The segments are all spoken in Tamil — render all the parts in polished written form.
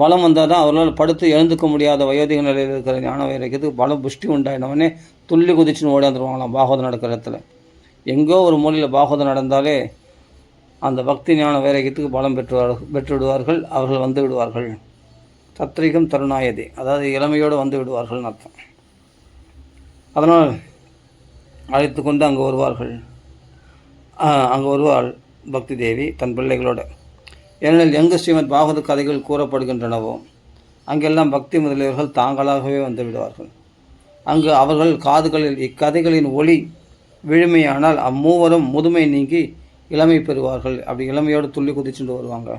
பலம் வந்தால் தான் அவர்களால் படுத்து எழுந்துக்க முடியாத வயோதிக நிலையில் இருக்கிற ஞான வைராக்கியத்துக்கு பலம் புஷ்டி உண்டாயினவனே துள்ளி குதிச்சுன்னு ஓடியாந்துருவாங்களாம் பாகவதம் நடக்கிற இடத்துல. எங்கோ ஒரு மூலையில் பாகவதம் நடந்தாலே அந்த பக்தி ஞான வைராக்கியத்துக்கு பலம் பெற்றுவிடுவார்கள். அவர்கள் வந்து விடுவார்கள். தத்ரிகம் தருணாயதி, அதாவது இளமையோடு வந்து விடுவார்கள்னு அர்த்தம். அதனால் அழைத்து கொண்டு அங்கே வருவார்கள். அங்கே வருவாள் பக்தி தேவி தன் பிள்ளைகளோடு. ஏனெனில் எங்கு ஸ்ரீமத் பாகவத கதைகள் கூறப்படுகின்றனவோ அங்கெல்லாம் பக்தி முதலியவர்கள் தாங்களாகவே வந்து விடுவார்கள். அங்கு அவர்கள் காதுகளில் இக்கதைகளின் ஒளி விழுமையானால் அம்மூவரும் முதுமை நீங்கி இளமை பெறுவார்கள். அப்படி இளமையோடு துள்ளி குதிச்சுட்டு வருவாங்க.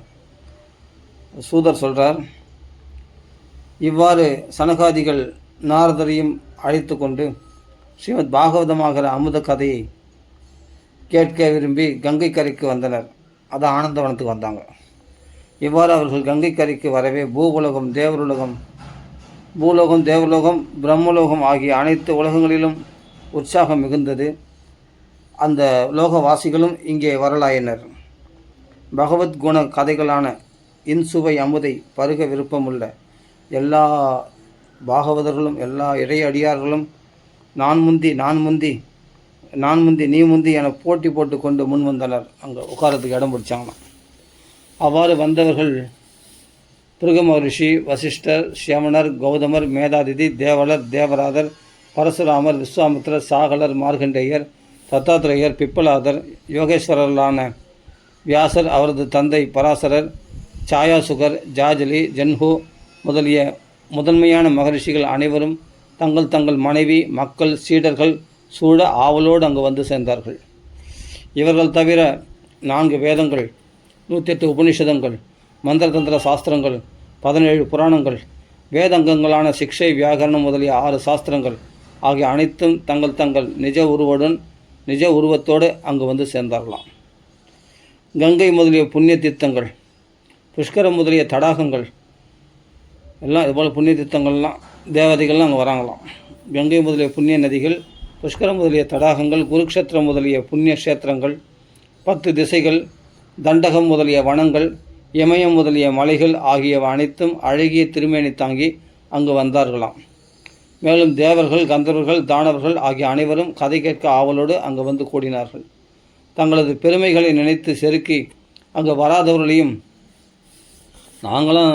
சூதர் சொல்கிறார், இவ்வாறு சனகாதிகள் நாரதரையும் அழைத்து கொண்டு ஸ்ரீமத் பாகவதமாகிற அமுத கதையை கேட்க விரும்பி கங்கை கரைக்கு வந்தனர். அதான் ஆனந்தவனத்துக்கு வந்தாங்க. இவ்வாறு அவர்கள் கங்கை கரைக்கு வரவே பூலோகம் தேவலோகம் பிரம்மலோகம் ஆகிய அனைத்து உலகங்களிலும் உற்சாகம் மிகுந்தது. அந்த லோகவாசிகளும் இங்கே வரலாயினர். பகவத்குண கதைகளான இன்சுவை அமுதை பருக விருப்பமுள்ள எல்லா பாகவதர்களும் எல்லா இறையடியார்களும் நான் முந்தி நீ முந்தி என போட்டி போட்டு கொண்டு முன் வந்தனர். அங்கே உட்காரத்துக்கு இடம் பிடிச்சாங்களாம். அவ்வாறு வந்தவர்கள் பிருகு மகரிஷி, வசிஷ்டர், சியமனர், கௌதமர், மேதாதிதி, தேவலர், தேவராதர், பரசுராமர், விஸ்வாமித்திரர், சாகலர், மார்கண்டேயர், தத்தாத்திரேயர், பிப்பலாதர், யோகேஸ்வரர்களான வியாசர், அவரது தந்தை பராசரர், சாயாசுகர், ஜாஜலி, ஜன்ஹு முதலிய முதன்மையான மகரிஷிகள் அனைவரும் தங்கள் தங்கள் மனைவி, மக்கள், சீடர்கள் சூழ ஆவலோடு அங்கு வந்து சேர்ந்தார்கள். இவர்கள் தவிர 4 வேதங்கள், 108 உபனிஷதங்கள், மந்திர தந்திர சாஸ்திரங்கள், 17 புராணங்கள், வேதங்கங்களான சிக்ஷை, வியாகரணம் முதலிய 6 சாஸ்திரங்கள் ஆகிய அனைத்தும் தங்கள் தங்கள் நிஜ உருவத்தோடு அங்கு வந்து சேர்ந்தார்களாம். கங்கை முதலிய புண்ணிய தீர்த்தங்கள், புஷ்கரம் முதலிய தடாகங்கள் எல்லாம் இதுபோல் புண்ணிய தீர்த்தங்கள்லாம் தேவதைகள்லாம் அங்கே வராங்களாம். கங்கை முதலிய புண்ணிய நதிகள், புஷ்கரம் முதலிய தடாகங்கள், குருக்ஷேத்திரம் முதலிய புண்ணிய கஷேத்திரங்கள், 10 திசைகள், தண்டகம் முதலிய வனங்கள், இமயம் முதலிய மலைகள் ஆகியவை அனைத்தும் அழகிய திருமேனி தாங்கி அங்கு வந்தார்களாம். மேலும் தேவர்கள், கந்தர்வர்கள், தானவர்கள் ஆகிய அனைவரும் கதை கேட்க ஆவலோடு அங்கு வந்து கூடினார்கள். தங்களது பெருமைகளை நினைத்து செருக்கி அங்கு வராதவர்களையும், நாங்களும்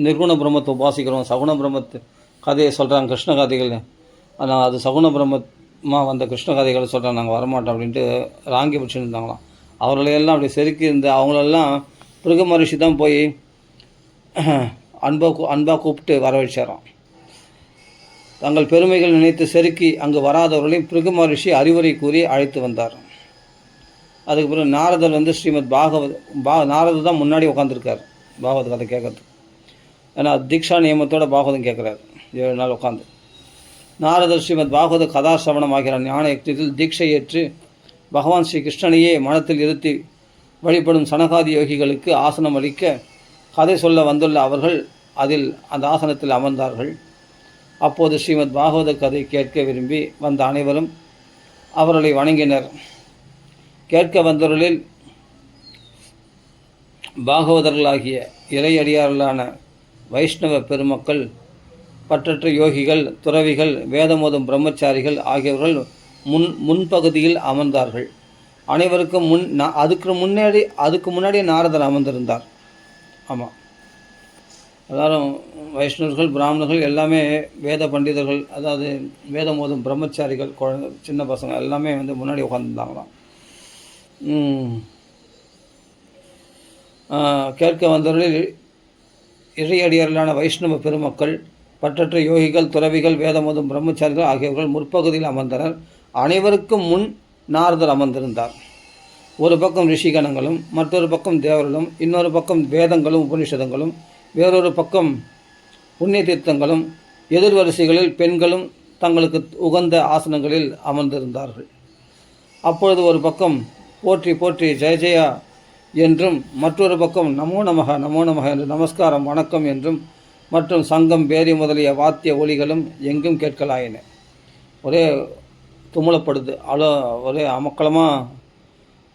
நிர்குண பிரம்மத்தை உபாசிக்கிறோம், சகுண பிரம்மத்து கதையை சொல்கிறாங்க கிருஷ்ண கதைகள், ஆனால் அது சகுண பிரம்மமாக வந்த கிருஷ்ண கதைகளை சொல்கிறாங்க, நாங்கள் வரமாட்டோம் அப்படின்ட்டு ராங்கி பிடிச்சின்னு இருந்தாங்களாம். அவர்களையெல்லாம் அப்படி செருக்கி இருந்த அவங்களெல்லாம் பிருகு மகரிஷி தான் போய் அன்பாக கூப்பிட்டு வரவழைச்சாராம். தங்கள் பெருமைகள் நினைத்து செருக்கி அங்கு வராதவர்களையும் பிருகு மகரிஷி அறிவுரை கூறி அழைத்து வந்தார். அதுக்கு பிறகு நாரதர் வந்து ஸ்ரீமத் நாரதர் தான் முன்னாடி உட்காந்துருக்கார் பாகவத கதை கேட்கறதுக்கு. ஏன்னா தீக்ஷா நியமத்தோட பாகவதம் கேட்குறாரு 7 நாள் உட்காந்து. நாரதர் ஸ்ரீமத் பாகவத கதாசிரவணம் ஆகிற ஞான யுக்தியில் தீட்சை ஏற்று பகவான் ஸ்ரீ கிருஷ்ணனையே மனத்தில் இருத்தி வழிபடும் சனகாதி யோகிகளுக்கு ஆசனம் அளிக்க கதை சொல்ல வந்துள்ள அவர்கள் அந்த ஆசனத்தில் அமர்ந்தார்கள். அப்போது ஸ்ரீமத் பாகவத கதை கேட்க விரும்பி வந்த அனைவரும் அவர்களை வணங்கினர். கேட்க வந்தவர்களில் பாகவதர்களாகிய இறையடியார்களான வைஷ்ணவ பெருமக்கள், பற்றற்ற யோகிகள், துறவிகள், வேதமோதும் பிரம்மச்சாரிகள் ஆகியவர்கள் முன்பகுதியில் அமர்ந்தார்கள். அனைவருக்கும் அதுக்கு முன்னாடியே நாரதர் அமர்ந்திருந்தார். ஆமாம், எல்லாரும் வைஷ்ணவர்கள், பிராமணர்கள், எல்லாமே வேத பண்டிதர்கள், அதாவது வேதமோதும் பிரம்மச்சாரிகள், சின்ன பசங்க எல்லாமே வந்து முன்னாடி உட்காந்துருந்தாங்களாம். கேட்க வந்தவர்களில் இறையடியார்களான வைஷ்ணவ பெருமக்கள், பற்றற்ற யோகிகள், துறவிகள், வேதமோதும் பிரம்மச்சாரிகள் ஆகியவர்கள் முற்பகுதியில் அமர்ந்தனர். அனைவருக்கும் முன் நாரதர் அமர்ந்திருந்தார். ஒரு பக்கம் ரிஷிகணங்களும், மற்றொரு பக்கம் தேவர்களும், இன்னொரு பக்கம் வேதங்களும் உபனிஷதங்களும், வேறொரு பக்கம் புண்ணிய தீர்த்தங்களும், எதிர்வரிசைகளில் பெண்களும் தங்களுக்கு உகந்த ஆசனங்களில் அமர்ந்திருந்தார்கள். அப்பொழுது ஒரு பக்கம் போற்றி போற்றி ஜெய ஜெயா என்றும், மற்றொரு பக்கம் நமோ நமக நமோ நமக என்று நமஸ்காரம் வணக்கம் என்றும், மற்றும் சங்கம், பேரி முதலிய வாத்திய ஒலிகளும் எங்கும் கேட்கலாயின. ஒரே தும்முளப்படுது, ஒரே அமக்களமாக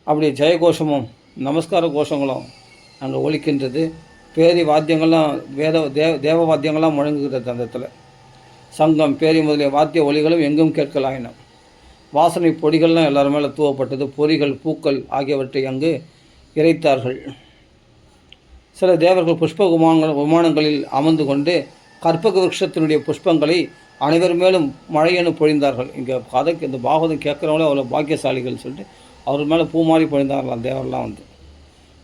அப்படி ஜெயகோஷமும் நமஸ்கார கோஷங்களும் அங்கே ஒலிக்கின்றது. பேரி வாத்தியங்கள்லாம் தேவ வாத்தியங்கள்லாம் முழங்குகிறது. அந்த இடத்துல சங்கம், பேரி முதலிய வாத்திய ஒலிகளும் எங்கும் கேட்கலாயின. வாசனை பொடிகள்லாம் எல்லாரும் மேலே தூவப்பட்டது. பொறிகள், பூக்கள் ஆகியவற்றை அங்கு இறைத்தார்கள். சில தேவர்கள் புஷ்ப விமானங்களில் அமர்ந்து கொண்டு கற்பக விருட்சத்தினுடைய புஷ்பங்களை அனைவர் மேலும் மழையெனு பொழிந்தார்கள். இங்கே கதைக்கு இந்த பாகவதம் கேட்குறவங்களே அவ்வளோ பாக்கியசாலிகள் சொல்லிட்டு அவர் மேலே பூ மாறி பொழிந்தார்களாம். தேவரெல்லாம் வந்து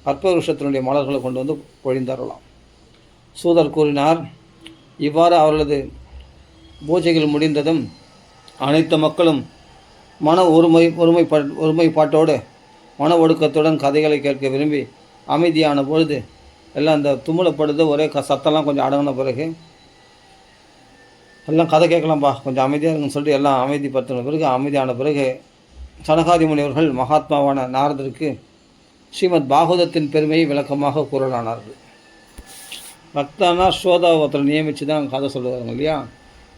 கற்பக விருட்சத்தினுடைய மலர்களை கொண்டு வந்து பொழிந்தார்களாம். சூதர் கூறினார், இவ்வாறு அவர்களது பூஜைகள் முடிந்ததும் அனைத்து மக்களும் மன ஒருமைப்பாட்டோடு மன ஒடுக்கத்துடன் கதைகளை கேட்க விரும்பி அமைதியான பொழுது எல்லாம் இந்த தும்முலப்படுது ஒரே சத்தம்லாம் கொஞ்சம் அடங்கின பிறகு எல்லாம் கதை கேட்கலாம்ப்பா, கொஞ்சம் அமைதியாக இருக்குன்னு சொல்லிட்டு எல்லாம் அமைதிப்படுத்தின பிறகு அமைதியான பிறகு சனகாதி முனிவர்கள் மகாத்மாவான நாரதருக்கு ஸ்ரீமத் பாகவதத்தின் பெருமையை விளக்கமாக கூறலானார்கள். பக்தானா ஸ்ரோதாவை ஒருத்தரை நியமித்து தான் கதை சொல்லுவாங்க இல்லையா,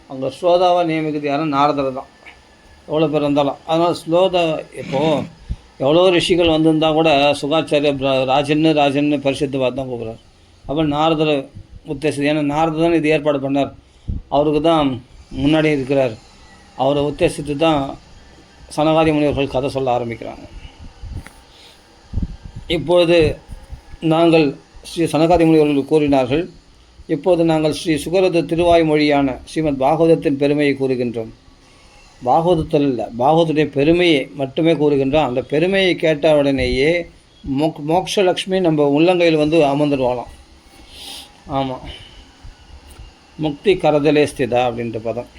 அங்கே ஸ்ரோதாவை நியமிக்கிறது யாரும் நாரதர் தான், எவ்வளோ பேர் இருந்தாலும். அதனால் ஸ்லோதா இப்போது எவ்வளோ ரிஷிகள் வந்திருந்தால் கூட சுகாச்சாரிய ராஜன்னு பரிசுத்து பார்த்து தான் போகிறார். அப்போ நாரதரை உத்தேசித்து, ஏன்னா நாரதர் தான் இது ஏற்பாடு பண்ணார், அவருக்கு தான் முன்னாடி இருக்கிறார், அவரை உத்தேசித்து தான் சனகாதி முனிவர்கள் கதை சொல்ல ஆரம்பிக்கிறாங்க. இப்பொழுது நாங்கள் ஸ்ரீ சனகாதி முனிவர்கள் கூறினார்கள், இப்போது நாங்கள் ஸ்ரீ சுகரது திருவாய்மொழியான ஸ்ரீமத் பாகவதத்தின் பெருமையை கூறுகின்றோம். பாகவதத்தில் இல்லை, பாகவதுடைய பெருமையை மட்டுமே கூறுகின்றோம். அந்த பெருமையை கேட்ட உடனேயே மோக்ஷலக்ஷ்மி நம்ம உள்ளங்கையில் வந்து அமர்ந்துடுவாளாம். ஆமாம், முக்தி கரதலே ஸ்திதா அப்படின்ற பதம்.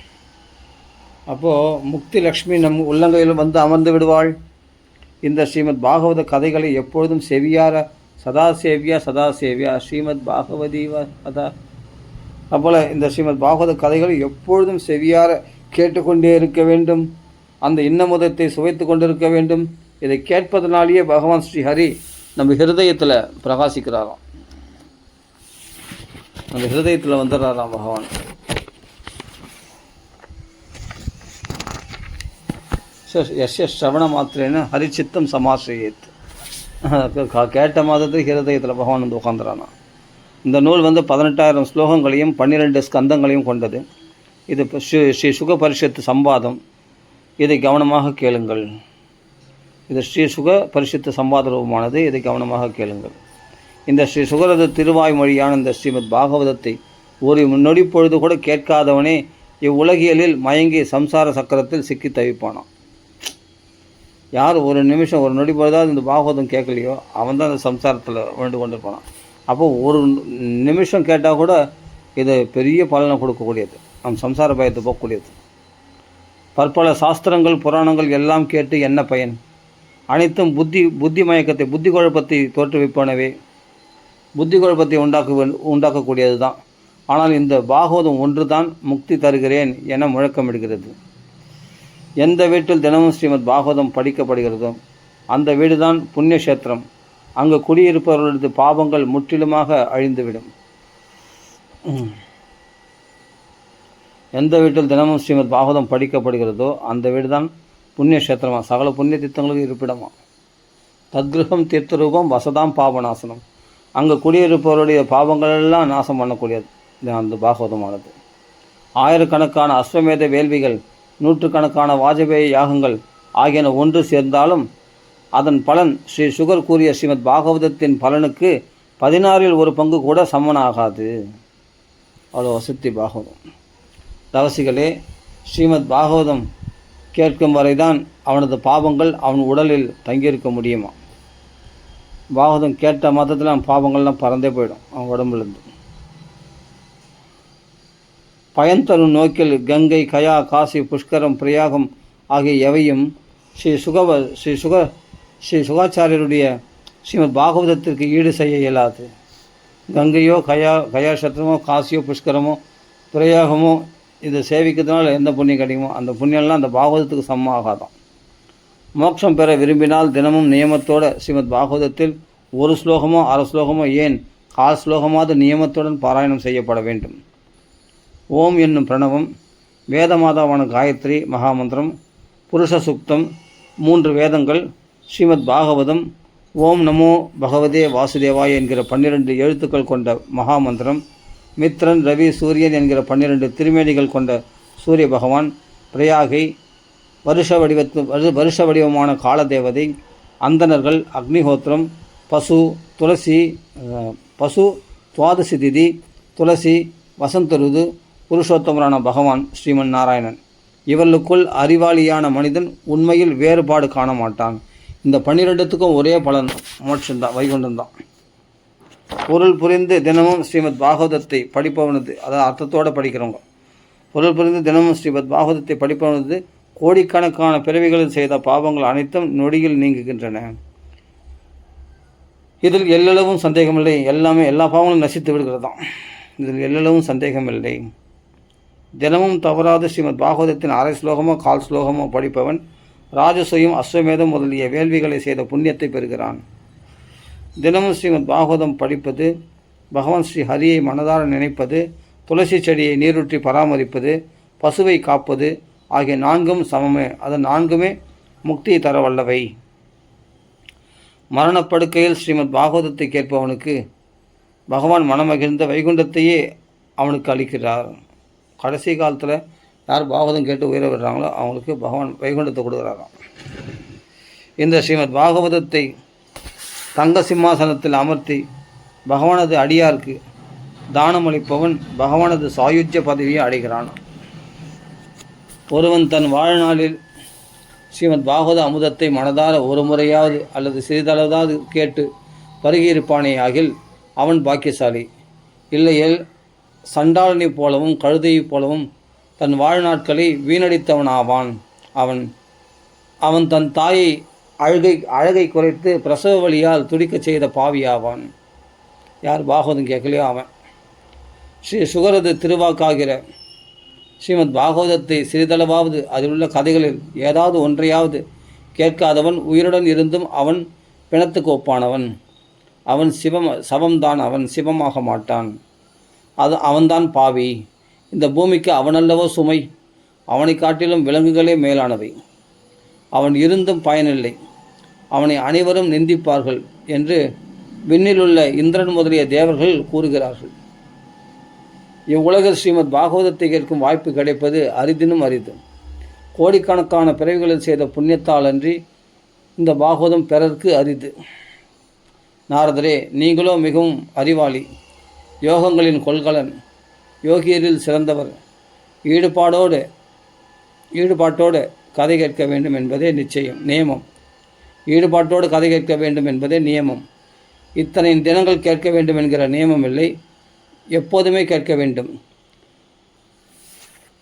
அப்போது முக்தி லக்ஷ்மி நம் உள்ளங்கையில் வந்து அமர்ந்து விடுவாள். இந்த ஸ்ரீமத் பாகவத கதைகளை எப்பொழுதும் செவியார சதாசேவியா ஸ்ரீமத் பாகவதீவா அதா. அப்போல் இந்த ஸ்ரீமத் பாகவத கதைகளை எப்பொழுதும் செவியார கேட்டுக்கொண்டே இருக்க வேண்டும், அந்த இன்னமுதத்தை சுவைத்து கொண்டிருக்க வேண்டும். இதை கேட்பதனாலேயே பகவான் ஸ்ரீஹரி நம்ம ஹிருதயத்தில் பிரகாசிக்கிறாராம், அந்த ஹிருதயத்தில் வந்துடுறாராம் பகவான். எஸ்ய ஸ்ரவண மாத்திரேன்னு ஹரிச்சித்தம் சமாசிரியத். கேட்ட மாதத்துக்கு ஹிருதயத்தில் பகவான் வந்து உட்காந்துறானா. இந்த நூல் வந்து 18,000 ஸ்லோகங்களையும் 12 ஸ்கந்தங்களையும் கொண்டது. இது ஸ்ரீ சுக பரிஷத்து சம்பாதம். இதை கவனமாக கேளுங்கள். இது ஸ்ரீ சுக பரிஷத்து சம்பாத ரூபமானது, இதை கவனமாக கேளுங்கள். இந்த ஸ்ரீ சுகரது திருவாய்மொழியான இந்த ஸ்ரீமத் பாகவதத்தை ஒரு நொடி பொழுது கூட கேட்காதவனே இவ்வுலகியலில் மயங்கி சம்சார சக்கரத்தில் சிக்கி தவிப்பானான். யார் ஒரு நிமிஷம் ஒரு நொடி பொழுதாவது இந்த பாகவதம் கேட்கலையோ அவன் தான் அந்த சம்சாரத்தில் விழுந்து கொண்டு போனான். அப்போது ஒரு நிமிஷம் கேட்டால் கூட இது பெரிய பலனை கொடுக்கக்கூடியது, நம் சம்சார பயத்தை போகக்கூடியது. பற்பல சாஸ்திரங்கள் புராணங்கள் எல்லாம் கேட்டு என்ன பயன்? அனைத்தும் புத்தி மயக்கத்தை புத்தி குழப்பத்தை தோற்றுவிப்பனவே, புத்தி குழப்பத்தை உண்டாக்கக்கூடியது தான். ஆனால் இந்த பாகவதம் ஒன்று தான் முக்தி தருகிறேன் என முழக்கமிடுகிறது. எந்த வீட்டில் தினமும் ஸ்ரீமத் பாகவதம் படிக்கப்படுகிறதோ அந்த வீடு தான் புண்ணியக்ஷேத்திரம். அங்கு குடியிருப்பவர்களது பாவங்கள் முற்றிலுமாக அழிந்துவிடும். எந்த வீட்டில் தினமும் ஸ்ரீமத் பாகவதம் படிக்கப்படுகிறதோ அந்த வீடு தான் புண்ணியக்ஷேத்திரமா, சகல புண்ணிய தீர்த்தங்களுக்கு இருப்பிடமா. தத்கிருஹம் தீர்த்தரூபம் வசதாம் பாவநாசனம். அங்கு குடியிருப்பவருடைய பாவங்களெல்லாம் நாசம் பண்ணக்கூடியது அந்த பாகவதமானது. ஆயிரக்கணக்கான அஸ்வமேத வேள்விகள், நூற்றுக்கணக்கான வாஜபேய யாகங்கள் ஆகியன ஒன்று சேர்ந்தாலும் அதன் பலன் ஸ்ரீ சுகர் கூறிய ஸ்ரீமத் பாகவதத்தின் பலனுக்கு 16 1 பங்கு கூட சமனாகாது. அவ்வளோ வசதி பாகவதம். தவசிகளே, ஸ்ரீமத் பாகவதம் கேட்கும் வரைதான் அவனது பாவங்கள் அவன் உடலில் தங்கியிருக்க முடியுமா. பாகவதம் கேட்ட மாதத்தில் அவன் பாவங்கள்லாம் பறந்தே போயிடும் அவன் உடம்புலேருந்து. பயன் தரும் நோக்கில் கங்கை, கயா, காசி, புஷ்கரம், பிரயாகம் ஆகிய எவையும் ஸ்ரீ சுகாச்சாரியருடைய ஸ்ரீமத் பாகவதத்திற்கு ஈடு செய்ய இயலாது. கங்கையோ கயாசத்திரமோ காசியோ புஷ்கரமோ பிரயாகமோ இதை சேவிக்கிறதுனால எந்த புண்ணியம் கிடைக்குமோ அந்த புண்ணியம்லாம் அந்த பாகவதத்துக்கு சமமாகாதான். மோட்சம் பெற விரும்பினால் தினமும் நியமத்தோடு ஸ்ரீமத் பாகவதத்தில் ஒரு ஸ்லோகமோ அரை ஸ்லோகமோ ஏன் 1/4 ஸ்லோகமாவது நியமத்துடன் பாராயணம் செய்யப்பட வேண்டும். ஓம் என்னும் பிரணவம், வேதமாதாவான காயத்ரி மகாமந்திரம், புருஷ சுக்தம், 3 வேதங்கள், ஸ்ரீமத் பாகவதம், ஓம் நமோ பகவதே வாசுதேவாய என்கிற 12 எழுத்துக்கள் கொண்ட மகாமந்திரம், மித்ரன், ரவி, சூரியன் என்கிற 12 திருமேனிகள் கொண்ட சூரிய பகவான், பிரயாகை, வருஷ வடிவமான காலதேவதை, அந்தணர்கள், அக்னிஹோத்திரம், பசு, துளசி, துவாதசி திதி, துளசி, வசந்தருது, புருஷோத்தமரான பகவான் ஸ்ரீமன் நாராயணன். இவர்களுக்குள் அறிவாளியான மனிதன் உண்மையில் வேறுபாடு காண மாட்டான். இந்த 12த்துக்கும் ஒரே பலன், மோட்சம்தான், வைகுண்டம்தான். பொருள் புரிந்து தினமும் ஸ்ரீமத் பாகவதத்தை படிப்பவனது, அதாவது அர்த்தத்தோடு படிக்கிறவங்க, பொருள் புரிந்து தினமும் ஸ்ரீமத் பாகவதத்தை படிப்பவனது கோடிக்கணக்கான பிறவிகளில் செய்த பாவங்கள் அனைத்தும் நொடியில் நீங்குகின்றன. இதில் எல்லளவும் சந்தேகமில்லை. எல்லா பாவங்களும் நசித்து விடுகிறதாம். இதில் எல்லளவும் சந்தேகமில்லை. தினமும் தவறாது ஸ்ரீமத் பாகவதத்தின் அரை ஸ்லோகமோ 1/4 ஸ்லோகமோ படிப்பவன் ராஜசூயம், அஸ்வமேதம் முதலிய வேள்விகளை செய்த புண்ணியத்தை பெறுகிறான். தினமும் ஸ்ரீமத் பாகவதம் படிப்பது, பகவான் ஸ்ரீ ஹரியை மனதார நினைப்பது, துளசி செடியை நீரூற்றி பராமரிப்பது, பசுவை காப்பது ஆகிய 4ம் சமமே. அது 4மே முக்தியை தர வல்லவை. மரணப்படுக்கையில் ஸ்ரீமத் பாகவதத்தை கேட்பவனுக்கு பகவான் மனமகிழ்ந்த வைகுண்டத்தையே அவனுக்கு அளிக்கிறார். கடைசி காலத்தில் யார் பாகவதம் கேட்டு உயர விடுறாங்களோ அவங்களுக்கு பகவான் வைகுண்டத்தை கொடுக்குறாராம். இந்த ஸ்ரீமத் பாகவதத்தை தங்க சிம்மாசனத்தில் அமர்த்தி பகவானது அடியாருக்கு தானமளிப்பவன் பகவானது சாயுஜ்ய பதவியை அடைகிறான். ஒருவன் தன் வாழ்நாளில் ஸ்ரீமத் பாகவத அமுதத்தை மனதார ஒரு முறையாவது அல்லது சிறிதளவாவது கேட்டு பருகியிருப்பானே ஆகில் அவன் பாக்கியசாலி. இல்லையேல் சண்டாளனை போலவும் கழுதையைப் போலவும் தன் வாழ்நாட்களை வீணடித்தவனாவான். அவன் தன் தாயை அழகை குறைத்து பிரசவ வழியால் துடிக்கச் செய்த பாவியாவான். யார் பாகவதம் கேட்கலையோ அவன். ஸ்ரீ சுகரது திருவாக்காகிற ஸ்ரீமத் பாகவதத்தை சிறிதளவாவது அதிலுள்ள கதைகளில் ஏதாவது ஒன்றையாவது கேட்காதவன் உயிருடன் இருந்தும் அவன் பிணத்துக்கு ஒப்பானவன். அவன் சவம்தான், அவன் சிவமாக மாட்டான். அவன்தான் பாவி. இந்த பூமிக்கு அவனல்லவோ சுமை. அவனை காட்டிலும் விலங்குகளே மேலானவை. அவன் இருந்தும் பயனில்லை. அவனை அனைவரும் நிந்திப்பார்கள் என்று விண்ணிலுள்ள இந்திரன் முதலிய தேவர்கள் கூறுகிறார்கள். இவ்வுலகில் ஸ்ரீமத் பாகவதத்தை கேட்கும் வாய்ப்பு கிடைப்பது அரிதினும் அரிது. கோடிக்கணக்கான பிறவிகளில் செய்த புண்ணியத்தால் அன்றி இந்த பாகவதம் பிறர்க்கு அரிது. நாரதரே, நீங்களோ மிகவும் அறிவாளி, யோகங்களின் கொள்கலன், யோகியரில் சிறந்தவர். ஈடுபாட்டோடு கதை கேட்க வேண்டும் என்பதே நியமம். ஈடுபாட்டோடு கதை கேட்க வேண்டும் என்பதே நியமம். இத்தனை தினங்கள் கேட்க வேண்டும் என்கிற நியமம் இல்லை. எப்போதுமே கேட்க வேண்டும்.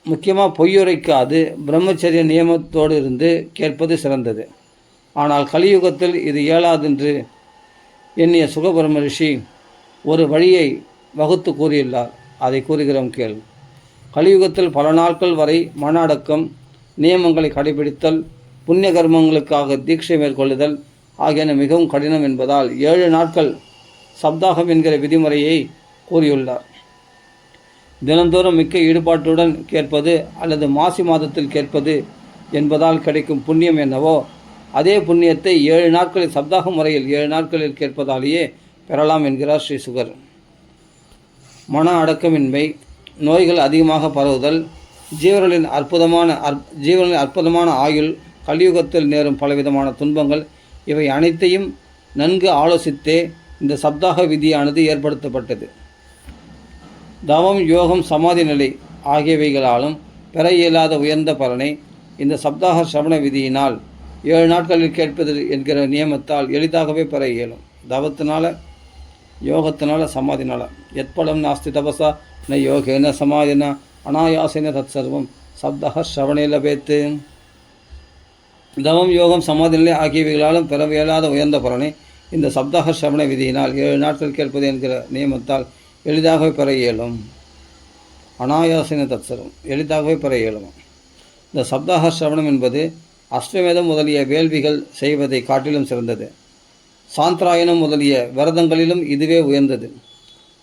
முக்கியமாக பொய்யுரைக்காது பிரம்மச்சரிய நியமத்தோடு இருந்து கேட்பது சிறந்தது. ஆனால் கலியுகத்தில் இது இயலாதென்று எண்ணிய சுகபிரம்ம ரிஷி ஒரு வழியை வகுத்து கூறியுள்ளார். அதை கூறுகிறோம் கேள். கலியுகத்தில் பல நாட்கள் வரை மன அடக்கம், நியமங்களை கடைபிடித்தல், புண்ணிய கர்மங்களுக்காக தீட்சை மேற்கொள்ளுதல் ஆகியன மிகவும் கடினம் என்பதால் 7 நாட்கள் சப்தாகம் என்கிற விதிமுறையை கூறியுள்ளார். தினந்தோறும் மிக்க ஈடுபாட்டுடன் கேட்பது அல்லது மாசி மாதத்தில் கேட்பது என்பதால் கிடைக்கும் புண்ணியம் என்னவோ அதே புண்ணியத்தை 7 நாட்களில் சப்தாக முறையில் 7 நாட்களில் கேட்பதாலேயே பெறலாம் என்கிறார் ஸ்ரீ சுகர். மன அடக்கமின்மை, நோய்கள் அதிகமாக பரவுதல், ஜீவர்களின் அற்புதமான ஆயுள், கலியுகத்தில் நேரும் பலவிதமான துன்பங்கள், இவை அனைத்தையும் நன்கு ஆலோசித்தே இந்த சப்தாக விதியானது ஏற்படுத்தப்பட்டது. தவம், யோகம், சமாதி நிலை ஆகியவைகளாலும் பெற இயலாத உயர்ந்த பலனை இந்த சப்தாக சிரவண விதியினால் 7 நாட்களில் கேட்பது என்கிற நியமத்தால் எளிதாகவே பெற இயலும். தவத்தினால, யோகத்தினால, சமாதினால. எத்பலம் நாஸ்தி தபசா ந யோகேன சமாதின அனாயாசேன தத் சர்வம் சப்தாக சிரவணே லபேத்து. தவம், யோகம், சமாதி நிலை ஆகியவைகளாலும் பெற இயலாத உயர்ந்த பலனை இந்த சப்தாக சிரவண விதியினால் 7 நாட்கள் கேட்பது என்கிற நியமத்தால் எளிதாகவே பெற இயலும். அனாயாசேன தத் சர்வம், எளிதாகவே பெற இயலும். இந்த சப்தாக சிரவணம் என்பது அஸ்வமேதம் முதலிய வேள்விகள் செய்வதை காட்டிலும் சிறந்தது. சாந்திராயணம் முதலிய விரதங்களிலும் இதுவே உயர்ந்தது.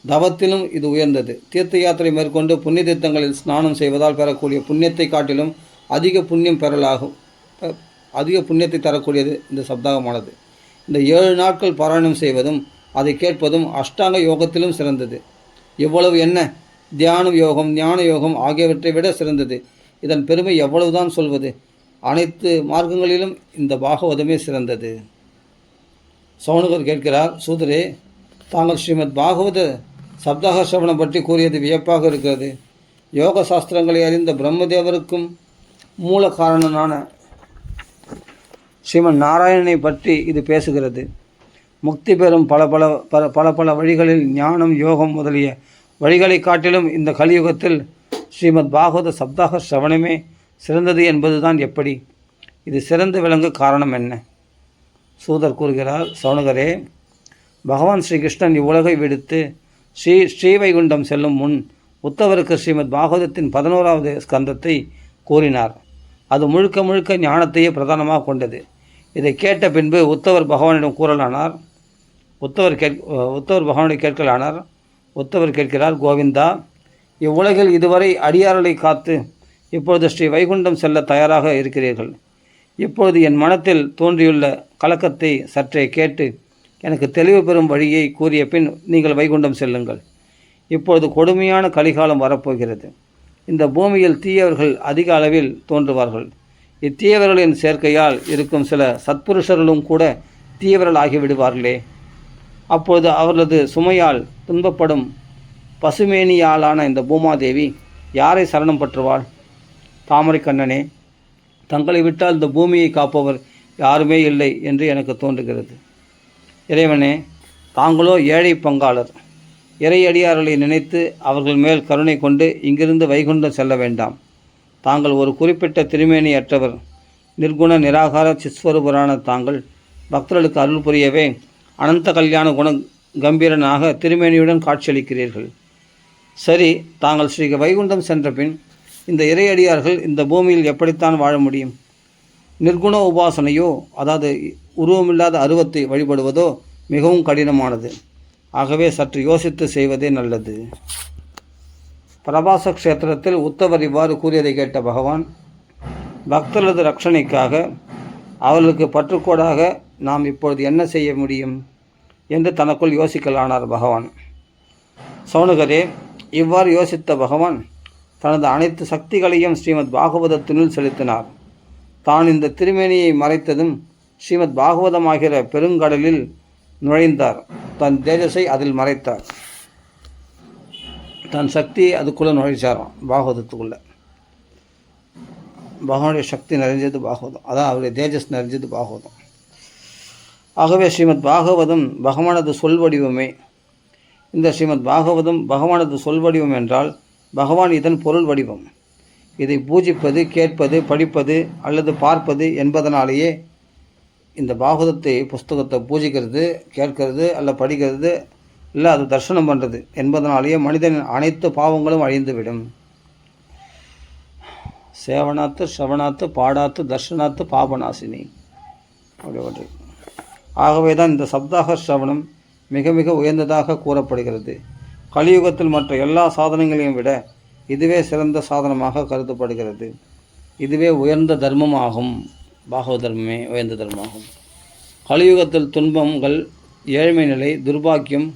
தவத்திலும் இது உயர்ந்தது. தீர்த்த யாத்திரை மேற்கொண்டு புண்ணிய தீர்த்தங்களில் ஸ்நானம் செய்வதால் பெறக்கூடிய புண்ணியத்தை காட்டிலும் அதிக புண்ணியத்தை தரக்கூடியது இந்த சப்தாகமானது. இந்த 7 நாட்கள் பாராயணம் செய்வதும் அதை கேட்பதும் அஷ்டாங்க யோகத்திலும் சிறந்தது. இவ்வளவு என்ன, தியானம் யோகம், ஞான யோகம் ஆகியவற்றை விட சிறந்தது. இதன் பெருமை எவ்வளவுதான் சொல்வது. அனைத்து மார்க்கங்களிலும் இந்த பாகவதமே சிறந்தது. சௌனகர் கேட்கிறார், சூதரே, தாங்கள் ஸ்ரீமத் பாகவத சப்தாக சிரவணம் பற்றி கூறியது வியப்பாக இருக்கிறது. யோக சாஸ்திரங்களை அறிந்த பிரம்மதேவருக்கும் மூல காரணனான ஸ்ரீமன் நாராயணனை பற்றி இது பேசுகிறது. முக்தி பெறும் பல பல வழிகளில் ஞானம், யோகம் முதலிய வழிகளை காட்டிலும் இந்த கலியுகத்தில் ஸ்ரீமத் பாகவத சப்தாக சிரவணமே சிறந்தது என்பதுதான் எப்படி? இது சிறந்து விளங்க காரணம் என்ன? சூதர் கூறுகிறார், சௌனகரே, பகவான் ஸ்ரீகிருஷ்ணன் இவ்வுலகை விடுத்து ஸ்ரீவைகுண்டம் செல்லும் முன் உத்தவருக்கு ஸ்ரீமத் பாகவதத்தின் 11வது ஸ்கந்தத்தை கூறினார். அது முழுக்க முழுக்க ஞானத்தையே பிரதானமாக கொண்டது. இதை கேட்ட பின்பு உத்தவர் பகவானிடம் கூறலானார். உத்தவர் பகவானை கேட்கலானார். உத்தவர் கேட்கிறார், கோவிந்தா, இவ்வுலகில் இதுவரை அடியார்களை காத்து இப்பொழுது ஸ்ரீ வைகுண்டம் செல்ல தயாராக இருக்கிறீர்கள். இப்பொழுது என் மனத்தில் தோன்றியுள்ள கலக்கத்தை சற்றே கேட்டு எனக்கு தெளிவு பெறும் வழியை கூறிய பின் நீங்கள் வைகுண்டம் செல்லுங்கள். இப்பொழுது கொடுமையான கலிகாலம் வரப்போகிறது. இந்த பூமியில் தீயவர்கள் அதிக அளவில் தோன்றுவார்கள். இத்தீயவர்களின் சேர்க்கையால் இருக்கும் சில சத்புருஷர்களும் கூட தீயவர்கள் ஆகிவிடுவார்களே. அப்பொழுது அவர்களது சுமையால் துன்பப்படும் பசுமேனியாலான இந்த பூமாதேவி யாரை சரணம் பற்றுவாள்? தாமரை கண்ணனே, தங்களை விட்டால் இந்த பூமியை காப்பவர் யாருமே இல்லை என்று எனக்கு தோன்றுகிறது. இறைவனே, தாங்களோ ஏழை பங்காளர். இறையடியார்களை நினைத்து அவர்கள் மேல் கருணை கொண்டு இங்கிருந்து வைகுண்டம் செல்ல வேண்டாம். தாங்கள் ஒரு குறிப்பிட்ட திருமேனியற்றவர். நிர்குண நிராகார சிஸ்வரூபரான தாங்கள் பக்தர்களுக்கு அருள் புரியவே அனந்த கல்யாண குண கம்பீரனாக திருமேனியுடன் காட்சியளிக்கிறீர்கள். சரி, தாங்கள் ஸ்ரீ வைகுண்டம் சென்ற பின் இந்த இறையடியார்கள் இந்த பூமியில் எப்படித்தான் வாழ முடியும்? நிர்குண உபாசனையோ, அதாவது உருவமில்லாத அருவத்தை வழிபடுவதோ மிகவும் கடினமானது. ஆகவே சற்று யோசித்து செய்வதே நல்லது. பிரபாச க்ஷேத்திரத்தில் உத்தவர் இவ்வாறு கூறியதை கேட்ட பகவான், பக்தர்களது ரட்சணைக்காக அவர்களுக்கு பற்றுக்கோடாக நாம் இப்பொழுது என்ன செய்ய முடியும் என்று தனக்குள் யோசிக்கலானார் பகவான். சௌனகரே, இவ்வாறு யோசித்த பகவான் தனது அனைத்து சக்திகளையும் ஸ்ரீமத் பாகவதத்தினுள் செலுத்தினார். தான் இந்த திருமேனியை மறைத்ததும் ஸ்ரீமத் பாகவதமாகிற பெருங்கடலில் நுழைந்தார். தன் தேஜஸை அதில் மறைத்தார். தன் சக்தியை அதுக்குள்ளே நுழைச்சாராம். பாகவதத்துக்குள்ளே பகவானுடைய சக்தி நிறைஞ்சது பாகவதம். அதான் அவருடைய தேஜஸ் நிறைஞ்சது பாகவதம். ஆகவே ஸ்ரீமத் பாகவதம் பகவானது சொல் வடிவமே. இந்த ஸ்ரீமத் பாகவதம் பகவானது சொல் வடிவம் என்றால் பகவான் இதன் பொருள் வடிவம். இதை பூஜிப்பது, கேட்பது, படிப்பது அல்லது பார்ப்பது என்பதனாலேயே இந்த பாகவதத்தை புஸ்தகத்தை பூஜிக்கிறது, கேட்கறது அல்ல படிக்கிறது இல்லை அது தர்சனம் பண்ணுறது என்பதனாலேயே மனிதனின் அனைத்து பாவங்களும் அழிந்துவிடும். சேவனாத்து, ஸ்ரவணாத்து, பாடாத்து, தர்ஷனாத்து, பாபநாசினி அப்படி. ஆகவே தான் இந்த சப்தாக ஸ்ரவணம் மிக மிக உயர்ந்ததாக கூறப்படுகிறது. கலியுகத்தில் மற்ற எல்லா சாதனங்களையும் விட இதுவே சிறந்த சாதனமாக கருதப்படுகிறது. இதுவே உயர்ந்த தர்மமாகும். பாகவத தர்மமே உயர்ந்த தர்மமாகும். கலியுகத்தில் துன்பங்கள், ஏழ்மை நிலை, துர்பாக்கியம்,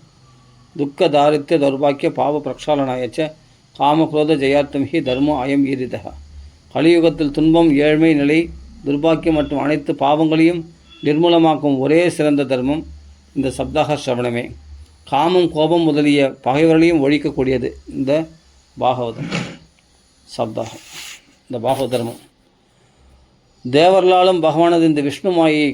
துக்க, தாரித்ய, தௌர்பாக்கிய, பாவ பிரக்ஷாலனாயச்ச காமக்ரோத ஜெயார்த்தம் ஹி தர்மோ அயம் ஈரிதா. கலியுகத்தில் துன்பம், ஏழ்மை நிலை, துர்பாக்கியம் மற்றும் அனைத்து பாவங்களையும் நிர்மூலமாக்கும் ஒரே சிறந்த தர்மம் இந்த சப்தாக சிரவணமே. காமம், கோபம் முதலிய பகைவர்களையும் ஒழிக்கக்கூடியது இந்த பாகவதம் சப்தாகம், இந்த பாகவத தர்மம். தேவர்களாலும் பகவானது இந்த விஷ்ணு மாயை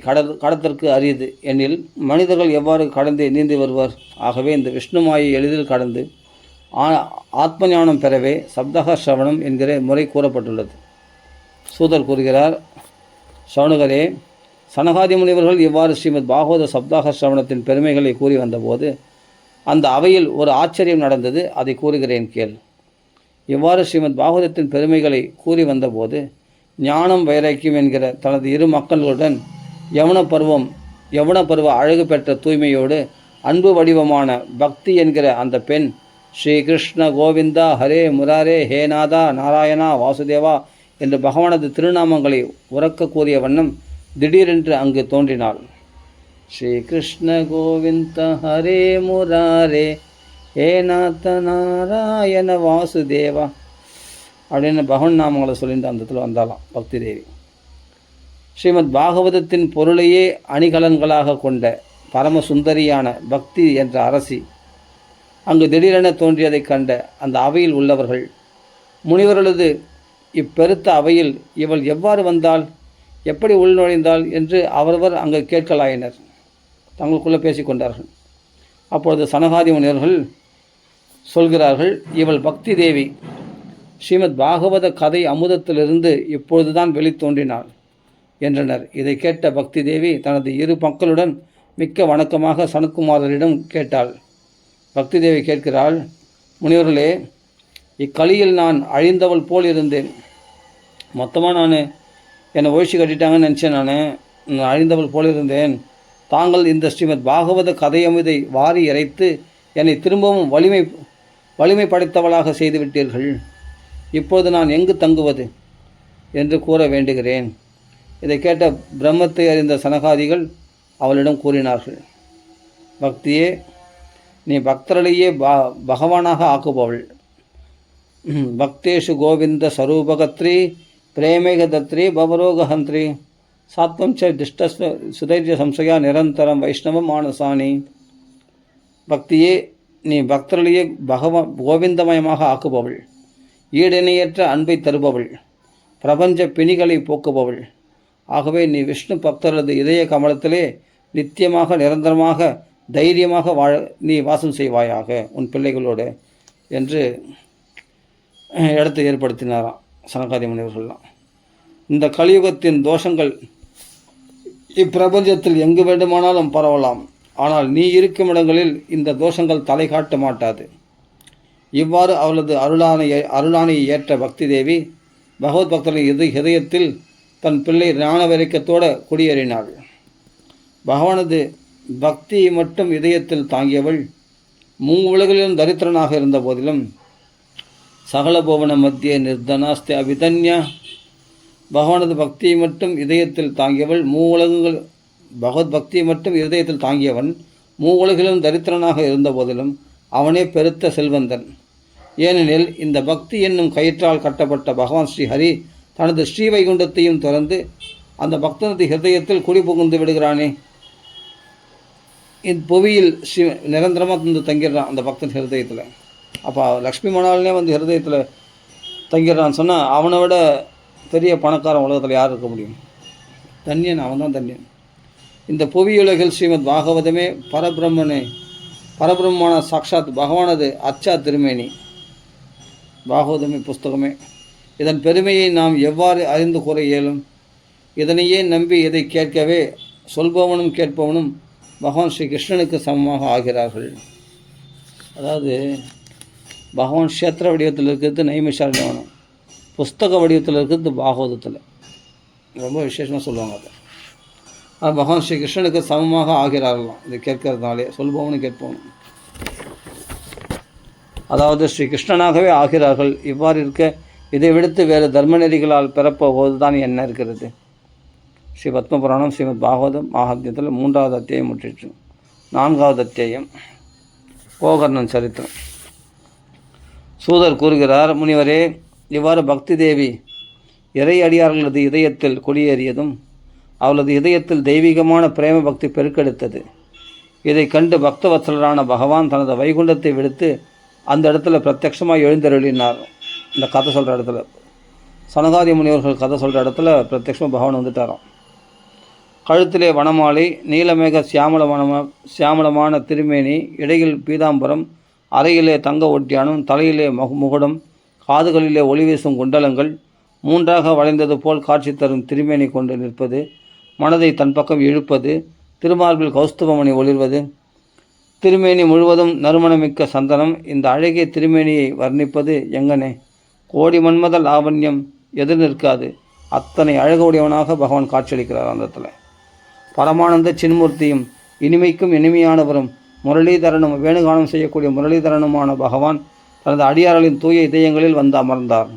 கடத்திற்கு அரியது எனில் மனிதர்கள் எவ்வாறு கடந்து நீந்தி வருவர்? ஆகவே இந்த விஷ்ணு மாயை எளிதில் கடந்து ஆத்ம ஞானம் பெறவே சப்தக சிரவணம் என்கிற முறை கூறப்பட்டுள்ளது. சூதர் கூறுகிறார், சௌனகரே, சனகாதி முனிவர்கள் இவ்வாறு ஸ்ரீமத் பாகவத சப்தாக சிரவணத்தின் பெருமைகளை கூறி வந்தபோது அந்த அவையில் ஒரு ஆச்சரியம் நடந்தது. அதை கூறுகிறேன் கேள். இவ்வாறு ஸ்ரீமத் பாகவதத்தின் பெருமைகளை கூறி வந்தபோது ஞானம், வைராக்கியம் என்கிற தனது இரு மக்களுடன் யவன பருவ அழகு பெற்ற தூய்மையோடு அன்பு வடிவமான பக்தி என்கிற அந்த பெண் ஸ்ரீ கிருஷ்ண கோவிந்தா ஹரே முராரே ஹே நாதா நாராயணா வாசுதேவா என்று பகவானது திருநாமங்களை உறக்க கூறிய வண்ணம் திடீரென்று அங்கு தோன்றினாள். ஸ்ரீ கிருஷ்ண கோவிந்த ஹரே முராரே ஹே நாத நாராயண வாசுதேவா அப்படின்னு பகவன் நாமங்களை சொல்லிட்டு அந்த இடத்துல வந்தாலாம் பக்தி தேவி. ஸ்ரீமத் பாகவதத்தின் பொருளையே அணிகலன்களாக கொண்ட பரமசுந்தரியான பக்தி என்ற அரசி அங்கு திடீரென தோன்றியதைக் கண்ட அந்த அவையில் உள்ளவர்கள் முனிவர்களது இப்பெருத்த அவையில் இவள் எவ்வாறு வந்தாள், எப்படி உள்நுழைந்தாள் என்று அவரவர் அங்கு கேட்கலாயினர். தங்களுக்குள்ளே பேசிக்கொண்டார்கள். அப்பொழுது சனகாதி முனிவர்கள் சொல்கிறார்கள், இவள் பக்தி தேவி ஸ்ரீமத் பாகவத கதை அமுதத்திலிருந்து இப்பொழுதுதான் வெளித்தோன்றினாள் என்றனர். இதை கேட்ட பக்தி தேவி தனது இரு மக்களுடன் மிக்க வணக்கமாக சனத்குமாரரிடம் கேட்டாள். பக்தி தேவி கேட்கிறாள், முனிவர்களே, இக்கலியில் நான் அழிந்தவள் போல் இருந்தேன். மொத்தமாக நான் என்னை ஒழிச்சு கட்டிட்டாங்கன்னு நினச்சேன். நான் அழிந்தவள் போல் இருந்தேன். தாங்கள் இந்த ஸ்ரீமத் பாகவத கதையமுதை வாரி இறைத்து என்னை திரும்பவும் வலிமை படைத்தவளாக செய்துவிட்டீர்கள். இப்போது நான் எங்கு தங்குவது என்று கூற வேண்டுகிறேன். இதை கேட்ட பிரம்மத்தை அறிந்த சனகாதிகள் அவளிடம் கூறினார்கள், பக்தியே, நீ பக்தர்களையே பகவானாக ஆக்குபவள். பக்தேஷு கோவிந்த ஸ்வரூபகத்ரி பிரேமேகதத்ரி பவரோகஹந்திரி சாத்வம் ச திஷ்ட சுதைரிய சம்சயா நிரந்தரம் வைஷ்ணவ மானசானி. பக்தியே, நீ பக்தர்களையே கோவிந்தமயமாக ஆக்குபவள். ஈடிணையற்ற அன்பை தருபவள். பிரபஞ்ச பிணிகளை போக்குபவள். ஆகவே நீ விஷ்ணு பக்தரது இதய கமலத்திலே நித்தியமாக நிரந்தரமாக தைரியமாக நீ வாசம் செய்வாயாக உன் பிள்ளைகளோடு என்று இடத்தை ஏற்படுத்தினாராம் சனகாதி முனிவர்கள்லாம். இந்த கலியுகத்தின் தோஷங்கள் இப்பிரபஞ்சத்தில் எங்கு வேண்டுமானாலும் பரவலாம். ஆனால் நீ இருக்கும் இடங்களில் இந்த தோஷங்கள் தலை காட்ட மாட்டாது. இவ்வாறு அவளது அருளானையை ஏற்ற பக்தி தேவி பகவத் பக்தர்களின் இதயத்தில் தன் பிள்ளை ஞான வைராக்கியத்தோடு குடியேறினாள். பகவானது பக்தியை மட்டும் இதயத்தில் தாங்கியவள் உலகிலும் தரித்திரனாக இருந்த போதிலும் சகலபோவன மத்திய நிர்தனாஸ்தே அபிதன்யா. பகவானது பக்தியை மட்டும் இதயத்தில் தாங்கியவள் பகவத் பக்தியை மட்டும் இதயத்தில் தாங்கியவன் உலகிலும் தரித்திரனாக இருந்த போதிலும் அவனே பெருத்த செல்வந்தன். ஏனெனில் இந்த பக்தி என்னும் கயிற்றால் கட்டப்பட்ட பகவான் ஸ்ரீஹரி தனது ஸ்ரீவைகுண்டத்தையும் திறந்து அந்த பக்தனது ஹிருதயத்தில் குடிபுகுந்து விடுகிறானே. புவியில் நிரந்தரமாக வந்து தங்கிடுறான் அந்த பக்தன் ஹிருதயத்தில். அப்போ லக்ஷ்மி மணாலனே வந்து ஹிருதயத்தில் தங்கிடுறான்னு சொன்னால் அவனை விட பெரிய பணக்காரன் உலகத்தில் யார் இருக்க முடியும்? தன்யன், அவன் தான் தன்யன். இந்த புவியுலகில் ஸ்ரீமத் பாகவதமே பரபிரம்மமான சாக்ஷாத் பகவானது அச்சா திருமேனி. பாகவதமே புஸ்தகமே. இதன் பெருமையை நாம் எவ்வாறு அறிந்து கூற இயலும்? இதனையே நம்பி இதை கேட்கவே சொல்பவனும் கேட்பவனும் பகவான் ஸ்ரீ கிருஷ்ணனுக்கு சமமாக ஆகிறார்கள். அதாவது பகவான் க்ஷேத்திர வடிவத்தில் இருக்கிறது நைமிஷாரண்யவனம், புஸ்தக வடிவத்தில் இருக்கிறது பாகவதத்தில். ரொம்ப விசேஷமாக சொல்லுவாங்க அதை. அது பகவான் ஸ்ரீ கிருஷ்ணனுக்கு சமமாக ஆகிறார்களாம் இதை கேட்கறதுனாலே, சொல்பவனும் கேட்பவனும். அதாவது ஸ்ரீ கிருஷ்ணனாகவே ஆகிறார்கள். இவ்வாறு இருக்க இதை விடுத்து வேறு தர்ம நெறிகளால் பிறப்போது தான் என்ன இருக்கிறது? ஸ்ரீ பத்மபுராணம் ஸ்ரீமத் பாகவதம் மகாத்மியத்தில் 3வது அத்தியாயம் முற்றிற்று. 4வது அத்தியாயம் கோகர்ணன் சரித்திரம். சூதர் கூறுகிறார், முனிவரே, இவ்வாறு பக்தி தேவி இறை அடியார்களது இதயத்தில் குடியேறியதும் அவளது இதயத்தில் தெய்வீகமான பிரேம பக்தி பெருக்கெடுத்தது. இதை கண்டு பக்தவத்சலரான பகவான் தனது வைகுண்டத்தை விடுத்து அந்த இடத்துல பிரத்யட்சமாக எழுந்தருளினார். இந்த கதை சொல்கிற இடத்துல, சனகாதி முனிவர்கள் கதை சொல்கிற இடத்துல பிரத்யட்சமாக பகவான் வந்துட்டாராம். கழுத்திலே வனமாலை, நீலமேக சியாமளமான திருமேனி, இடையில் பீதாம்பரம், அறையிலே தங்க ஒட்டியானம், தலையிலே முகுடம், காதுகளிலே ஒளி வீசும் குண்டலங்கள், 3ஆக வளைந்தது போல் காட்சி தரும் திருமேனி கொண்டு நிற்பது, மனதை தன் பக்கம் இழுப்பது, திருமார்பில் கௌஸ்துபமணி ஒளிர்வது, திருமேனி முழுவதும் நறுமணமிக்க சந்தனம். இந்த அழகிய திருமேனியை வர்ணிப்பது எங்கனே? கோடி மன்மத லாவண்யம் எதிர் நிற்காது. அத்தனை அழகுடையவனாக பகவான் காட்சியளிக்கிறார். அந்த இடத்துல பரமானந்த சின்மூர்த்தியும் இனிமைக்கும் இனிமையானவரும் முரளிதரனும் வேணுகானம் செய்யக்கூடிய முரளிதரனுமான பகவான் தனது அடியார்களின் தூய இதயங்களில் வந்து அமர்ந்தார்.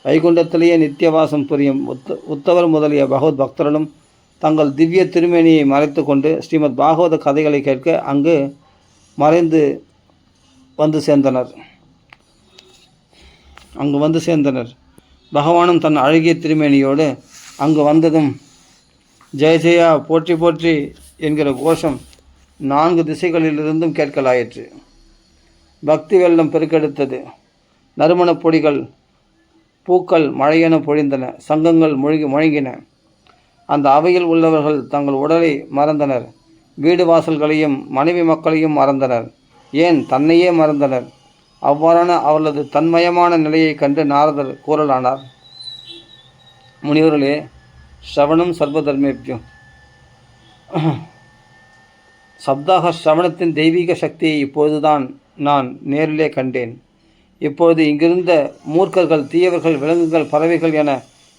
வைகுண்டத்திலேயே நித்தியவாசம் புரியும் உத்தவர் முதலிய பகவத் பக்தர்களும் தங்கள் திவ்ய திருமேனியை மறைத்து கொண்டு ஸ்ரீமத் பாகவத கதைகளை கேட்க அங்கு மறைந்து வந்து சேர்ந்தனர். பகவானும் தன் அழகிய திருமேனியோடு அங்கு வந்ததும் ஜெய ஜெயா போற்றி போற்றி என்கிற கோஷம் 4 திசைகளிலிருந்தும் கேட்கலாயிற்று. பக்தி வெள்ளம் பெருக்கெடுத்தது. நறுமணப் பொடிகள் பூக்கள் மழையென பொழிந்தன. சங்கங்கள் முழங்கின. அந்த அவையில் உள்ளவர்கள் தங்கள் உடலை மறந்தனர். வீடு வாசல்களையும் மனைவி மக்களையும் மறந்தனர். ஏன் தன்னையே மறந்தனர். அவ்வாறான அவர்களது தன்மயமான நிலையை கண்டு நாரதர் கூறலானார். முனிவர்களே, ஸ்ரவணம் சர்வதர்மேபியம். சப்தாக ஸ்ரவணத்தின் தெய்வீக சக்தியை இப்பொழுதுதான் நான் நேரிலே கண்டேன். இப்பொழுது இங்கிருந்த மூர்க்கர்கள், தீயவர்கள், விலங்குகள், பறவைகள் என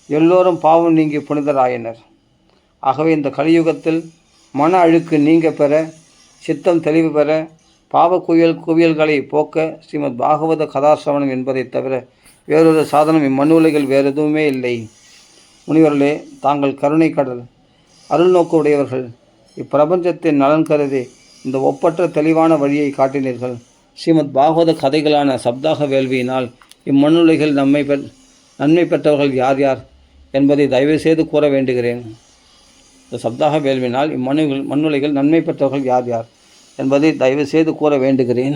எல்லோரும் பாவம் நீங்கி புனிதராயினர். ஆகவே இந்த கலியுகத்தில் மன அழுக்கு நீங்க பெற, சித்தம் தெளிவு பெற, பாவ குவியல்களை போக்க ஸ்ரீமத் பாகவத கதாசிரவணம் என்பதை தவிர வேறொரு சாதனம் இம்மண்ணுலகில் வேறு எதுவுமே இல்லை. முனிவர்களே, தாங்கள் கருணை கடல், அருள் நோக்கு உடையவர்கள். இப்பிரபஞ்சத்தின் நலன் கருதி இந்த ஒப்பற்ற தெளிவான வழியை காட்டினீர்கள். ஸ்ரீமத் பாகவத கதைகளான சப்தாக வேள்வியினால் இம்மண்ணுலகில் நன்மை பெற்றவர்கள் யார் யார் என்பதை தயவு செய்து கூற வேண்டுகிறேன். இந்த சப்தாக வேள்வியினால் மண்ணுலகில் நன்மை பெற்றவர்கள் யார் யார் என்பதை தயவு செய்து கூற வேண்டுகிறேன்.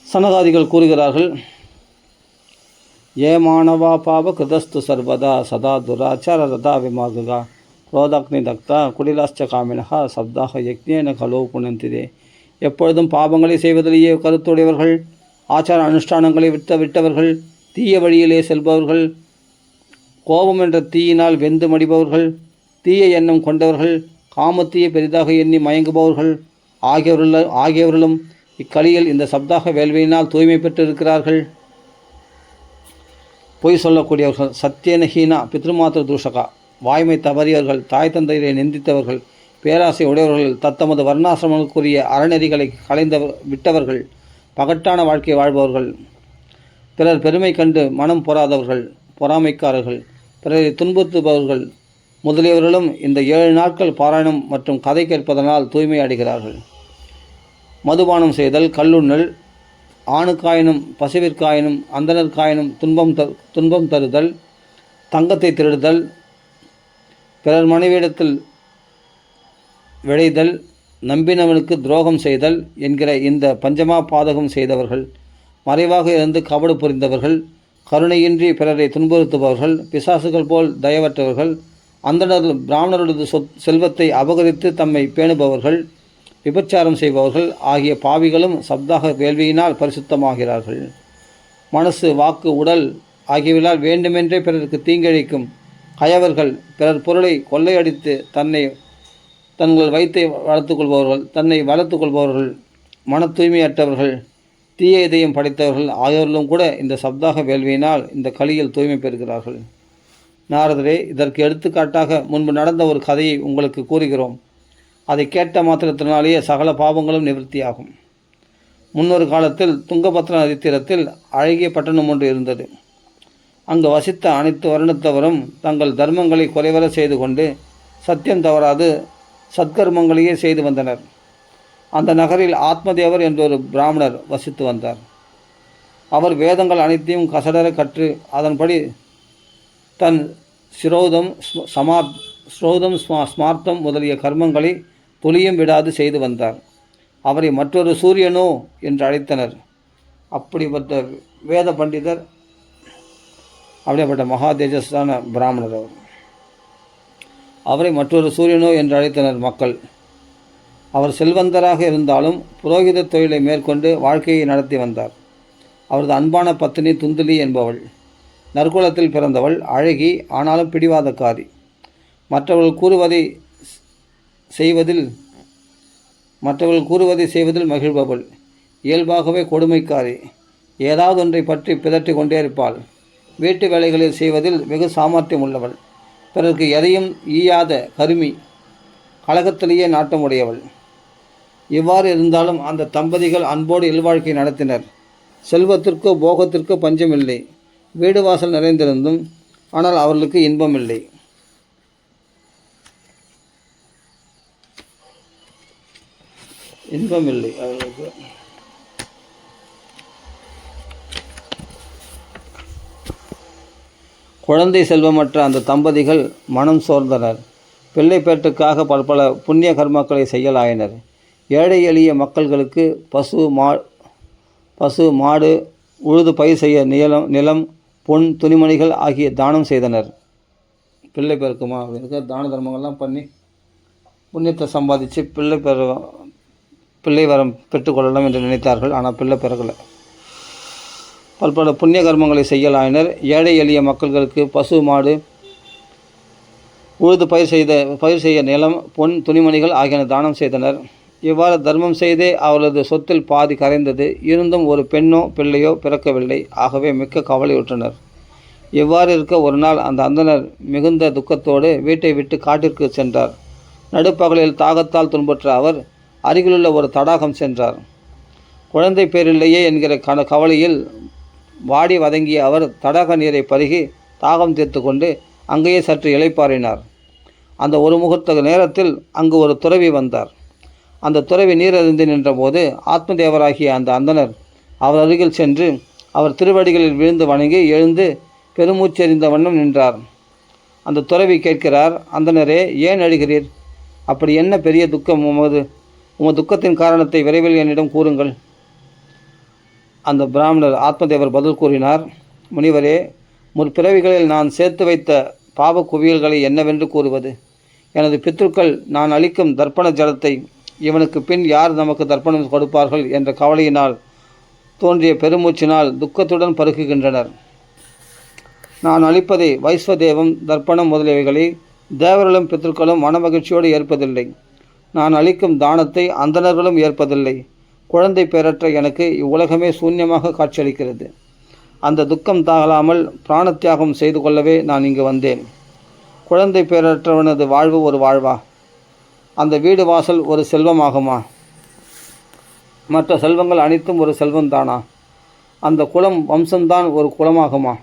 சனகாதிகள் கூறுகிறார்கள், ஏ மாணவா பாவ கிருதஸ்து சர்வதா சதா துராச்சார ரதா விமாகுகா ரோதாக்னி தக்தா குடிலாஸ்ச காமினகா சப்தாக யக்னேன கலோ புனந்திதே. எப்பொழுதும் பாவங்களை செய்வதிலேயே கருத்துடையவர்கள், ஆச்சார அனுஷ்டானங்களை விட்டவர்கள், தீய வழியிலே செல்பவர்கள், கோபம் என்ற தீயினால் வெந்து மடிபவர்கள், தீய எண்ணம் கொண்டவர்கள், காமத்தீயை பெரிதாக எண்ணி மயங்குபவர்கள் ஆகியவர்களும் இக்கலியில் இந்த சப்தாக வேள்வியினால் தூய்மை பெற்று இருக்கிறார்கள். பொய் சொல்லக்கூடியவர்கள், சத்தியனஹீனா பித்ருமாத்திர தூஷகா, வாய்மை தவறியவர்கள், தாய் தந்தையரை நிந்தித்தவர்கள், பேராசை உடையவர்கள், தத்தமது வர்ணாசிரமங்களுக்குரிய அறநெறிகளை விட்டவர்கள், பகட்டான வாழ்க்கை வாழ்பவர்கள், பிறர் பெருமை கண்டு மனம் பொறாதவர்கள், பொறாமைக்காரர்கள், பிறரை துன்புறுத்துபவர்கள் முதலியவர்களும் இந்த 7 நாட்கள் பாராயணம் மற்றும் கதை கேட்பதனால் தூய்மை அடைகிறார்கள். மதுபானம் செய்தல், கல்லுண்ணல், ஆணுக்காயினும் பசுவிற்காயினும் அந்தனர்காயினும் துன்பம் தருதல், தங்கத்தை திருடுதல், பிறர் மனைவியிடத்தில் விழைதல், நம்பினவனுக்கு துரோகம் செய்தல் என்கிற இந்த பஞ்சமா பாதகம் செய்தவர்கள், மறைவாக இருந்து கபடு புரிந்தவர்கள், கருணையின்றி பிறரை துன்புறுத்துபவர்கள், பிசாசுகள் போல் தயவற்றவர்கள், அந்தனர் பிராமணரது செல்வத்தை அபகரித்து தம்மை பேணுபவர்கள், விபச்சாரம் செய்பவர்கள் ஆகிய பாவிகளும் சப்தாக வேள்வியினால் பரிசுத்தமாகிறார்கள். மனசு, வாக்கு, உடல் ஆகியவர்களால் வேண்டுமென்றே பிறருக்கு தீங்கிழைக்கும் கயவர்கள், பிறர் பொருளை கொள்ளையடித்து தங்கள் வயிற்றை வளர்த்து கொள்பவர்கள், மன தூய்மையற்றவர்கள், தீய இதயம் படைத்தவர்கள் ஆகியோர்களும் கூட இந்த சப்தாக வேள்வியினால் இந்த கலியில் தூய்மை பெறுகிறார்கள். நாரதரே, இதற்கு எடுத்துக்காட்டாக முன்பு நடந்த ஒரு கதையை உங்களுக்கு கூறுகிறோம். அதை கேட்ட மாத்திரத்தினாலேயே சகல பாவங்களும் நிவர்த்தியாகும். முன்னொரு காலத்தில் துங்கபத்ரா நதி தீரத்தில் அழகிய பட்டணம் ஒன்று இருந்தது. அங்கு வசித்த அனைத்து வருணத்தவரும் தங்கள் தர்மங்களை குறைவர செய்து கொண்டு சத்தியம் தவறாது சத்கர்மங்களையே செய்து வந்தனர். அந்த நகரில் ஆத்மதேவர் என்ற ஒரு பிராமணர் வசித்து வந்தார். அவர் வேதங்கள் அனைத்தையும் கசடர கற்று அதன்படி தன் ஸ்ரோதம் ஸ்மார்த்தம் முதலிய கர்மங்களை துளியும் விடாது செய்து வந்தார். அவரை மற்றொரு சூரியனோ என்று அழைத்தனர். அப்படிப்பட்ட வேத பண்டிதர், அப்படிப்பட்ட மகா தேஜஸான பிராமணர் அவர். அவரை மற்றொரு சூரியனோ என்று அழைத்தனர் மக்கள். அவர் செல்வந்தராக இருந்தாலும் புரோகித தொழிலை மேற்கொண்டு வாழ்க்கையை நடத்தி வந்தார். அவரது அன்பான பத்தினி துந்துலி என்பவள் நற்குலத்தில் பிறந்தவள், அழகி, ஆனாலும் பிடிவாதக்காரி. மற்றவர்கள் கூறுவதை செய்வதில் மகிழ்பவள். இயல்பாகவே கொடுமைக்காரி. ஏதாவது ஒன்றை பற்றி பிதற்றி கொண்டே இருப்பாள். வீட்டு வேலைகளில் செய்வதில் வெகு சாமர்த்தியம் உள்ளவள். பிறருக்கு எதையும் ஈயாத கருமி, கழகத்திலேயே நாட்டம் உடையவள். இவ்வாறு இருந்தாலும் அந்த தம்பதிகள் அன்போடு இல்வாழ்க்கை நடத்தினர். செல்வத்திற்கோ போகத்திற்கோ பஞ்சமில்லை. வீடு வாசல் நிறைந்திருந்தும் ஆனால் அவர்களுக்கு இன்பமில்லை. இன்பம் இல்லை அவர்களுக்கு. குழந்தை செல்வமற்ற அந்த தம்பதிகள் மனம் சோர்ந்தனர். பிள்ளை பேற்றுக்காக பல புண்ணிய கர்மக்களை செய்யலாயினர். ஏழை எளிய மக்கள்களுக்கு பசு மாடு உழுது பயிர் செய்ய நிலம் பொன் துணிமணிகள் ஆகிய தானம் செய்தனர். பிள்ளை பெருக்குமா அப்படிங்கிற தான தர்மங்கள்லாம் பண்ணி புண்ணியத்தை சம்பாதிச்சு பிள்ளை வரம் பெற்றுக்கொள்ளலாம் என்று நினைத்தார்கள். ஆனால் பிள்ளை பிறக்கலை. பல புண்ணிய கர்மங்களை செய்யலாயினர். ஏழை எளிய மக்கள்களுக்கு பசு மாடு உழுது பயிர் செய்ய நிலம் பொன் துணிமணிகள் ஆகியன தானம் செய்தனர். இவ்வாறு தர்மம் செய்தே அவளது சொத்தில் பாதி கரைந்தது. இருந்தும் ஒரு பெண்ணோ பிள்ளையோ பிறக்கவில்லை. ஆகவே மிக்க கவலையுற்றனர். இவ்வாறு இருக்க ஒரு நாள் அந்த அந்தணர் மிகுந்த துக்கத்தோடு வீட்டை விட்டு காட்டிற்கு சென்றார். நடுப்பகலில் தாகத்தால் துன்புற்ற அவர் அருகிலுள்ள ஒரு தடாகம் சென்றார். குழந்தை பேரில்லையே என்கிற கவலையில் வாடி வதங்கிய அவர் தடாக நீரை பருகி தாகம் தீர்த்து கொண்டு அங்கேயே சற்று இளைப்பாறினார். அந்த ஒரு முகூர்த்த நேரத்தில் அங்கு ஒரு துறவி வந்தார். அந்த துறவி நீரறிந்து நின்றபோது ஆத்மதேவராகிய அந்த அந்தணர் அவர் அருகில் சென்று அவர் திருவடிகளில் விழுந்து வணங்கி எழுந்து பெருமூச்செறிந்த வண்ணம் நின்றார். அந்த துறவி கேட்கிறார், அந்தணரே, ஏன் அழுகிறீர்? அப்படி என்ன பெரிய துக்கம்? உமது துக்கத்தின் காரணத்தை விரைவில் என்னிடம் கூறுங்கள். அந்த பிராமணர் ஆத்மதேவர் பதில் கூறினார், முனிவரே, முற்பிறவிகளில் நான் சேர்த்து வைத்த பாவ குவியல்களை என்னவென்று கூறுவது? எனது பித்ருக்கள் நான் அளிக்கும் தர்ப்பண ஜலத்தை இவனுக்கு பின் யார் நமக்கு தர்ப்பணம் கொடுப்பார்கள் என்ற கவலையினால் தோன்றிய பெருமூச்சினால் துக்கத்துடன் பருகுகின்றனர். நான் அளிப்பதை வைஸ்வதேவம் தர்ப்பணம் முதலியவைகளை தேவர்களும் பித்ருக்களும் மனமகிழ்ச்சியோடு ஏற்பதில்லை. நான் அளிக்கும் தானத்தை அந்தணர்களும் ஏற்பதில்லை. குழந்தை பேரற்ற எனக்கு இவ்வுலகமே சூன்யமாக காட்சியளிக்கிறது. அந்த துக்கம் தாகலாமல் பிராணத்தியாகம் செய்து கொள்ளவே நான் இங்கு வந்தேன். குழந்தை பேரற்றவனது வாழ்வு ஒரு வாழ்வா? அந்த வீடு வாசல் ஒரு செல்வமாகுமா? மற்ற செல்வங்கள் அனைத்தும் ஒரு செல்வம்தானா? அந்த குலம் வம்சம்தான் ஒரு குலமாகுமா?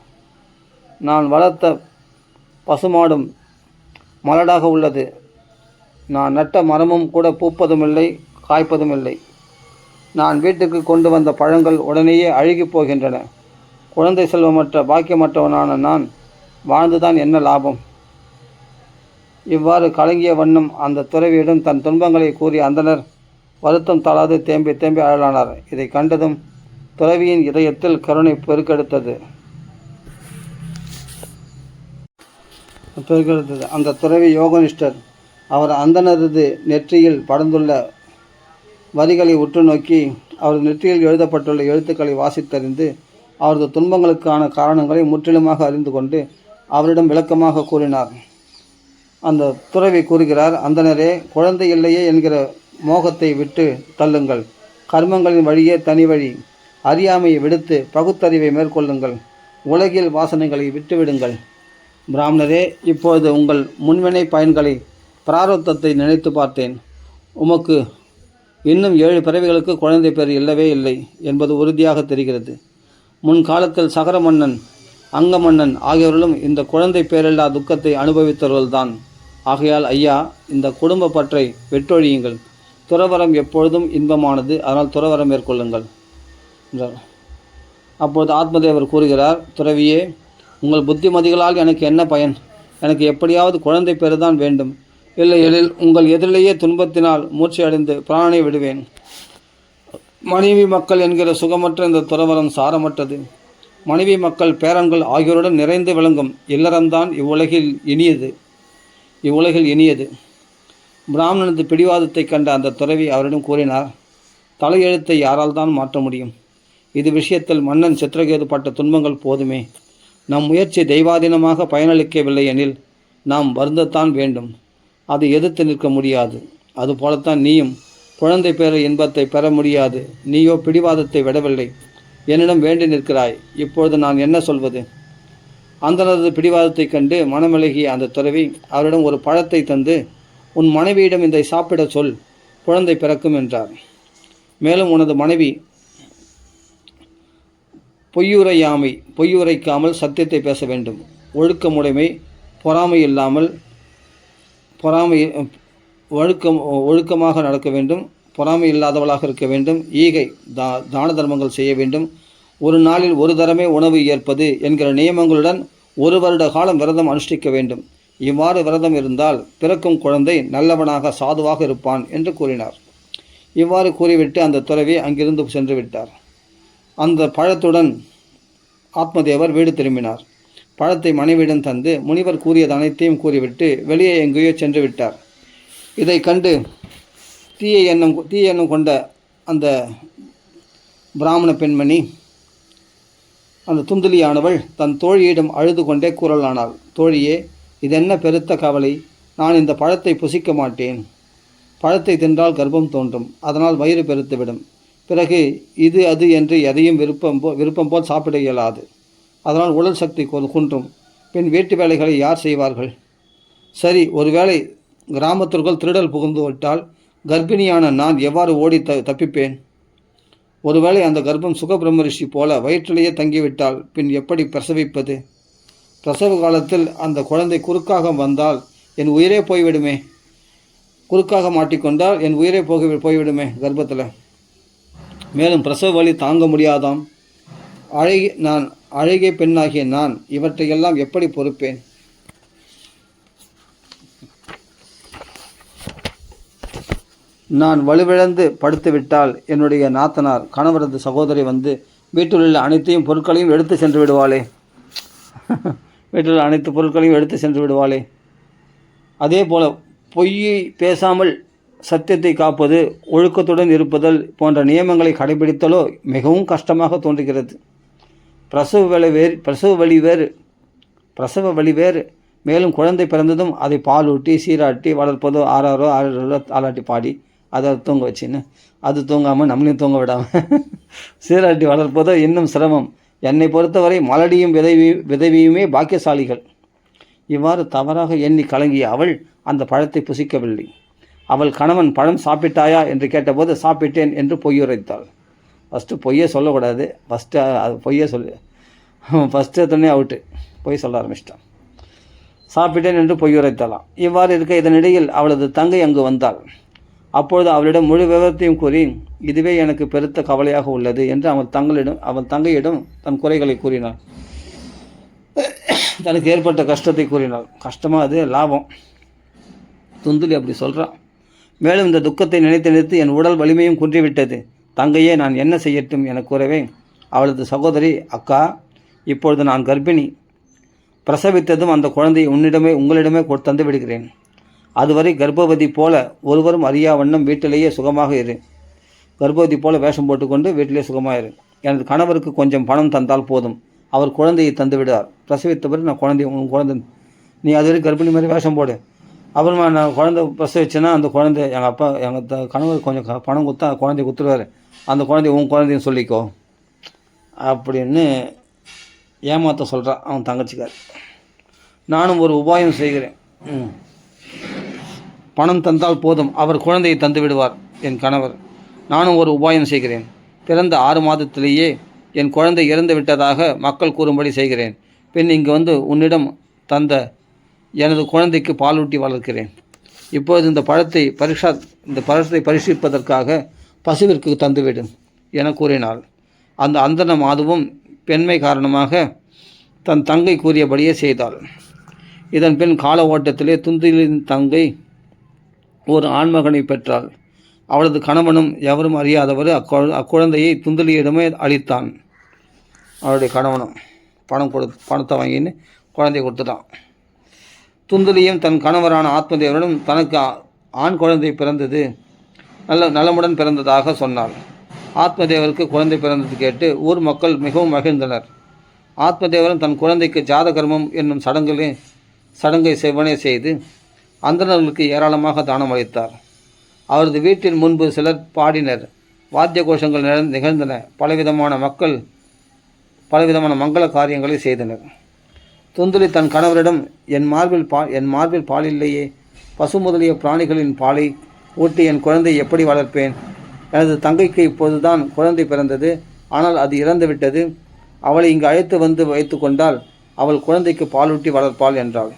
நான் வளர்த்த பசுமாடும் மலடாக உள்ளது. நான் நட்ட மரமும் கூட பூப்பதுமில்லை, காய்ப்பதுமில்லை. நான் வீட்டுக்கு கொண்டு வந்த பழங்கள் உடனேயே அழுகி போகின்றன. குழந்தை செல்வமற்ற பாக்கியமற்றவனான நான் வாழ்ந்துதான் என்ன லாபம்? இவ்வாறு கலங்கிய வண்ணம் அந்த துறவியிடம் தன் துன்பங்களை கூறிய அந்தணர் வருத்தம் தாளாது தேம்பி தேம்பி அழலானார். இதை கண்டதும் துறவியின் இதயத்தில் கருணை பெருக்கெடுத்தது. அந்த துறவி யோகனிஷ்டர். அவர் அந்தணரது நெற்றியில் படர்ந்துள்ள வரிகளை உற்று நோக்கி அவரது நெற்றியில் எழுதப்பட்டுள்ள எழுத்துக்களை வாசித்தறிந்து அவரது துன்பங்களுக்கான காரணங்களை முற்றிலுமாக அறிந்து கொண்டு அவரிடம் விளக்கமாக கூறினார். அந்த துறவி கூறுகிறார், அந்தணரே, குழந்தை இல்லையே என்கிற மோகத்தை விட்டு தள்ளுங்கள். கர்மங்களின் வழியே தனி வழி. அறியாமையை விடுத்து பகுத்தறிவை மேற்கொள்ளுங்கள். உலகில் வாசனைகளை விட்டுவிடுங்கள். பிராமணரே, இப்பொழுது உங்கள் முன்வினை பயன்களை பிராரத்தத்தை நினைத்து பார்த்தேன். உமக்கு இன்னும் 7 பிறவிகளுக்கு குழந்தை பேர் இல்லவே இல்லை என்பது உறுதியாக தெரிகிறது. முன்காலத்தில் சகர மன்னன், அங்க மன்னன் ஆகியோர்களும் இந்த குழந்தை பேரில்லா துக்கத்தை அனுபவித்தவர்கள்தான். ஆகையால் ஐயா, இந்த குடும்ப பற்றை வெற்றொழியுங்கள். துறவரம் எப்பொழுதும் இன்பமானது. அதனால் துறவரம் மேற்கொள்ளுங்கள் என்றார். அப்பொழுது ஆத்மதேவர் கூறுகிறார், துறவியே, உங்கள் புத்திமதிகளால் எனக்கு என்ன பயன்? எனக்கு எப்படியாவது குழந்தை பேருதான் வேண்டும். இல்லையெனில் உங்கள் எதிரிலேயே துன்பத்தினால் மூர்ச்சையடைந்து பிராணனை விடுவேன். மனைவி மக்கள் என்கிற சுகமற்ற இந்த துறவரம் சாரமற்றது. மனைவி மக்கள் பேரன்கள் ஆகியோருடன் நிறைந்து விளங்கும் இல்லறம்தான் இவ்வுலகில் இனியது. பிராமணனது பிடிவாதத்தை கண்ட அந்த துறவி அவரிடம் கூறினார், தலையெழுத்தை யாரால் தான் மாற்ற முடியும்? இது விஷயத்தில் மன்னன் சித்திரகேது பட்ட துன்பங்கள் போதுமே. நம் முயற்சி தெய்வாதீனமாக பயனளிக்கவில்லை எனில் நாம் வருந்தத்தான் வேண்டும். அதை எதிர்த்து நிற்க முடியாது. அதுபோலத்தான் நீயும் குழந்தை பேர இன்பத்தை பெற முடியாது. நீயோ பிடிவாதத்தை விடவில்லை, என்னிடம் வேண்டி நிற்கிறாய். இப்பொழுது நான் என்ன சொல்வது? அந்தனது பிடிவாதத்தை கண்டு மனமிளகிய அந்த துறவி அவரிடம் ஒரு பழத்தை தந்து, உன் மனைவியிடம் இதை சாப்பிட சொல், குழந்தை பிறக்கும் என்றார். மேலும் உனது மனைவி பொய்யுரைக்காமல் சத்தியத்தை பேச வேண்டும். ஒழுக்கமுடைமை, பொறாமை இல்லாமல் ஒழுக்கமாக நடக்க வேண்டும். பொறாமை இல்லாதவளாக இருக்க வேண்டும். ஈகை, தான தர்மங்கள் செய்ய வேண்டும். ஒரு நாளில் ஒரு தரமே உணவு ஏற்பது என்கிற நியமங்களுடன் 1 வருட காலம் விரதம் அனுஷ்டிக்க வேண்டும். இவ்வாறு விரதம் இருந்தால் பிறக்கும் குழந்தை நல்லவனாக சாதுவாக இருப்பான் என்று கூறினார். இவ்வாறு கூறிவிட்டு அந்த துறவி அங்கிருந்து சென்று விட்டார். அந்த பழத்துடன் ஆத்மதேவர் வீடு திரும்பினார். பழத்தை மனைவியிடம் தந்து முனிவர் கூறியது அனைத்தையும் கூறிவிட்டு வெளியே எங்கேயோ சென்று விட்டார். இதை கண்டு தீய எண்ணம் கொண்ட அந்த பிராமண பெண்மணி, அந்த துந்துலியானவள் தன் தோழியிடம் அழுது கொண்டே கூறலானாள். தோழியே, இதென்ன பெருத்த கவலை? நான் இந்த பழத்தை புசிக்க மாட்டேன். பழத்தை தின்றால் கர்ப்பம் தோன்றும், அதனால் வயிறு பெருத்துவிடும். பிறகு இது அது என்று எதையும் விருப்பம் போல் சாப்பிட இயலாது. அதனால் உடல் சக்தி குன்றும். பின் வீட்டு வேலைகளை யார் செய்வார்கள்? சரி, ஒருவேளை கிராமத்திற்குள் திருடல் புகுந்து விட்டால் கர்ப்பிணியான நான் எவ்வாறு ஓடி தப்பிப்பேன்? ஒருவேளை அந்த கர்ப்பம் சுகபிரம்ம ரிஷி போல வயிற்றிலேயே தங்கிவிட்டால் பின் எப்படி பிரசவிப்பது? பிரசவ காலத்தில் அந்த குழந்தை குறுக்காக வந்தால் என் உயிரே போய்விடுமே. குறுக்காக மாட்டிக்கொண்டால் என் உயிரே போய்விடுமே கர்ப்பத்தில். மேலும் பிரசவ வலி தாங்க முடியாதாம். அழகிய பெண்ணாகிய நான் இவற்றையெல்லாம் எப்படி பொறுப்பேன்? நான் வலுவிழந்து படுத்துவிட்டால் என்னுடைய நாத்தனார், கணவரது சகோதரி வந்து வீட்டில் உள்ள அனைத்தையும் பொருட்களையும் எடுத்து சென்று விடுவாளே. வீட்டில் அனைத்து பொருட்களையும் எடுத்து சென்று விடுவாளே. அதே போல் பொய்யை பேசாமல் சத்தியத்தை காப்பது, ஒழுக்கத்துடன் இருப்பதல் போன்ற நியமங்களை கடைபிடித்தலோ மிகவும் கஷ்டமாக தோன்றுகிறது. பிரசவ வழி வேறு. மேலும் குழந்தை பிறந்ததும் அதை பாலூட்டி சீராட்டி வளர்ப்பதோ, ஆறாரோ ஆளாட்டி பாடி அதை தூங்க வச்சுன்னு அது தூங்காமல் நம்மளையும் தூங்க விடாமல் சீராட்டி வளர்ப்பதோ இன்னும் சிரமம். என்னை பொறுத்தவரை மலடியும் விதவியுமே பாக்கியசாலிகள். இவ்வாறு தவறாக எண்ணி கலங்கிய அவள் அந்த பழத்தை புசிக்கவில்லை. அவள் கணவன் பழம் சாப்பிட்டாயா என்று கேட்டபோது சாப்பிட்டேன் என்று பொய்யுரைத்தாள். ஃபஸ்ட்டு பொய்யே சொல்லக்கூடாது. அது பொய்யே ஃபஸ்ட்டு துணை அவுட்டு, பொய் சொல்ல ஆரம்பிச்சிட்டான். சாப்பிட்டேன் என்று பொய்யுரைத்தாளாம். இவ்வாறு இருக்க இதனிடையில் அவளது தங்கை அங்கு வந்தாள். அப்பொழுது அவளிடம் முழு விவரத்தையும் கூறி, இதுவே எனக்கு பெருத்த கவலையாக உள்ளது என்று அவள் தங்கையிடம் தன் குறைகளை கூறினாள். தனக்கு ஏற்பட்ட கஷ்டத்தை கூறினாள். கஷ்டமாக அது லாபம். துந்துலி அப்படி சொல்கிறான். மேலும் இந்த துக்கத்தை நினைத்து என் உடல் வலிமையும் குன்றிவிட்டது. தங்கையே, நான் என்ன செய்யட்டும் என கூறவே அவளது சகோதரி, அக்கா, இப்பொழுது நான் கர்ப்பிணி. பிரசவித்ததும் அந்த குழந்தையை உங்களிடமே தந்து விடுகிறேன். அதுவரை கர்ப்பவதி போல ஒருவரும் அறியா வண்ணம் வீட்டிலேயே சுகமாக இரு. கர்ப்பவதி போல வேஷம் போட்டுக்கொண்டு வீட்டிலே சுகமாக இரு. எனது கணவருக்கு கொஞ்சம் பணம் தந்தால் போதும். அவர் குழந்தையை தந்து விடுவார். பிரசவித்தபடி நான் குழந்தை நீ அதுவரை கர்ப்பிணி மாதிரி வேஷம் போடு. அப்புறமா நான் குழந்தை பிரசவிச்சேன்னா அந்த குழந்தை எங்கள் கணவர் கொஞ்சம் பணம் கொடுத்தா குழந்தைய கொடுத்துருவார். அந்த குழந்தைய உன் குழந்தையும் சொல்லிக்கோ அப்படின்னு ஏமாற்ற சொல்கிறான் அவன் தங்கச்சிக்கார். நானும் ஒரு உபாயம் செய்கிறேன். பணம் தந்தால் போதும், அவர் குழந்தையை தந்து விடுவார் என் கணவர். நானும் ஒரு உபாயம் செய்கிறேன். பிறந்த 6 மாதத்திலேயே என் குழந்தை இறந்து விட்டதாக மக்கள் கூறும்படி செய்கிறேன். பின் இங்கு வந்து உன்னிடம் தந்த எனது குழந்தைக்கு பாலூட்டி வளர்க்கிறேன். இப்போது இந்த பழத்தை பரிசீலிப்பதற்காக பசுவிற்கு தந்துவிடும் என கூறினாள். அந்த அந்தன மாதுவும் பெண்மை காரணமாக தன் தங்கை கூறியபடியே செய்தாள். இதன் பின் கால ஓட்டத்திலே துந்துலின் தங்கை ஒரு ஆண்மகனை பெற்றாள். அவளது கணவனும் எவரும் அறியாதவர் அக்குழந்தையை துந்துலியிடமே அளித்தான். அவளுடைய கணவனும் பணத்தை வாங்கின்னு குழந்தையை கொடுத்துட்டான். துந்துலியும் தன் கணவரான ஆத்மதேவனும் தனக்கு ஆண் குழந்தை பிறந்தது, நலமுடன் பிறந்ததாக சொன்னாள். ஆத்மதேவருக்கு குழந்தை பிறந்தது கேட்டு ஊர் மக்கள் மிகவும் மகிழ்ந்தனர். ஆத்மதேவரும் தன் குழந்தைக்கு ஜாதகர்மம் என்னும் சடங்கை செவ்வனே செய்து அந்தணர்களுக்கு ஏராளமாக தானம் அளித்தார். அவரது வீட்டின் முன்பு சிலர் பாடினர். வாத்திய கோஷங்கள் நிகழ்ந்தன. பலவிதமான மங்கள காரியங்களை செய்தனர். துந்துலி தன் கணவரிடம், என் மார்பில் பால் இல்லையே. பசு முதலிய பிராணிகளின் பாலை ஊட்டி என் குழந்தை எப்படி வளர்ப்பேன்? எனது தங்கைக்கு இப்போதுதான் குழந்தை பிறந்தது, ஆனால் அது இறந்துவிட்டது. அவளை இங்கு அழைத்து வந்து வைத்து கொண்டால் அவள் குழந்தைக்கு பாலூட்டி வளர்ப்பாள் என்றாள்.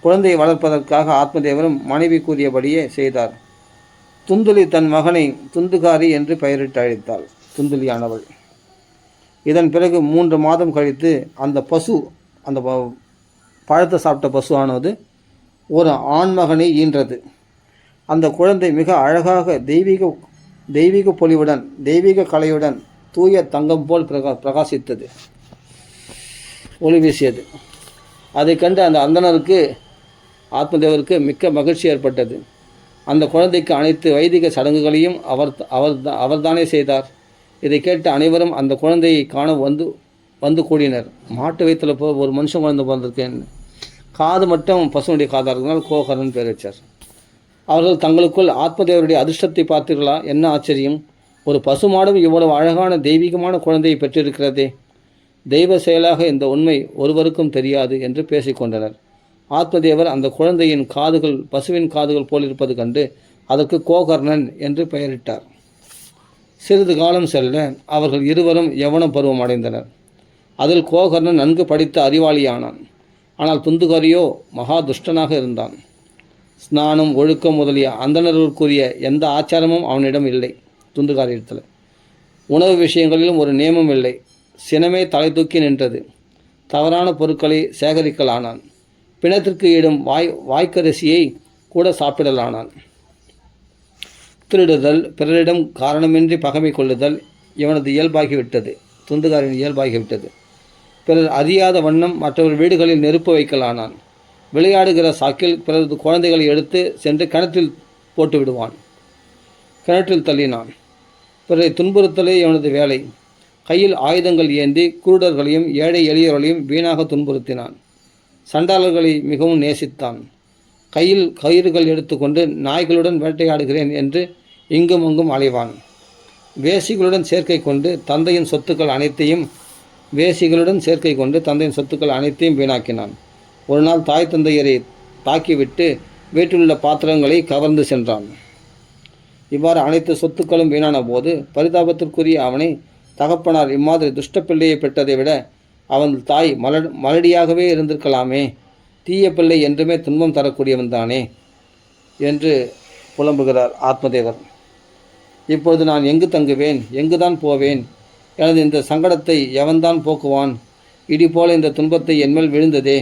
குழந்தையை வளர்ப்பதற்காக ஆத்மதேவரும் மனைவி கூறியபடியே செய்தார். துந்துலி தன் மகனை துந்துகாரி என்று பெயரிட்டு அழைத்தாள், துந்துலியானவள். இதன் பிறகு 3 மாதம் கழித்து அந்த பசு, அந்த பழத்தை சாப்பிட்ட பசுவானது ஒரு ஆண்மகனை ஈன்றது. அந்த குழந்தை மிக அழகாக தெய்வீக பொலிவுடன், தெய்வீக கலையுடன் தூய தங்கம் போல் பிரகாசித்தது, ஒளி வீசியது. அதை கண்டு அந்த அந்தணருக்கு, ஆத்மதேவருக்கு மிக்க மகிழ்ச்சி ஏற்பட்டது. அந்த குழந்தைக்கு அனைத்து வைதிக சடங்குகளையும் அவர்தானே செய்தார். இதை கேட்டு அனைவரும் அந்த குழந்தையை காண வந்து கூடினர். மாட்டு வயிற்றில் ஒரு மனுஷன் குழந்தை பிறந்திருக்கேன்னு. காது மட்டும் பசுனுடைய காதாக இருக்கிறதுனால கோகர்ணன் பேர் வச்சார். அவர்கள் தங்களுக்குள், ஆத்மதேவருடைய அதிர்ஷ்டத்தை பார்த்தீர்களா, என்ன ஆச்சரியம், ஒரு பசுமாடும் இவ்வளவு அழகான தெய்வீகமான குழந்தையை பெற்றிருக்கிறதே, தெய்வ செயலாக இந்த உண்மை ஒருவருக்கும் தெரியாது என்று பேசிக்கொண்டனர். ஆத்மதேவர் அந்த குழந்தையின் காதுகள் பசுவின் காதுகள் போலிருப்பது கண்டு அதற்கு கோகர்ணன் என்று பெயரிட்டார். சிறிது காலம் செல்ல அவர்கள் இருவரும் யவனம் பருவம் அடைந்தனர். அதில் கோகர்ணன் நன்கு படித்த அறிவாளியானான். ஆனால் துந்துகாரியோ மகா துஷ்டனாக இருந்தான். ஸ்நானம், ஒழுக்கம் முதலிய அந்தணர்களுக்குரிய எந்த ஆச்சாரமும் அவனிடம் இல்லை. துந்துகாரியத்தில் உணவு விஷயங்களிலும் ஒரு நியமம் இல்லை. சினமே தலை தூக்கி நின்றது. தவறான பொருட்களை சேகரிக்கலானான். பிணத்திற்கு இடும் வாய்க்கரிசியை கூட சாப்பிடலானான். திருடுதல், பிறரிடம் காரணமின்றி பகைமை கொள்ளுதல் இவனது இயல்பாகிவிட்டது, துந்துகாரின் இயல்பாகிவிட்டது. பிறர் அறியாத வண்ணம் மற்றவர் வீடுகளில் நெருப்பு வைக்கலானான். விளையாடுகிற சாக்கில் பிறரது குழந்தைகளை எடுத்து சென்று கிணற்றில் போட்டு விடுவான். கிணற்றில் தள்ளினான். பிறரை துன்புறுத்தலே இவனது வேலை. கையில் ஆயுதங்கள் ஏந்தி குருடர்களையும் ஏழை எளியவர்களையும் வீணாக துன்புறுத்தினான். சண்டாளர்களை மிகவும் நேசித்தான். கையில் கயிறுகள் எடுத்துக்கொண்டு நாய்களுடன் வேட்டையாடுகிறேன் என்று இங்கும் அங்கும் அலைவான். வேசிகளுடன் சேர்க்கை கொண்டு தந்தையின் சொத்துக்கள் அனைத்தையும் வீணாக்கினான். ஒரு நாள் தாய் தந்தையரை தாக்கிவிட்டு வீட்டிலுள்ள பாத்திரங்களை கவர்ந்து சென்றான். இவ்வாறு அனைத்து சொத்துக்களும் வீணான போது பரிதாபத்திற்குரிய அவனை தகப்பனார் இம்மாதிரி துஷ்ட பிள்ளையை பெற்றதை விட அவன் தாய் மலடியாகவே இருந்திருக்கலாமே, தீய பிள்ளை என்றுமே துன்பம் தரக்கூடியவன் தானே என்று புலம்புகிறார் ஆத்மதேவர். இப்பொழுது நான் எங்கு தங்குவேன், எங்குதான் போவேன், எனது இந்த சங்கடத்தை எவன்தான் போக்குவான், இடிபோல் இந்த துன்பத்தை என்மேல் விழுந்ததே,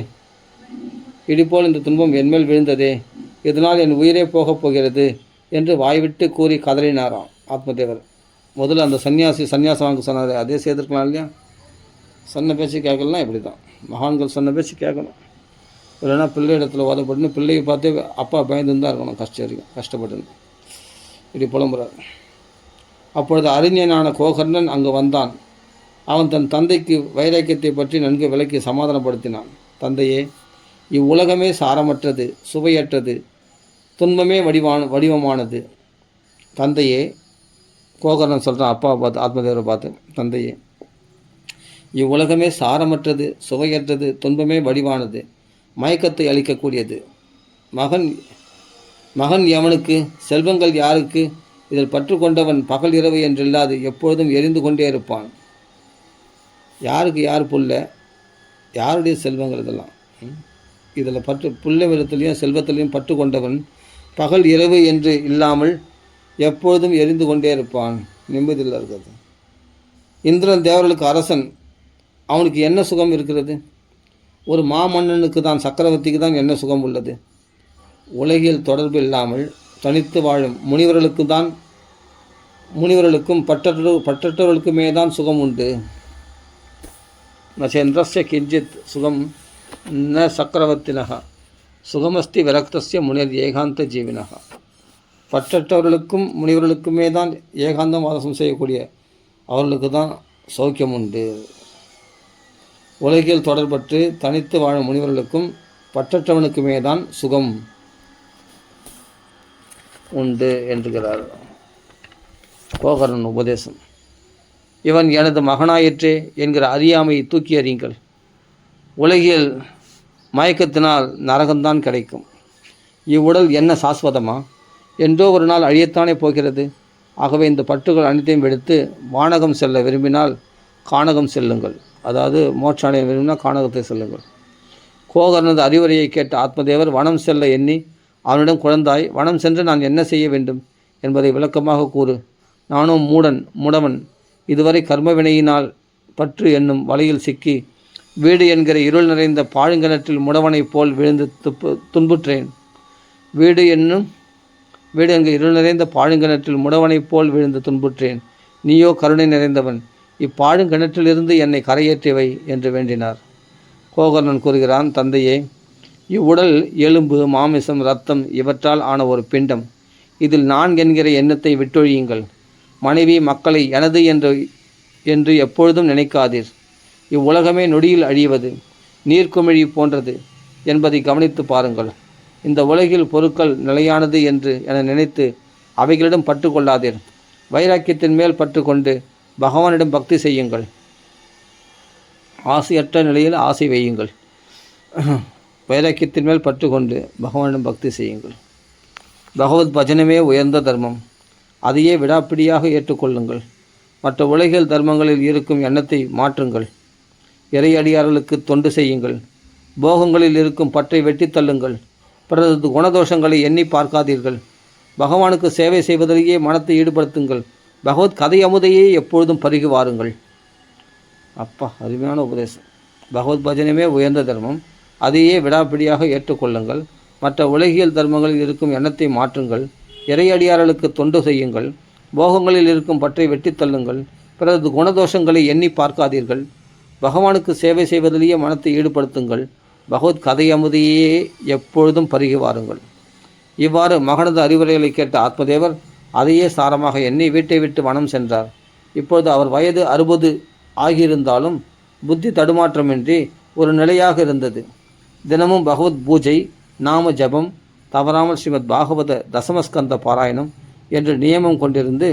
இதனால் என் உயிரே போகப் போகிறது என்று வாய்விட்டு கூறி கதறினாராம் ஆத்மதேவர். முதல்ல அந்த சன்னியாசம் வாங்க சொன்னார், அதே செய்திருக்கலாம் இல்லையா? சொன்ன பேச்சு கேட்கலாம். இப்படி தான் மகான்கள் சொன்ன பேச்சு கேட்கணும். இல்லைன்னா பிள்ளை இடத்துல உதப்பட்டு பிள்ளையை பார்த்து அப்பா பயந்துன்னு தான் இருக்கணும், கஷ்டப்பட்டு இப்படி புலம்புறார். அப்பொழுது அறிஞனான கோகர்ணன் அங்கு வந்தான். அவன் தன் தந்தைக்கு வைராக்கியத்தை பற்றி நன்கு விளக்கி சமாதானப்படுத்தினான். தந்தையே, இவ்வுலகமே சாரமற்றது, சுவையற்றது, துன்பமே வடிவமானது. தந்தையே, கோகர்ணன் சொல்கிறான் அப்பா பார்த்து, ஆத்மதேவரை பார்த்து, தந்தையே, இவ்வுலகமே சாரமற்றது, சுவையற்றது, துன்பமே வடிவானது, மயக்கத்தை அளிக்கக்கூடியது. மகன் எவனுக்கு, செல்வங்கள் யாருக்கு, இதில் பற்று கொண்டவன் பகல் இரவு என்றில்லாது எப்பொழுதும் எரிந்து கொண்டே இருப்பான். யாருக்கு யார் புல்ல, யாருடைய செல்வங்கள் இதெல்லாம், இதில் புல்ல விதத்திலையும் செல்வத்திலையும் பற்று கொண்டவன் பகல் இரவு என்று இல்லாமல் எப்பொழுதும் எரிந்து கொண்டே இருப்பான், நிம்மதியில் இருக்கிறது. இந்திரன் தேவர்களுக்கு அரசன், அவனுக்கு என்ன சுகம் இருக்கிறது? ஒரு மாமன்னனுக்கு தான், சக்கரவர்த்திக்கு தான் என்ன சுகம் உள்ளது? உலகில் தொடர்பு இல்லாமல் தனித்து வாழும் முனிவர்களுக்கும் பற்றற்றவர்களுக்குமே தான் சுகம் உண்டு. நச்சேந்திரஸ்ய கிஞ்சித் சுகம் ந சக்கரவர்த்தினக சுகமஸ்தி விரக்தஸ்ய முனிர் ஏகாந்த ஜீவினக. பற்றற்றவர்களுக்கும் முனிவர்களுக்குமே தான் ஏகாந்தம் வாசம் செய்யக்கூடிய அவர்களுக்கு தான் சௌக்கியம் உண்டு. உலகில் தொடர்பற்று தனித்து வாழும் முனிவர்களுக்கும் பற்றற்றவனுக்குமே தான் சுகம் உண்டு என்கிறார் கோகர்ணன் உபதேசம். இவன் எனது மகனாயிற்றே என்கிற அறியாமையை தூக்கி எறியுங்கள். உலகில் மயக்கத்தினால் நரகம்தான் கிடைக்கும். இவ்வுடல் என்ன சாஸ்வதமா? என்றோ ஒரு நாள் அழியத்தானே போகிறது. ஆகவே இந்த பற்றுகள் அனைத்தையும் எடுத்து வானகம் செல்ல விரும்பினால் கானகம் செல்லுங்கள். அதாவது மோட்சாடைய விரும்பினால் கானகத்தை செல்லுங்கள். கோகர்ணது அறிவுரையை கேட்ட ஆத்மதேவர் வனம் செல்ல எண்ணி அவனிடம், குழந்தாய், வனம் சென்று நான் என்ன செய்ய வேண்டும்? என்பதை விளக்கமாக கூறு. நானும் முடவன் இதுவரை கர்மவினையினால் பற்று என்னும் வலையில் சிக்கி வீடு என்கிற இருள் நிறைந்த பாழுங்கிணற்றில் முடவனைப் போல் விழுந்து துன்புற்றேன். வீடு என்கிற இருள் நிறைந்த பாழுங்கிணற்றில் முடவனைப் போல் விழுந்து துன்புற்றேன். நீயோ கருணை நிறைந்தவன், இப்பாழுங்கிணற்றிலிருந்து என்னை கரையேற்றிவை என்று வேண்டினார். கோகர்ணன் கூறுகிறான், தந்தையே, இவ்வுடல் எலும்பு, மாமிசம், இரத்தம் இவற்றால் ஆன ஒரு பிண்டம். இதில் நான் என்கிற எண்ணத்தை விட்டொழியுங்கள். மனைவி மக்களை எனது என்று எப்பொழுதும் நினைக்காதீர். இவ்வுலகமே நொடியில் அழிவது, நீர்க்குமிழி போன்றது என்பதை கவனித்து பாருங்கள். இந்த உலகில் பொருட்கள் நிலையானது என நினைத்து அவைகளிடம் பற்று கொள்ளாதீர். வைராக்கியத்தின் மேல் பற்று கொண்டு பகவானிடம் பக்தி செய்யுங்கள். ஆசையற்ற நிலையில் ஆசை வையுங்கள். வைராக்கியத்தின் மேல் பற்று கொண்டு பகவானிடம் பக்தி செய்யுங்கள். பகவத் பஜனமே உயர்ந்த தர்மம். அதையே விடாப்பிடியாக ஏற்றுக்கொள்ளுங்கள். மற்ற உலகியல் தர்மங்களில் இருக்கும் எண்ணத்தை மாற்றுங்கள். இறையடியார்களுக்கு தொண்டு செய்யுங்கள். போகங்களில் இருக்கும் பற்றை வெட்டி தள்ளுங்கள். பிறரது குணதோஷங்களை எண்ணி பார்க்காதீர்கள். பகவானுக்கு சேவை செய்வதிலேயே மனத்தை ஈடுபடுத்துங்கள். பகவத் கதை அமுதையே எப்பொழுதும் பருகி வாருங்கள். அப்பா, அருமையான உபதேசம். பகவத் பஜனமே உயர்ந்த தர்மம். அதையே விடாப்பிடியாக ஏற்றுக்கொள்ளுங்கள். மற்ற உலகியல் தர்மங்களில் இருக்கும் எண்ணத்தை மாற்றுங்கள். இறையடியார்களுக்கு தொண்டு செய்யுங்கள். போகங்களில் இருக்கும் பற்றை வெட்டி தள்ளுங்கள். பிறரது குணதோஷங்களை எண்ணி பார்க்காதீர்கள். பகவானுக்கு சேவை செய்வதிலேயே மனத்தை ஈடுபடுத்துங்கள். பகவத் கதை அமுதையே எப்பொழுதும் பருகி வாருங்கள். இவ்வாறு மகனது அறிவுரைகளை கேட்ட ஆத்மதேவர் அதையே சாரமாக எண்ணி வீட்டை விட்டு வனம் சென்றார். இப்பொழுது அவர் வயது 60 ஆகியிருந்தாலும் புத்தி தடுமாற்றமின்றி ஒரு நிலையாக இருந்தது. தினமும் பகவத் பூஜை, நாம ஜபம், தவறாமல் ஸ்ரீமத் பாகவத தசமஸ்கந்த பாராயணம் என்று நியமம் கொண்டிருந்து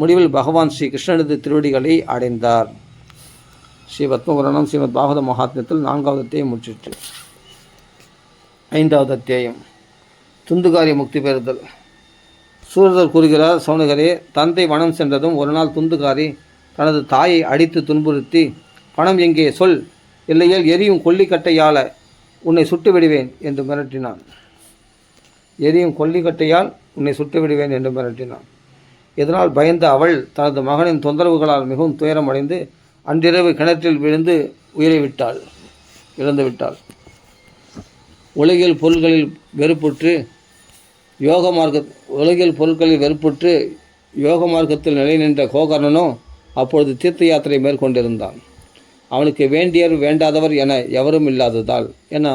முடிவில் பகவான் ஸ்ரீ கிருஷ்ணனது திருவடிகளை அடைந்தார். ஸ்ரீ பத்மபுராணம் ஸ்ரீமத் பாகவத மகாத்மியத்தில் 4வது அத்தியாயம் முற்றிற்று. 5வது அத்தியாயம் துந்துகாரி முக்தி பெறுதல். சூரதர் கூறுகிறார், சௌனகரே, தந்தை வனம் சென்றதும் ஒரு நாள் துந்துகாரி தனது தாயை அடித்து துன்புறுத்தி, பணம் எங்கே சொல், இல்லையேல் எரியும் கொல்லிக்கட்டையால் உன்னை சுட்டு விடுவேன் என்று மிரட்டினான். எரியும் கொல்லிக்கட்டையால் உன்னை சுட்டு விடுவேன் என்று மிரட்டினான். இதனால் பயந்த அவள் தனது மகனின் தொந்தரவுகளால் மிகவும் துயரமடைந்து அன்றிரவு கிணற்றில் விழுந்து உயிரை இழந்து விட்டாள். உலகியல் பொருட்களில் வெறுப்புற்று யோக மார்க்கத்தில் நிலை நின்ற கோகர்ணனோ அப்பொழுது தீர்த்த யாத்திரை மேற்கொண்டிருந்தான். அவனுக்கு வேண்டியவர் வேண்டாதவர் என எவரும் இல்லாததால், ஏன்னா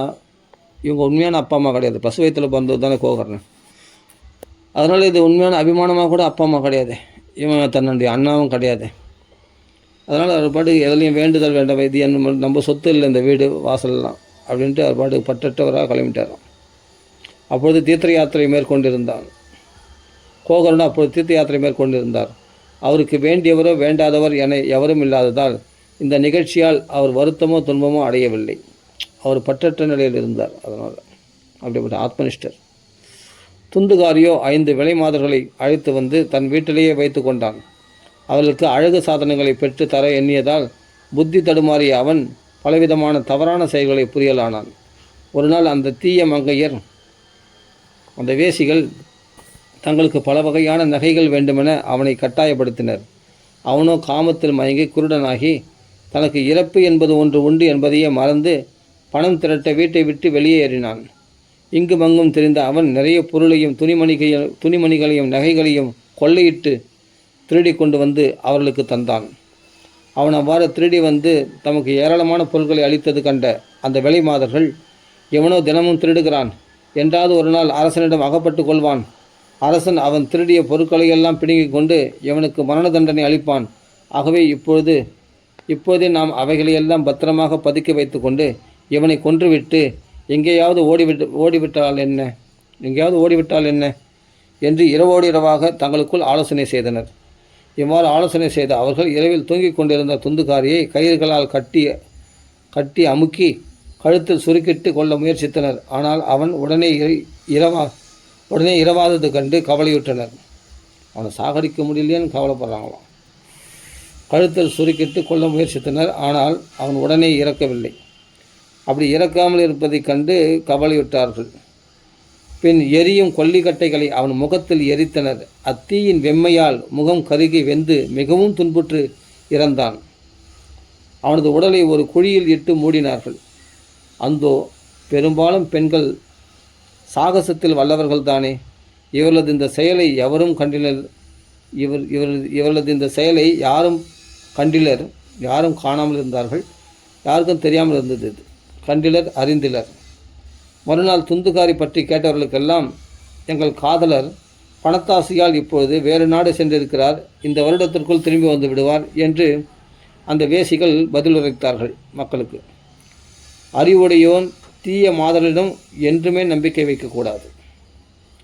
இவங்க உண்மையான அப்பா அம்மா கிடையாது, பசுவயத்தில் பிறந்தது தானே கோகர்ணன். அதனால் இது உண்மையான அபிமானமாக கூட அப்பா அம்மா கிடையாது, இவன் தன்னுடைய அண்ணாவும் கிடையாது. அதனால் அவர் பாட்டுக்கு எதுலையும் வேண்டுதல் வேண்டாம், இது நம்ம சொத்து இல்லை இந்த வீடு வாசல்லாம் அப்படின்ட்டு அவர் பாட்டுக்கு பற்றற்றவராக கிளம்பிட்டாராம். அப்பொழுது தீர்த்த யாத்திரை மேற்கொண்டிருந்தான். கோகர்ணன் அப்பொழுது தீர்த்த யாத்திரை மேற்கொண்டிருந்தார். அவருக்கு வேண்டியவரோ வேண்டாதவர் என எவரும் இல்லாததால் இந்த நிகழ்ச்சியால் அவர் வருத்தமோ துன்பமோ அடையவில்லை. அவர் பற்றற்ற நிலையில் இருந்தார். அதனால் அப்படிப்பட்ட ஆத்மனிஷ்டர். துந்துகாரியோ 5 விலை மாதர்களை அழைத்து வந்து தன் வீட்டிலேயே வைத்து கொண்டான். அவர்களுக்கு அழகு சாதனங்களை பெற்று தர எண்ணியதால் புத்தி தடுமாறிய அவன் பலவிதமான தவறான செயல்களை புரியலானான். ஒரு நாள் அந்த தீய மங்கையர், அந்த வேசிகள் தங்களுக்கு பல வகையான நகைகள் வேண்டுமென அவனை கட்டாயப்படுத்தினர். அவனோ காமத்தில் மயங்கி குருடனாகி தனக்கு இறப்பு என்பது ஒன்று உண்டு என்பதையே மறந்து பணம் திரட்ட வீட்டை விட்டு வெளியே ஏறினான். இங்கும் அங்கும் தெரிந்த அவன் நிறைய பொருளையும் துணிமணிகளையும் நகைகளையும் கொள்ளையிட்டு திருடி கொண்டு வந்து அவர்களுக்கு தந்தான். அவன் அவ்வாறு திருடி வந்து தமக்கு ஏராளமான பொருட்களை அளித்தது கண்ட அந்த விலை மாதர்கள், எவனோ தினமும் திருடுகிறான், என்றாவது ஒரு நாள் அரசனிடம் அகப்பட்டு கொள்வான். அரசன் அவன் திருடிய பொருட்களையெல்லாம் பிடுங்கிக் கொண்டு இவனுக்கு மரண தண்டனை அளிப்பான். ஆகவே இப்போதே நாம் அவைகளையெல்லாம் பத்திரமாக பதுக்கி வைத்து கொண்டு இவனை கொன்றுவிட்டு எங்கேயாவது ஓடிவிட்டால் என்ன என்று இரவோடு இரவாக தங்களுக்குள் ஆலோசனை செய்தனர். இவ்வாறு ஆலோசனை செய்த அவர்கள் இரவில் தூங்கிக் கொண்டிருந்த துந்துகாரியை கயிறுகளால் கட்டி அமுக்கி கழுத்தில் சுருக்கிட்டு கொள்ள முயற்சித்தனர். ஆனால் அவன் உடனே இரவாதது கண்டு கவலையுற்றனர். அவனை சாகடிக்க முடியலையேன்னு கவலைப்படுறாங்களாம். கழுத்தில் சுருக்கிட்டு கொள்ள முயற்சித்தனர். ஆனால் அவன் உடனே இறக்கவில்லை. அப்படி இறக்காமல் இருப்பதைக் கண்டு கவலையுற்றார்கள். பின் எரியும் கொல்லிக்கட்டைகளை அவன் முகத்தில் எரித்தனர். அத்தீயின் வெம்மையால் முகம் கருகி வெந்து மிகவும் துன்புற்று இறந்தான். அவனது உடலை ஒரு குழியில் இட்டு மூடினார்கள். அந்தோ பெரும்பாலும் பெண்கள் சாகசத்தில் வல்லவர்கள்தானே. இவர்களது இந்த செயலை எவரும் கண்டிலர். இவர்களது இந்த செயலை யாரும் கண்டிலர், யாரும் காணாமல் இருந்தார்கள், யாருக்கும் தெரியாமல் இருந்தது. கண்டிலர், அறிந்திலர். மறுநாள் துந்துகாரி பற்றி கேட்டவர்களுக்கெல்லாம், எங்கள் காதலர் பணத்தாசையால் இப்பொழுது வேறு நாடு சென்றிருக்கிறார், இந்த வருடத்திற்குள் திரும்பி வந்து விடுவார் என்று அந்த வேசிகள் பதிலுரைத்தார்கள் மக்களுக்கு. அறிவுடையோன் தீய மாதரிடம் என்றுமே நம்பிக்கை வைக்கக்கூடாது.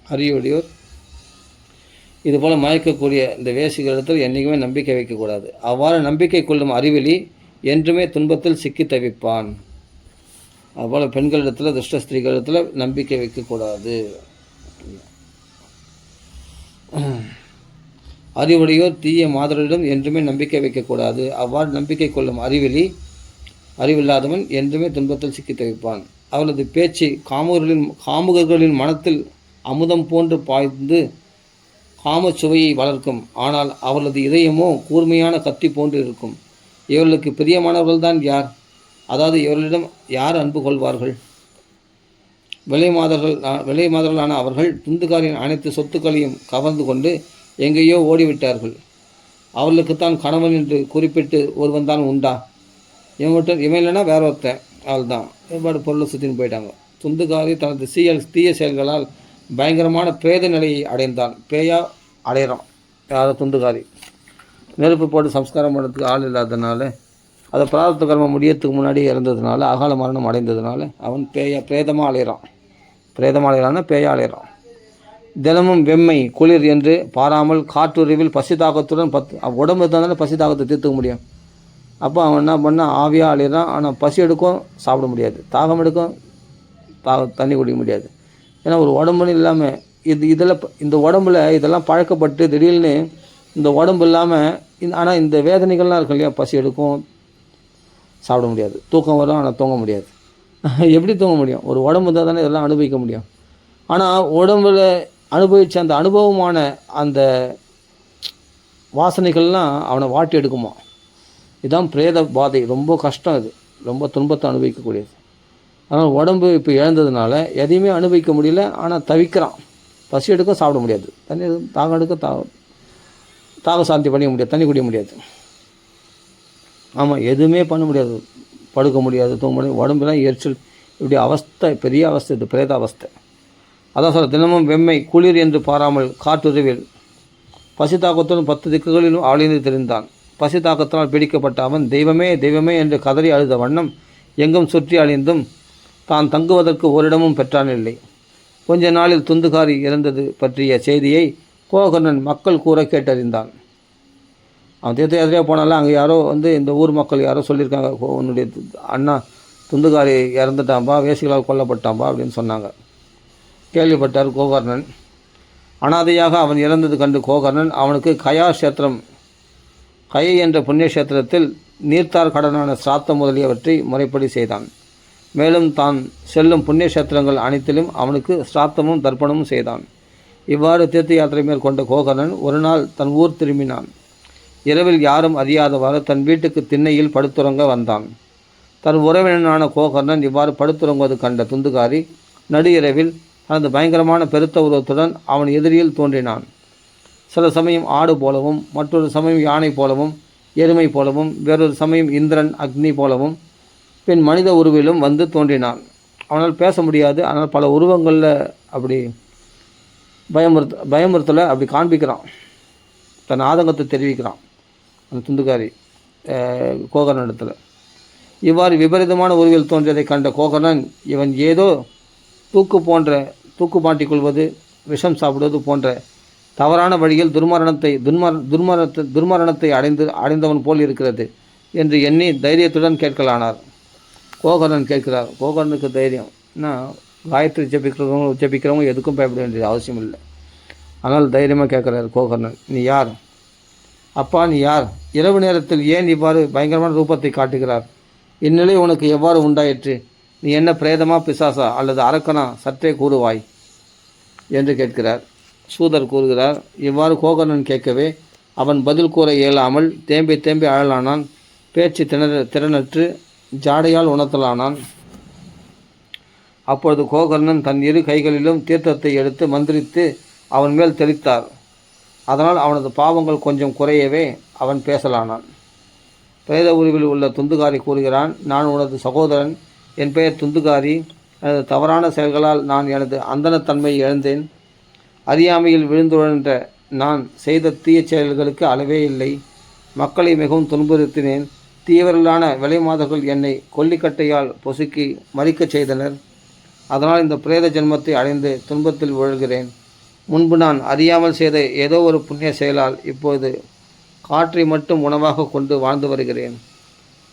அறிவுடையோர் இதுபோல் மயக்கக்கூடிய இந்த வேசிகளிடத்தில் என்றைக்குமே நம்பிக்கை வைக்கக்கூடாது. அவ்வாறு நம்பிக்கை கொள்ளும் அறிவிலி என்றுமே துன்பத்தில் சிக்கி தவிப்பான். அதுபோல் பெண்களிடத்தில், துஷ்ட ஸ்திரீகளிடத்தில் நம்பிக்கை வைக்கக்கூடாது. அறிவுடையோர் தீய மாதரிடம் என்றுமே நம்பிக்கை வைக்கக்கூடாது. அவ்வாறு நம்பிக்கை கொள்ளும் அறிவில்லாதவன் என்றுமே துன்பத்தில் சிக்கி தவிப்பான். அவளது பேச்சு காமுகர்களின் மனத்தில் அமுதம் போன்று பாய்ந்து காமச்சுவையை வளர்க்கும். ஆனால் அவளது இதயமோ கூர்மையான கத்தி போன்று இருக்கும். இவர்களுக்கு பிரியமானவர்கள்தான் யார்? அதாவது இவர்களிடம் யார் அன்பு கொள்வார்கள்? விலை மாதர்களான அவர்கள் துந்துகாரின் அனைத்து சொத்துக்களையும் கவர்ந்து கொண்டு எங்கேயோ ஓடிவிட்டார்கள். அவர்களுக்குத்தான் கணவன் என்று குறிப்பிட்டு ஒருவன் தான் உண்டா? இவன் இல்லைன்னா வேற ஒருத்தன், அவள் தான் ஏற்பாடு பொருளை சுற்றின்னு போயிட்டாங்க. துந்துகாரி தனது தீய செயல்களால் பயங்கரமான பிரேத நிலையை அடைந்தான். பேயா அடையிறான் யாரோ துந்துகாரி. நெருப்பு போட்டு சம்ஸ்காரம் பண்ணுறதுக்கு ஆள் இல்லாததுனால, அதை பிராரப்த கர்மம் முடியறதுக்கு முன்னாடி இறந்ததுனால, அகால மரணம் அடைந்ததுனால அவன் பிரேதமாக அலையிறான்னா பேயா அலையிறான். தினமும் வெம்மை குளிர் என்று பாராமல் காற்றுறிவில் பசி தாக்கத்துடன் உடம்பு இருந்தாலும் பசி தாக்கத்தை தீர்த்துக்க முடியும். அப்போ அவன் என்ன பண்ணால் ஆவியாக அலையிறான். ஆனால் பசி எடுக்கும், சாப்பிட முடியாது. தாகம் எடுக்கும், தண்ணி குடிக்க முடியாது. ஏன்னா ஒரு உடம்புன்னு இல்லாமல் இந்த உடம்புல இதெல்லாம் பழக்கப்பட்டு திடீர்னு இந்த உடம்பு இல்லாமல் ஆனால் இந்த வேதனைகள்லாம் இருக்கு இல்லையா, பசி எடுக்கும், சாப்பிட முடியாது, தூக்கம் வரும், ஆனால் தூங்க முடியாது. எப்படி தூங்க முடியும்? ஒரு உடம்பு இருந்தால் தானே இதெல்லாம் அனுபவிக்க முடியும். ஆனால் உடம்புல அனுபவித்த அந்த அனுபவமான அந்த வாசனைகள்லாம் அவனை வாட்டி எடுக்குமா. இதுதான் பிரேத பாதை. ரொம்ப கஷ்டம், இது ரொம்ப துன்பத்தை அனுபவிக்கக்கூடியது. ஆனால் உடம்பு இப்போ இழந்ததுனால எதையுமே அனுபவிக்க முடியல. ஆனால் தவிக்கிறான். பசி எடுக்க, சாப்பிட முடியாது, தண்ணி தாகம் எடுக்க, தாக சாந்தி பண்ணிக்க முடியாது, தண்ணி குடிக்க முடியாது. ஆமாம், எதுவுமே பண்ண முடியாது, படுக்க முடியாது, தூங்க முடியாது, உடம்புலாம் எரிச்சல். இப்படி அவஸ்தை, பெரிய அவஸ்தை, இது பிரேத அவஸ்தை. அதான் சொல்ல, தினமும் வெம்மை குளிர் என்று பாராமல் காட்டுருவில் பசி தாக்கத்துடன் 10 திக்குகளிலும் அழிந்து தெரிந்தான். பசி தாக்கத்தினால் பிடிக்கப்பட்ட அவன் தெய்வமே தெய்வமே என்று கதறி அழுத வண்ணம் எங்கும் சுற்றி அழிந்தும் தான் தங்குவதற்கு ஓரிடமும் பெற்றானில்லை. கொஞ்ச நாளில் துந்துகாரி இறந்தது பற்றிய செய்தியை கோகர்ணன் மக்கள் கூற கேட்டறிந்தான். அவன் தீர்த்த யாத்திரையாக போனாலும் அங்கே யாரோ இந்த ஊர் மக்கள் யாரோ சொல்லியிருக்காங்க, உன்னுடைய அண்ணா துந்துகாரி இறந்துட்டான்பா, வேசிகளால் கொல்லப்பட்டான்பா அப்படின்னு சொன்னாங்க. கேள்விப்பட்டார் கோகர்ணன். அனாதையாக அவன் இறந்தது கண்டு கோகர்ணன் அவனுக்கு கயை என்ற புண்ணிய கஷேத்திரத்தில் நீர்த்தார் கடனான சிராத்தம் முதலியவற்றை முறைப்படி செய்தான். மேலும் தான் செல்லும் புண்ணிய கஷேத்திரங்கள் அனைத்திலும் அவனுக்கு சிராத்தமும் தர்ப்பணமும் செய்தான். இவ்வாறு தீர்த்த யாத்திரை மேற்கொண்ட கோகர்ணன் ஒரு நாள் தன் ஊர் திரும்பினான். இரவில் யாரும் அறியாதவாறு தன் வீட்டுக்கு திண்ணையில் படுத்துறங்க வந்தான். தன் உறவினனான கோகர்ணன் இவ்வாறு படுத்துறங்குவது கண்ட துந்துகாரி நடு இரவில் தனது பயங்கரமான பெருத்த உருவத்துடன் அவன் எதிரியில் தோன்றினான். சில சமயம் ஆடு போலவும், மற்றொரு சமயம் யானை போலவும், எருமை போலவும், வேறொரு சமயம் இந்திரன் அக்னி போலவும், பின் மனித உருவிலும் வந்து தோன்றினான். அவனால் பேச முடியாது. ஆனால் பல உருவங்களில் அப்படி பயமுறுத்தலை அப்படி காண்பிக்கிறான், தன் ஆதங்கத்தை தெரிவிக்கிறான் அந்த துந்துகாரி கோகர்ணனிடத்தில். இவ்வாறு விபரீதமான உருவில் தோன்றியதை கண்ட கோகர்ணன் இவன் ஏதோ தூக்கு மாட்டிக் கொள்வது, விஷம் சாப்பிடுவது போன்ற தவறான வழியில் துர்மரணத்தை அடைந்தவன் போல் இருக்கிறது என்று எண்ணி தைரியத்துடன் கேட்கலானார். கோகர்ணன் கேட்கிறார். கோகர்ணனுக்கு தைரியம் என்ன, காயத்ரி ஜபிக்கிறவங்க எதுக்கும் பயப்பட வேண்டியது அவசியம் இல்லை. ஆனால் தைரியமாக கேட்குறாரு கோகர்ணன், நீ யார்? அப்பா நீ யார்? இரவு நேரத்தில் ஏன் இவ்வாறு பயங்கரமான ரூபத்தை காட்டுகிறார்? இந்நிலை உனக்கு எவ்வாறு உண்டாயிற்று? நீ என்ன பிரேதமா, பிசாசா அல்லது அரக்கனா? சற்றே கூறுவாய் என்று கேட்கிறார். சூதர் கூறுகிறார், இவ்வாறு கோகர்ணன் கேட்கவே அவன் பதில் கூற இயலாமல் தேம்பி தேம்பி அழலானான். பேச்சு திறனற்று ஜாடையால் உணர்த்தலானான். அப்பொழுது கோகர்ணன் தன் இரு கைகளிலும் தீர்த்தத்தை எடுத்து மந்திரித்து அவன் மேல் தெளித்தார். அதனால் அவனது பாவங்கள் கொஞ்சம் குறையவே அவன் பேசலானான். பிரேத உருவில் உள்ள துந்துகாரி கூறுகிறான், நான் உனது சகோதரன். என் பெயர் துந்துகாரி. எனது தவறான செயல்களால் நான் எனது அந்தனத்தன்மையை இழந்தேன். அறியாமையில் விழுந்துழன்ற நான் செய்த தீய செயல்களுக்கு அளவே இல்லை. மக்களை மிகவும் துன்புறுத்தினேன். தீவிரலான விலைமாதர்கள் என்னை கொல்லிக்கட்டையால் பொசுக்கி மறிக்கச் செய்தனர். அதனால் இந்த பிரேத ஜென்மத்தை அடைந்து துன்பத்தில் உழல்கிறேன். முன்பு நான் அறியாமல் செய்த ஏதோ ஒரு புண்ணிய செயலால் இப்போது காற்றை மட்டும் உணவாக கொண்டு வாழ்ந்து வருகிறேன்.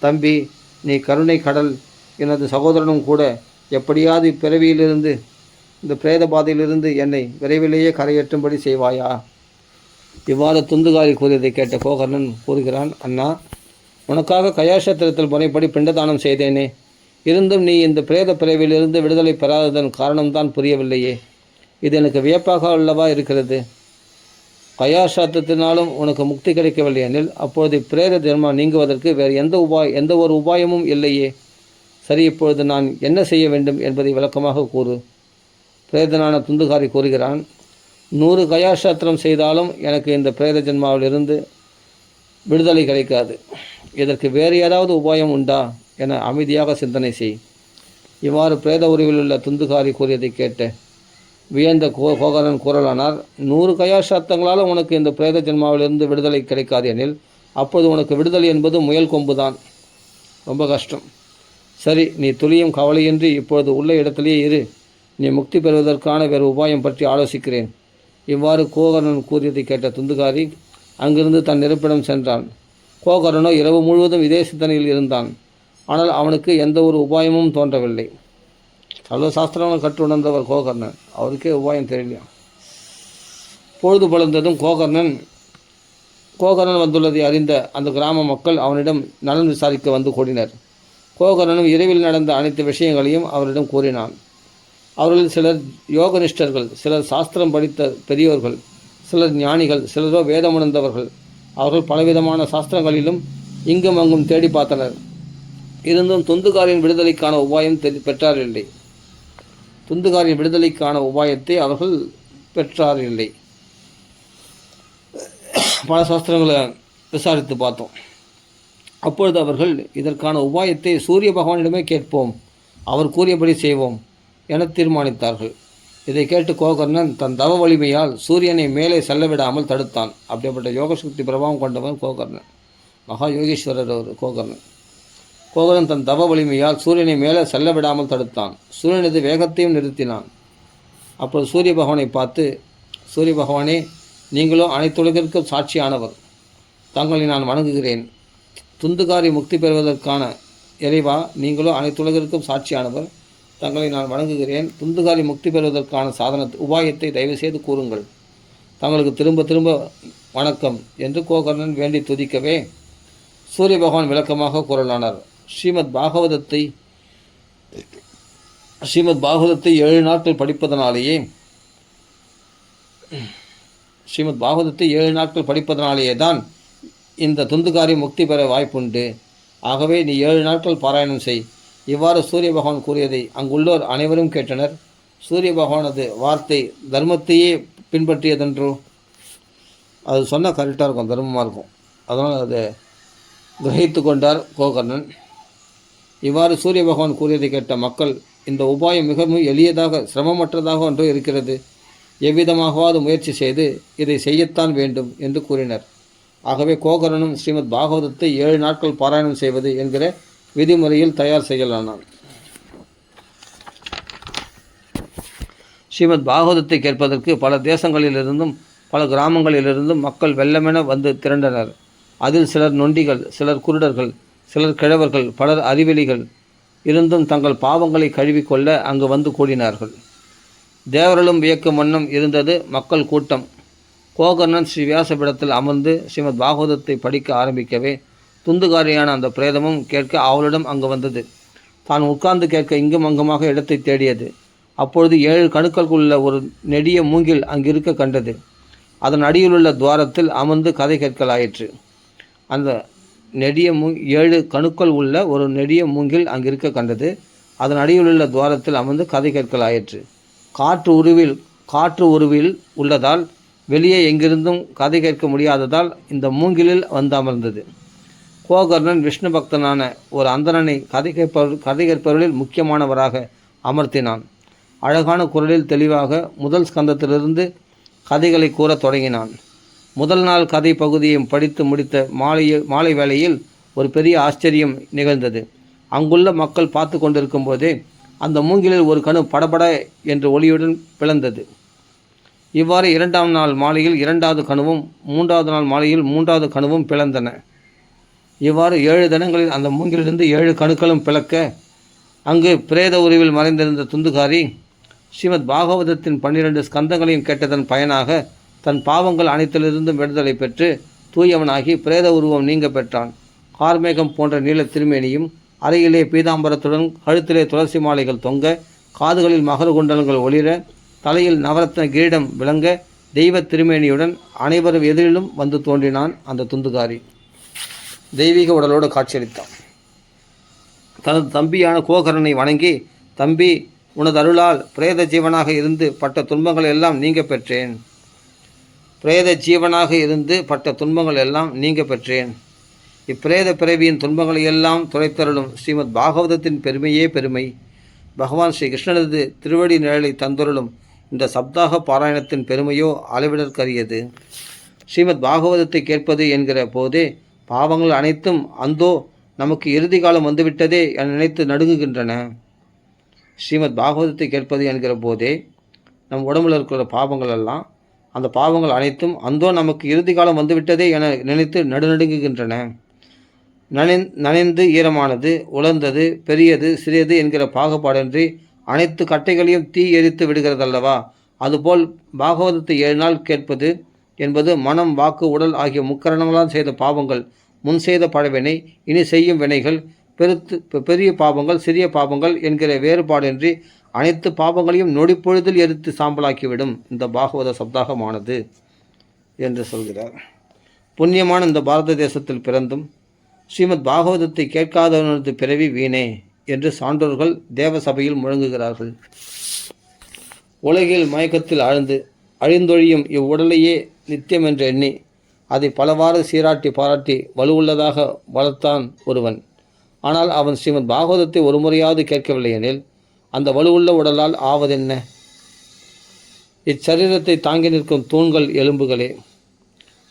தம்பி, நீ கருணை கடல். எனது சகோதரனும் கூட. எப்படியாவது இப்பிறவியிலிருந்து, இந்த பிரேத பாதையிலிருந்து என்னை விரைவிலேயே கரையேற்றும்படி செய்வாயா? இவ்வாறு துந்துகாரி கூறியதை கேட்ட கோகர்ணன் கூறுகிறான், அண்ணா, உனக்காக கயாசத்திரத்தில் முறைப்படி பிண்டதானம் செய்தேனே. இருந்தும் நீ இந்த பிரேத பிறவியிலிருந்து விடுதலை பெறாததன் காரணம்தான் புரியவில்லையே. இது எனக்கு வியப்பாக அல்லவா இருக்கிறது. கயாசாத்திரத்தினாலும் உனக்கு முக்தி கிடைக்கவில்லை எனில் அப்பொழுது பிரேத ஜென்மம் நீங்குவதற்கு வேறு எந்த ஒரு உபாயமும் இல்லையே. சரி, இப்பொழுது நான் என்ன செய்ய வேண்டும் என்பதை விளக்கமாக கூறு. பிரேதனான துந்துகாரி கூறுகிறான், 100 கயாசாத்திரம் செய்தாலும் எனக்கு இந்த பிரேத ஜென்மாவிலிருந்து விடுதலை கிடைக்காது. இதற்கு வேறு ஏதாவது உபாயம் உண்டா என அமைதியாக சிந்தனை செய். இவ்வாறு பிரேத உருவில் உள்ள துந்துகாரி கூறியதை கேட்ட வியந்த கோகர்ணன் கூறலானார், 100 கயாசாத்தங்களால் உனக்கு இந்த பிரேத ஜென்மாவிலிருந்து விடுதலை கிடைக்காது எனில் அப்போது உனக்கு விடுதலை என்பது முயல் கொம்பு தான். ரொம்ப கஷ்டம். சரி, நீ துளியும் கவலையின்றி இப்பொழுது உள்ள இடத்திலேயே இரு. நீ முக்தி பெறுவதற்கான வேறு உபாயம் பற்றி ஆலோசிக்கிறேன். இவ்வாறு கோகர்ணன் கூறியதை கேட்ட துந்துகாரி அங்கிருந்து தன் இருப்பிடம் சென்றான். கோகர்ணனோ இரவு முழுவதும் இதே சிந்தனையில் இருந்தான். ஆனால் அவனுக்கு எந்த ஒரு உபாயமும் தோன்றவில்லை. சர்வ சாஸ்திரங்கள் கற்றுணர்ந்தவர் கோகர்ணன். அவருக்கே உபாயம் தெரியலையா. பொழுது பழுந்ததும் கோகர்ணன் வந்துள்ளதை அறிந்த அந்த கிராம மக்கள் அவனிடம் நலன் விசாரிக்க வந்து கூடினர். கோகர்ணனும் இரவில் நடந்த அனைத்து விஷயங்களையும் அவரிடம் கூறினான். அவர்களில் சிலர் யோகனிஷ்டர்கள், சிலர் சாஸ்திரம் படித்த பெரியோர்கள், சிலர் ஞானிகள், சிலரோ வேதமுணர்ந்தவர்கள். அவர்கள் பலவிதமான சாஸ்திரங்களிலும் இங்கும் அங்கும் தேடி பார்த்தனர். இருந்தும் துந்துகாரின் விடுதலைக்கான உபாயம் பெற்றாரில்லை. துந்துகாரின் விடுதலைக்கான உபாயத்தை அவர்கள் பெற்றாரில்லை. பல சாஸ்திரங்களை விசாரித்து பார்த்தோம். அப்பொழுது அவர்கள் இதற்கான உபாயத்தை சூரிய பகவானிடமே கேட்போம், அவர் கூறியபடி செய்வோம் என தீர்மானித்தார்கள். இதை கேட்டு கோகர்ணன் தன் தவ வலிமையால் சூரியனை மேலே செல்ல விடாமல் தடுத்தான். அப்படிப்பட்ட யோகசக்தி பிரபாவம் கொண்டவன் கோகர்ணன். மகா யோகீஸ்வரர் அவர் கோகர்ணன் தன் தவ வலிமையால் சூரியனை மேலே செல்ல விடாமல் தடுத்தான். சூரியனது வேகத்தையும் நிறுத்தினான். அப்போது சூரிய பகவானை பார்த்து, சூரிய பகவானே, நீங்களோ அனைத்துலகிற்கும் சாட்சியானவர். தங்களை நான் வணங்குகிறேன். துந்துகாரி முக்தி பெறுவதற்கான இறைவா, நீங்களோ அனைத்துலகிற்கும் சாட்சியானவர். தங்களை நான் வணங்குகிறேன். துந்துகாரி முக்தி பெறுவதற்கான உபாயத்தை தயவு செய்து கூறுங்கள். தங்களுக்கு திரும்ப திரும்ப வணக்கம் என்று கோகர்ணன் வேண்டி துதிக்கவே சூரிய பகவான் விளக்கமாக கூறலானார். ஸ்ரீமத் பாகவதத்தை 7 நாட்கள் படிப்பதனாலேயே தான் இந்த துந்துகாரி முக்தி பெற வாய்ப்புண்டு. ஆகவே நீ 7 நாட்கள் பாராயணம் செய். இவ்வாறு சூரிய பகவான் கூறியதை அங்குள்ளோர் அனைவரும் கேட்டனர். சூரிய பகவானது வார்த்தை தர்மத்தையே பின்பற்றியதென்றோ. அது சொன்னால் கரெக்டாக இருக்கும், தர்மமாக இருக்கும். அதனால் அதை கிரகித்து கொண்டார் கோகர்ணன். இவ்வாறு சூரிய பகவான் கூறியதை கேட்ட மக்கள், இந்த உபாயம் மிகவும் எளியதாக சிரமமற்றதாக ஒன்று இருக்கிறது. எவ்விதமாகவாது முயற்சி செய்து இதை செய்யத்தான் வேண்டும் என்று கூறினர். ஆகவே கோகர்ணனும் ஸ்ரீமத் பாகவதத்தை 7 நாட்கள் பாராயணம் செய்வது என்கிற விதிமுறையில் தயார் செய்யலானான். ஸ்ரீமத் பாகவதத்தை கேட்பதற்கு பல தேசங்களிலிருந்தும் பல கிராமங்களிலிருந்தும் மக்கள் வெள்ளமென வந்து திரண்டனர். அதில் சிலர் நொண்டிகள், சிலர் குருடர்கள், சிலர் கிழவர்கள், பலர் அறிவெளிகள் இருந்தும் தங்கள் பாவங்களை கழுவிக்கொள்ள அங்கு வந்து கூடினார்கள். தேவர்களும் வியக்கும் வண்ணம் இருந்தது மக்கள் கூட்டம். கோகர்ணன் ஸ்ரீ வியாசபீடத்தில் அமர்ந்து ஸ்ரீமத் பாகவதத்தை படிக்க ஆரம்பிக்கவே துந்துகாரியான அந்த பிரேதமும் கேட்க அவளிடம் அங்கு வந்தது. தான் உட்கார்ந்து கேட்க இங்கும் அங்குமாக இடத்தை தேடியது. அப்பொழுது 7 கணுக்கள் உள்ள ஒரு நெடிய மூங்கில் அங்கிருக்க கண்டது. அதன் அடியிலுள்ள துவாரத்தில் அமர்ந்து கதை கேட்கலாயிற்று. அந்த நெடிய 7 கணுக்கள் உள்ள ஒரு நெடிய மூங்கில் அங்கிருக்க கண்டது. அதன் அடியிலுள்ள துவாரத்தில் அமர்ந்து கதை கேட்கலாயிற்று. காற்று உருவில் உள்ளதால் வெளியே எங்கிருந்தும் கதை கேட்க முடியாததால் இந்த மூங்கிலில் வந்து அமர்ந்தது. கோகர்ணன் விஷ்ணு பக்தனான ஒரு அந்தணனை கதை கேட்பவர்களில் முக்கியமானவராக அமர்த்தினான். அழகான குரலில் தெளிவாக முதல் ஸ்கந்தத்திலிருந்து கதைகளை கூறத் தொடங்கினான். முதல் நாள் கதை பகுதியை படித்து முடித்த மாலை வேளையில் ஒரு பெரிய ஆச்சரியம் நிகழ்ந்தது. அங்குள்ள மக்கள் பார்த்து கொண்டிருக்கும் போதே அந்த மூங்கிலில் ஒரு கணு படபட என்ற ஒளியுடன் பிளந்தது. இவ்வாறு 2ஆம் நாள் மாலையில் 2வது கணுவும் 3வது நாள் மாலையில் 3வது கணுவும் பிளந்தன. இவ்வாறு 7 தினங்களில் அந்த மூங்கிலிருந்து 7 கணுக்களும் பிளக்க அங்கு பிரேத உருவில் மறைந்திருந்த துந்துகாரி ஸ்ரீமத் பாகவதத்தின் 12 ஸ்கந்தங்களையும் கேட்டதன் பயனாக தன் பாவங்கள் அனைத்திலிருந்தும் விடுதலை பெற்று தூயவனாகி பிரேத உருவம் நீங்க பெற்றான். கார்மேகம் போன்ற நீல திருமேனியும் அறையிலே பீதாம்பரத்துடன் கழுத்திலே துளசி மாலைகள் தொங்க காதுகளில் மகர குண்டலங்கள் ஒளிர தலையில் நவரத்ன கிரீடம் விளங்க தெய்வ திருமேனியுடன் அனைவரும் எதிரிலும் வந்து தோன்றினான். அந்த துந்துகாரி தெய்வீக உடலோடு காட்சியளித்தான். தனது தம்பியான கோகரனை வணங்கி, தம்பி, உனது அருளால் பிரேத ஜீவனாக இருந்து பட்ட துன்பங்கள் எல்லாம் நீங்க பெற்றேன். இப்பிரேத பிறவியின் துன்பங்களை எல்லாம் துடைத்தருளும் ஸ்ரீமத் பாகவதத்தின் பெருமையே பெருமை. பகவான் ஸ்ரீ கிருஷ்ணனது திருவடி நிழலை தந்தருளும் இந்த சப்தாக பாராயணத்தின் பெருமையோ அளவிடற்கரியது. ஸ்ரீமத் பாகவதத்தை கேட்பது என்கிற போதே பாவங்கள் அனைத்தும் அந்தோ நமக்கு இறுதி காலம் வந்துவிட்டதே என நினைத்து நடுங்குகின்றன. ஸ்ரீமத் பாகவதத்தை கேட்பது என்கிற போதே நம் உடம்பில் இருக்கிற பாவங்கள் எல்லாம், அந்த பாவங்கள் அனைத்தும் அந்தோ நமக்கு இறுதி காலம் வந்துவிட்டதே என நினைத்து நடுநடுங்குகின்றன. நனைந்து ஈரமானது, உலர்ந்தது, பெரியது, சிறியது என்கிற பாகுபாடின்றி அனைத்து கட்டைகளையும் தீ எரித்து விடுகிறதல்லவா? அதுபோல் பாகவதத்தை 7 நாள் கேட்பது என்பது மனம், வாக்கு, உடல் ஆகிய முக்கரணங்களால் செய்த பாவங்கள், முன் செய்த பழவினை, இனி செய்யும் வினைகள், பெரிய பாவங்கள், சிறிய பாவங்கள் என்கிற வேறுபாடின்றி அனைத்து பாவங்களையும் நொடிப்பொழுதில் எரித்து சாம்பலாக்கிவிடும் இந்த பாகவத சப்தாகமானது என்று சொல்கிறார். புண்ணியமான இந்த பாரத தேசத்தில் பிறந்தும் ஸ்ரீமத் பாகவதத்தை கேட்காதவனது பிறவி வீணே என்று சான்றோர்கள் தேவ சபையில் முழங்குகிறார்கள். உலகில் மயக்கத்தில் ஆழ்ந்து அழிந்தொழியும் இவ்வுடலையே நித்தியம் என்று எண்ணி அதை பலவாறு சீராட்டி பாராட்டி வலுவுள்ளதாக வளர்த்தான் ஒருவன். ஆனால் அவன் ஸ்ரீமத் பாகவதத்தை ஒரு முறையாவது கேட்கவில்லை எனில் அந்த வலுவுள்ள உடலால் ஆவதென்ன? இச்சரீரத்தை தாங்கி நிற்கும் தூண்கள் எலும்புகளே.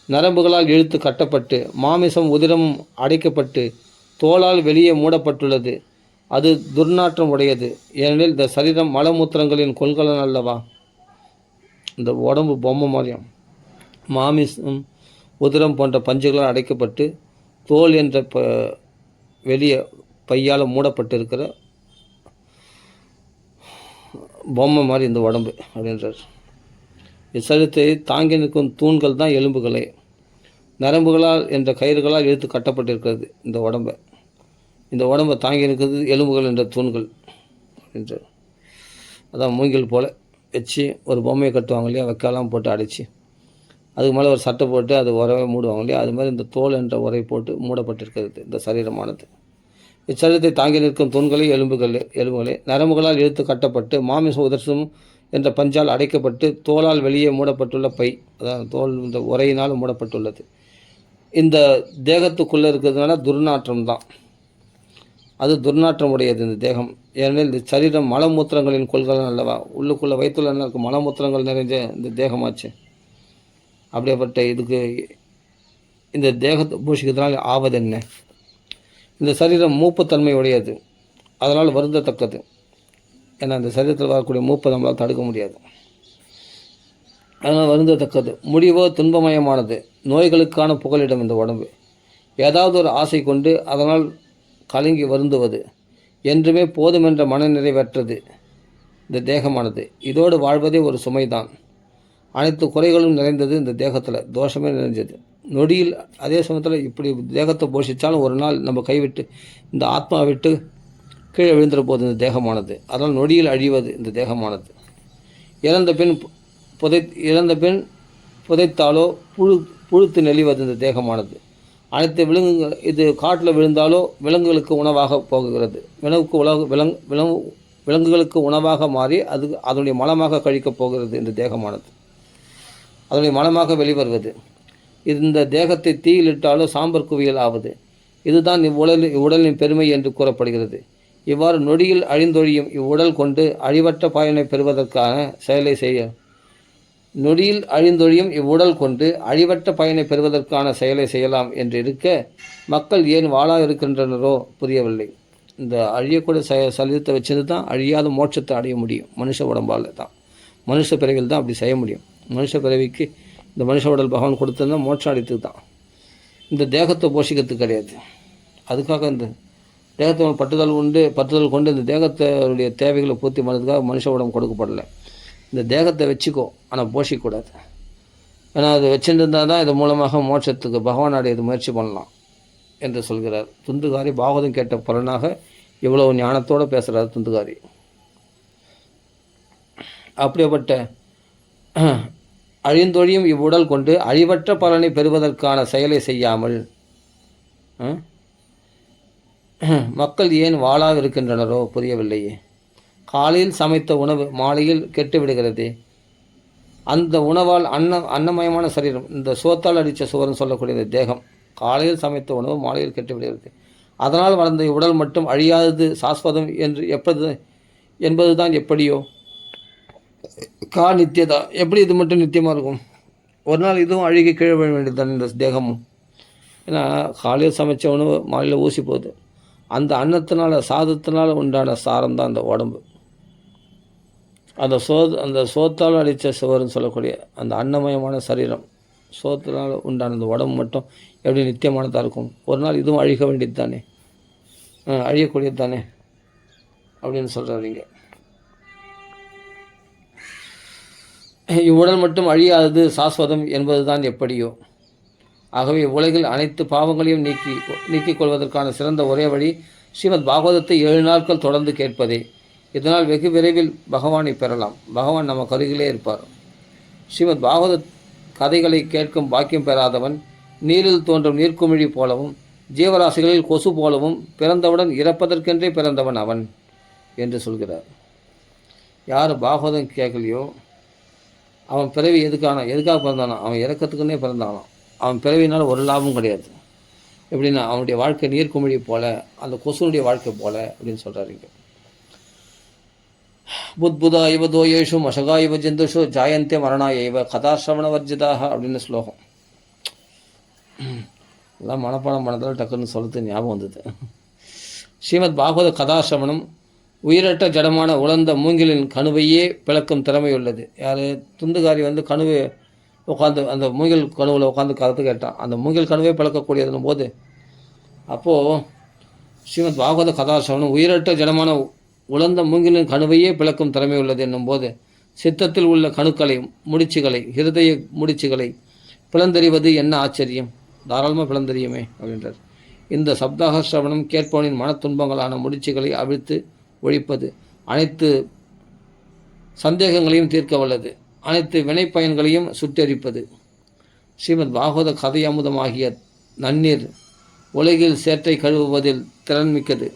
நரம்புகளால் இழுத்து கட்டப்பட்டு மாமிசம் உதிரமும் அடைக்கப்பட்டு தோளால் வெளியே மூடப்பட்டுள்ளது. அது துர்நாற்றம் உடையது. ஏனெனில் இந்த சரீரம் மலமூத்திரங்களின் கொள்கலன் அல்லவா? இந்த உடம்பு பொம்மை மாதிரியும் மாமிசம் உதிரம் போன்ற பஞ்சுகளால் அடைக்கப்பட்டு தோல் என்ற வெளியே பையால் மூடப்பட்டிருக்கிற பொம்மை மாதிரி இந்த உடம்பு அப்படின்றார். இச்சரீரத்தை தாங்கி நிற்கும் தூண்கள் தான் எலும்புகளே. நரம்புகளால் என்ற கயிறுகளால் இழுத்து கட்டப்பட்டிருக்கிறது இந்த உடம்பை தாங்கி நிற்கிறது எலும்புகள் என்ற தூண்கள் அப்படின்றார். அதான் மூங்கில் போல் வச்சு ஒரு பொம்மையை கட்டுவாங்க இல்லையா, வைக்கலாம் போட்டு அடைச்சி அதுக்கு மேலே ஒரு சட்டை போட்டு அது உரவை மூடுவாங்க இல்லையா, அது மாதிரி இந்த தோல் என்ற உரை போட்டு மூடப்பட்டிருக்கிறது இந்த சரீரமானது. இச்சரீரத்தை தாங்கி நிற்கும் தூண்களே எலும்புகளே நரம்புகளால் இழுத்து கட்டப்பட்டு மாமிச உதர்சம் என்ற பஞ்சால் அடைக்கப்பட்டு தோலால் வெளியே மூடப்பட்டுள்ள பை, அதாவது தோல் இந்த உரையினால் மூடப்பட்டுள்ளது. இந்த தேகத்துக்குள்ளே இருக்கிறதுனால துர்நாற்றம் தான், அது துர்நாற்றம் உடையது இந்த தேகம். ஏனெனில் இந்த சரீரம் மலமூத்திரங்களின் கொள்கலன் அல்லவா? உள்ளுக்குள்ளே வயிற்றுல என்ன இருக்கும்? மலமூத்திரங்கள் நிறைஞ்ச இந்த தேகமாச்சு. அப்படியேப்பட்ட இதுக்கு இந்த தேகத்தை பூஷிக்கிறதுனால ஆவதென்ன? இந்த சரீரம் மூப்புத்தன்மை உடையது, அதனால் வருந்தத்தக்கது. ஏன்னா இந்த சரீரத்தில் வரக்கூடிய மூப்பை நம்மளால் தடுக்க முடியாது, அதனால் வருந்தத்தக்கது. முடிவோ துன்பமயமானது, நோய்களுக்கான புகலிடம் இந்த உடம்பு. ஏதாவது ஒரு ஆசை கொண்டு அதனால் கலங்கி வருந்துவது, என்றுமே போதுமென்ற மன நிறைவேற்றது இந்த தேகமானது. இதோடு வாழ்வதே ஒரு சுமைதான். அனைத்து குறைகளும் நிறைந்தது இந்த தேகத்தில், தோஷமே நிறைஞ்சது. நொடியில் அதே சமயத்தில் இப்படி தேகத்தை போஷித்தாலும் ஒரு நாள் நம்ம கைவிட்டு இந்த ஆத்மா விட்டு கீழே விழுந்துற போது இந்த தேகமானது. அதனால் நொடியில் அழிவது இந்த தேகமானது. இறந்த பின் புதைத்தாலோ புழுத்து நெளிவது இந்த தேகமானது. அனைத்து விலங்குகள் இது காட்டில் விழுந்தாலோ விலங்குகளுக்கு உணவாக போகுகிறது. விலங்குகளுக்கு உணவாக மாறி அதனுடைய மலமாக கழிக்கப் போகிறது இந்த தேகமானது. அதனுடைய மலமாக வெளிவருவது. இந்த தேகத்தை தீயிலிட்டாலோ சாம்பர் குவியல் ஆவது. இதுதான் இவ்வுடலின் பெருமை என்று கூறப்படுகிறது. இவ்வாறு நொடியில் அழிந்தொழியும் இவ்வுடல் கொண்டு அழிவற்ற பயனை பெறுவதற்கான செயலை செய்ய நொடியில் அழிந்தொழியும் இவ்வுடல் கொண்டு அழிவற்ற பயனை பெறுவதற்கான செயலை செய்யலாம் என்று இருக்க மக்கள் ஏன் வாழா இருக்கின்றனரோ புரியவில்லை. இந்த அழியக்கூடிய சரீரத்தை வச்சது தான் அழியாத மோட்சத்தை அடைய முடியும். மனுஷ உடம்பால் தான், மனுஷ பிறவியில் தான் அப்படி செய்ய முடியும். மனுஷ பிறவிக்கு இந்த மனுஷ உடல் பகவான் கொடுத்ததுதான் மோட்சம் அளித்தது தான். இந்த தேகத்தை போஷிக்கிறதுக்கு கிடையாது. அதுக்காக இந்த தேகத்தை பற்றுதல் கொண்டு இந்த தேகத்தினுடைய தேவைகளை பூர்த்தி பண்ணுறதுக்காக மனுஷ உடம்பு கொடுக்கப்படலை. இந்த தேகத்தை வச்சுக்கோ, ஆனால் போஷிக்கக்கூடாது. ஏன்னா அது வச்சுருந்தால் தான் இது மூலமாக மோட்சத்துக்கு பகவான் அடையது முயற்சி பண்ணலாம் என்று சொல்கிறார். துந்துகாரி பாகவதம் கேட்ட பலனாக இவ்வளவு ஞானத்தோடு பேசுகிறார் துந்துகாரி. அப்படிப்பட்ட அழிந்தொழியும் இவ்வுடல் கொண்டு அழிவற்ற பலனை பெறுவதற்கான செயலை செய்யாமல் மக்கள் ஏன் வாழா இருக்கின்றனரோ புரியவில்லையே. காலையில் சமைத்த உணவு மாலையில் கெட்டு விடுகிறது. அந்த உணவால் அன்னமயமான சரீரம், இந்த சோத்தால் அடித்த சுவர்னு சொல்லக்கூடிய தேகம், காலையில் சமைத்த உணவு மாலையில் கெட்டு விடுகிறது. அதனால் வளர்ந்த உடல் மட்டும் அழியாதது சாஸ்வதம் என்று என்பதுதான் எப்படியோ நித்தியதா. எப்படி இது மட்டும் நித்தியமாக இருக்கும்? ஒரு நாள் இதுவும் அழுகி கீழே விழ வேண்டியதுதான் இந்த தேகமும். ஏன்னா காலையில் சமைச்ச உணவு மாலையில் ஊசி போகுது. அந்த சாதத்தினால் உண்டான சாரம் தான் அந்த உடம்பு. அந்த சோத்தால் அடித்த சுவர்னு சொல்லக்கூடிய அந்த அன்னமயமான சரீரம், சோத்தினால் உண்டான அந்த உடம்பு மட்டும் எப்படி நித்தியமானதாக இருக்கும்? ஒரு நாள் இதுவும் அழிக்க வேண்டியது தானே, அழியக்கூடியது தானே அப்படின்னு சொல்கிறாருங்க. இவ்வுடல் மட்டும் அழியாதது சாஸ்வதம் என்பது தான் எப்படியோ. ஆகவே உலகில் அனைத்து பாவங்களையும் நீக்கிக் கொள்வதற்கான சிறந்த ஒரே வழி ஸ்ரீமத் பாகவதத்தை 7 நாட்கள் தொடர்ந்து கேட்பதே. இதனால் வெகு விரைவில் பகவானை பெறலாம். பகவான் நம்ம கருகிலே இருப்பார். ஸ்ரீமத் பாகவத கதைகளை கேட்கும் பாக்கியம் பெறாதவன் நீரில் தோன்றும் நீர்க்குமிழி போலவும் ஜீவராசிகளில் கொசு போலவும் பிறந்தவுடன் இறப்பதற்கென்றே பிறந்தவன் அவன் என்று சொல்கிறார். யார் பாகவதம் கேட்கலையோ அவன் பிறவி எதுக்காக பிறந்தானோ? அவன் இறக்கத்துக்குன்னே பிறந்தானோ. அவன் பிறவினால் ஒரு லாபமும் கிடையாது. எப்படின்னா அவனுடைய வாழ்க்கை நீர்க்குமிழி போல, அந்த கொசுனுடைய வாழ்க்கை போல அப்படின்னு சொல்கிறாருங்க. புத்புதா இவ தோயேஷு மஷகா இவ ஜந்துஷு ஜாயந்தே மரணா இவ கதாசிரவண வர்ஜிதாக அப்படின்னு ஸ்லோகம். எல்லாம் மனப்பாடம் பண்ணதால் டக்குன்னு சொல்லுறது ஞாபகம் வந்தது. ஸ்ரீமத் பாகவத கதாசிரவணம் உயிரற்ற ஜடமான உலர்ந்த மூங்கிலின் கணுவையே பிளக்கும் திறமை உள்ளது. யார்? துந்துகாரி கணுவை உட்காந்து அந்த மூங்கில் கணுவில் உட்காந்து கருத்து கேட்டான். அந்த மூங்கில் கணுவே பிளக்கக்கூடியதுன்னும் போது அப்போது ஸ்ரீமத் பாகவத கதாசிரவணம் உயிரற்ற ஜடமான உலர்ந்த மூங்கிலின் கணுவையே பிளக்கும் திறமை உள்ளது என்னும்போது சித்தத்தில் உள்ள கணுக்களை முடிச்சுகளை ஹிருதய முடிச்சுகளை பிளந்தறிவது என்ன ஆச்சரியம்? தாராளமாக பிளந்தறியுமே அப்படின்றார். இந்த சப்தாக சிரவணம் கேட்பவனின் மனத்துன்பங்களான முடிச்சுகளை அவிழ்த்து ஒழிப்பது, அனைத்து சந்தேகங்களையும் தீர்க்க வல்லது, அனைத்து வினைப்பயன்களையும் சுட்டெரிப்பது. ஸ்ரீமத் பாகவத கதை அமுதமாகிய நன்னீர் உலகில் சேற்றை கழுவுவதில் திறன்மிக்கது.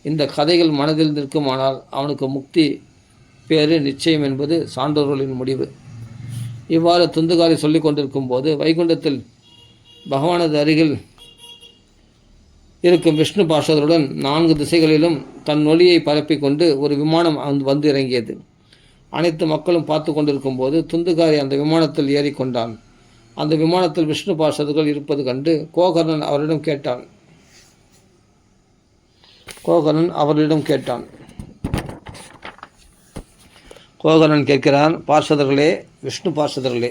இந்த கதைகள் மனதில் நிற்குமானால் அவனுக்கு முக்தி பேறு நிச்சயம் என்பது சான்றோர்களின் முடிவு. இவ்வாறு துந்துகாரி சொல்லிக் கொண்டிருக்கும் போது வைகுண்டத்தில் பகவானது அருகில் இருக்கும் விஷ்ணு பார்ஷதருடன் 4 திசைகளிலும் தன் ஒளியை பரப்பிக்கொண்டு ஒரு விமானம் வந்து இறங்கியது. அனைத்து மக்களும் பார்த்து கொண்டிருக்கும் போது துந்துகாரி அந்த விமானத்தில் ஏறிக்கொண்டான். அந்த விமானத்தில் விஷ்ணு பார்ஷதர்கள் இருப்பது கண்டு கோகர்ணன் அவரிடம் கேட்டான். கோகர்ணன் கேட்கிறான், பார்ஷதர்களே, விஷ்ணு பார்ஷதர்களே,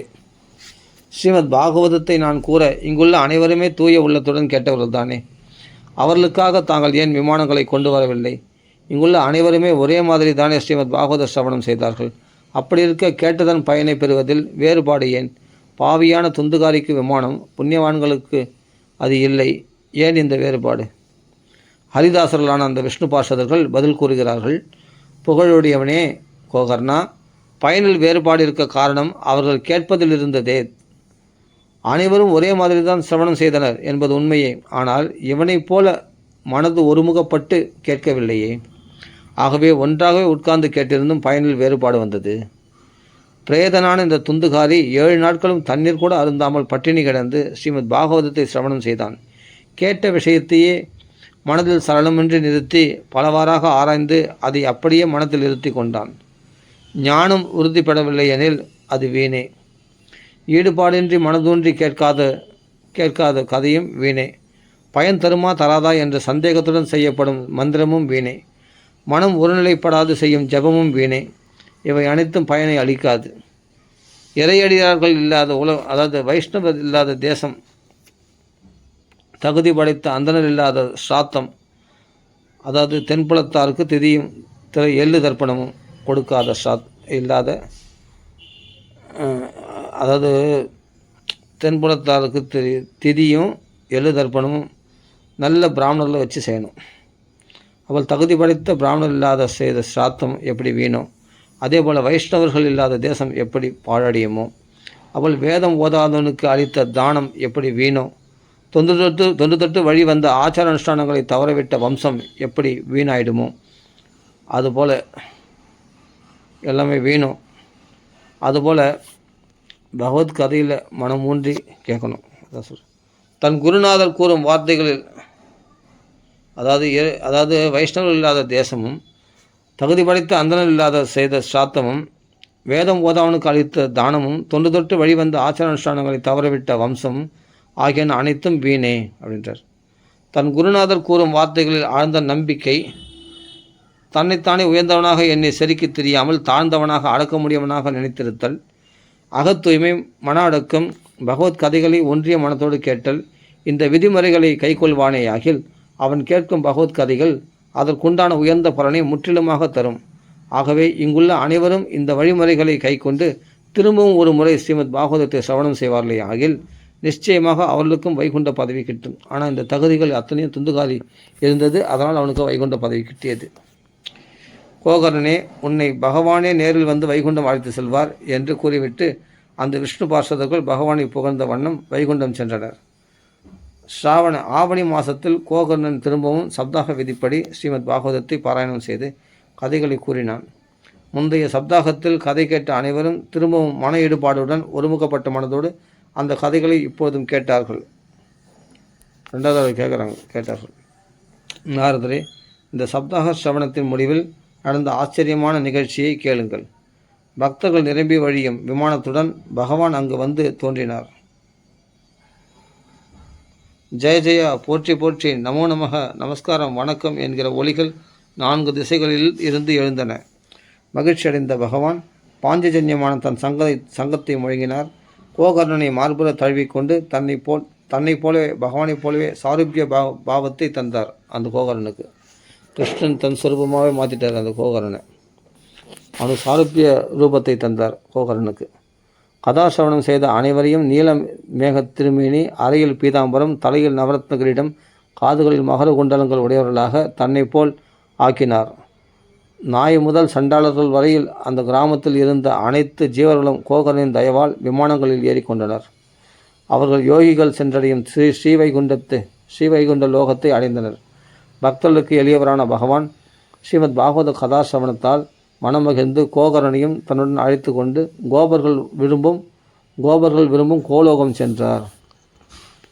ஸ்ரீமத் பாகவதத்தை நான் கூற இங்குள்ள அனைவருமே தூய உள்ளத்துடன் கேட்டவர்கள் தானே? அவர்களுக்காக தாங்கள் ஏன் விமானங்களை கொண்டு வரவில்லை? இங்குள்ள அனைவருமே ஒரே மாதிரி தானே ஸ்ரீமத் பாகவத சிரவணம் செய்தார்கள். அப்படி இருக்க கேட்டதன் பயனை பெறுவதில் வேறுபாடு ஏன்? பாவியான துந்துகாரிக்கு விமானம், புண்ணியவான்களுக்கு அது இல்லை. ஏன் இந்த வேறுபாடு? ஹரிதாசர்களான அந்த விஷ்ணு பார்ஷதர்கள் பதில் கூறுகிறார்கள், புகழுடையவனே கோகர்ணா, பயனில் வேறுபாடு இருக்க காரணம் அவர்கள் கேட்பதில் இருந்ததே. அனைவரும் ஒரே மாதிரி தான் சிரவணம் செய்தனர் என்பது உண்மையே. ஆனால் இவனைப் போல மனது ஒருமுகப்பட்டு கேட்கவில்லையே. ஆகவே ஒன்றாகவே உட்கார்ந்து கேட்டிருந்தும் பயனில் வேறுபாடு வந்தது. பிரேதனான இந்த துந்துகாரி 7 நாட்களும் தண்ணீர் கூட அருந்தாமல் பட்டினி கிடந்து ஸ்ரீமத் பாகவதத்தை சிரவணம் செய்தான். கேட்ட விஷயத்தையே மனதில் சலனமின்றி நிறுத்தி பலவாறாக ஆராய்ந்து அதை அப்படியே மனத்தில் நிறுத்தி கொண்டான். ஞானம் உறுதிப்படவில்லை எனில் அது வீணே. ஈடுபாடின்றி மனதூன்றி கேட்காத கதையும் வீணே. பயன் தருமா தராதா என்ற சந்தேகத்துடன் செய்யப்படும் மந்திரமும் வீணே. மனம் ஒருநிலைப்படாது செய்யும் ஜபமும் வீணே. இவை அனைத்தும் பயனை அளிக்காது. இறையடியார்கள் இல்லாத அதாவது வைஷ்ணவர் இல்லாத தேசம், தகுதி படைத்த அந்தனர் இல்லாத சாத்தம், அதாவது தென்புலத்தாருக்கு திதியும் எள்ளு தர்ப்பணமும் கொடுக்காத இல்லாத, அதாவது தென்புலத்தாருக்கு திதியும் எள்ளு தர்ப்பணமும் நல்ல பிராமணர்களை வச்சு செய்யணும். அவள் தகுதி படைத்த பிராமணர் இல்லாத செய்த சாத்தம் எப்படி வீணோ, அதே போல் வைஷ்ணவர்கள் இல்லாத தேசம் எப்படி பாழடியுமோ, அவள் வேதம் ஓதாதவனுக்கு அளித்த தானம் எப்படி வீணோ, தொன்று தொட்டு வழி வந்த ஆச்சார அனுஷ்டானங்களை தவறவிட்ட வம்சம் எப்படி வீணாயிடுமோ, அதுபோல் எல்லாமே வீணும். அதுபோல் பகவத்கதையில் மனம் ஊன்றி கேட்கணும். தன் குருநாதர் கூறும் வார்த்தைகளில், அதாவது வைஷ்ணவர்கள் இல்லாத தேசமும் தகுதி படைத்த அந்தனர் இல்லாத செய்த சாத்தமும் வேதம் ஓதாவனுக்கு அளித்த தானமும் தொன்று தொட்டு வழிவந்த ஆச்சார அனுஷ்டானங்களை தவறவிட்ட வம்சம் ஆகியன அனைத்தும் வீணே அப்படின்றார். தன் குருநாதர் கூறும் வார்த்தைகளில் ஆழ்ந்த நம்பிக்கை, தன்னைத்தானே உயர்ந்தவனாக என்னை செருக்கி தெரியாமல் தாழ்ந்தவனாக அடக்க முடியவனாக நினைத்திருத்தல், அகத்தூய்மை, மன அடக்கம், பகவத் கதைகளை ஒன்றிய மனத்தோடு கேட்டல், இந்த விதிமுறைகளை கைக்கொள்வானேயாகில் அவன் கேட்கும் பகவத் கதைகள் அதற்குண்டான உயர்ந்த பலனை முற்றிலுமாக தரும். ஆகவே இங்குள்ள அனைவரும் இந்த வழிமுறைகளை கைக்கொண்டு திரும்பவும் ஒரு முறை ஸ்ரீமத் பாகவதத்தை சிரவணம் செய்வார்களே ஆகில் நிச்சயமாக அவர்களுக்கும் வைகுண்ட பதவி கிட்டும். ஆனால் இந்த தகுதிகள் அத்தனையும் துந்துகாரி இருந்தது, அதனால் அவனுக்கு வைகுண்ட பதவி கிட்டியது. கோகர்ணனே, உன்னை பகவானே நேரில் வந்து வைகுண்டம் அழைத்து செல்வார் என்று கூறிவிட்டு அந்த விஷ்ணு பார்ஷதர்கள் பகவானை புகழ்ந்த வண்ணம் வைகுண்டம் சென்றனர். ஆவணி மாதத்தில் கோகர்ணன் திரும்பவும் சப்தாக விதிப்படி ஸ்ரீமத் பாகவதத்தை பாராயணம் செய்து கதைகளை கூறினான். முந்தைய சப்தாகத்தில் கதை கேட்ட அனைவரும் திரும்பவும் மன ஈடுபாடுடன் ஒருமுகப்பட்ட மனதோடு அந்த கதைகளை இப்போதும் கேட்டார்கள். ரெண்டாவது கேட்டார்கள். நாரதரே, இந்த சப்தாக சிரவணத்தின் முடிவில் நடந்த ஆச்சரியமான நிகழ்ச்சியை கேளுங்கள். பக்தர்கள் நிரம்பி வழியும் விமானத்துடன் பகவான் அங்கு வந்து தோன்றினார். ஜெய ஜெயா, போற்றி போற்றி, நமோ நமக, நமஸ்காரம், வணக்கம் என்கிற ஒலிகள் 4 திசைகளில் இருந்து எழுந்தன. மகிழ்ச்சியடைந்த பகவான் பாஞ்சஜன்யமான தன் சங்கத்தை முழங்கினார். கோகர்ணனை மார்புற தழுவிக்கொண்டு தன்னை போலவே பகவானைப் போலவே சாருப்பிய பாவத்தை தந்தார். அந்த கோகர்ணனுக்கு கிருஷ்ணன் தன் சொரூபமாகவே மாற்றிட்டார். அந்த கோகர்ணனை அவனுக்கு சாருப்பிய ரூபத்தை தந்தார். கோகர்ணனுக்கு கதாசிரவணம் செய்த அனைவரையும் நீல மேக திருமேனி, அறையில் பீதாம்பரம், தலையில் நவரத்ன கிரீடம், காதுகளில் மகர குண்டலங்கள் உடையவர்களாக தன்னை போல் ஆக்கினார். நாய் முதல் சண்டாளர்கள் வரையில் அந்த கிராமத்தில் இருந்த அனைத்து ஜீவர்களும் கோகர்ணனின் தயவால் விமானங்களில் ஏறிக்கொண்டனர். அவர்கள் யோகிகள் சென்றடையும் ஸ்ரீவைகுண்ட லோகத்தை அடைந்தனர். பக்தர்களுக்கு எளியவரான பகவான் ஸ்ரீமத் பாகவத கதாசிரவணத்தால் மனமகிழ்ந்து கோகர்ணனையும் தன்னுடன் அழைத்து கொண்டு கோபர்கள் விரும்பும் கோலோகம் சென்றார்.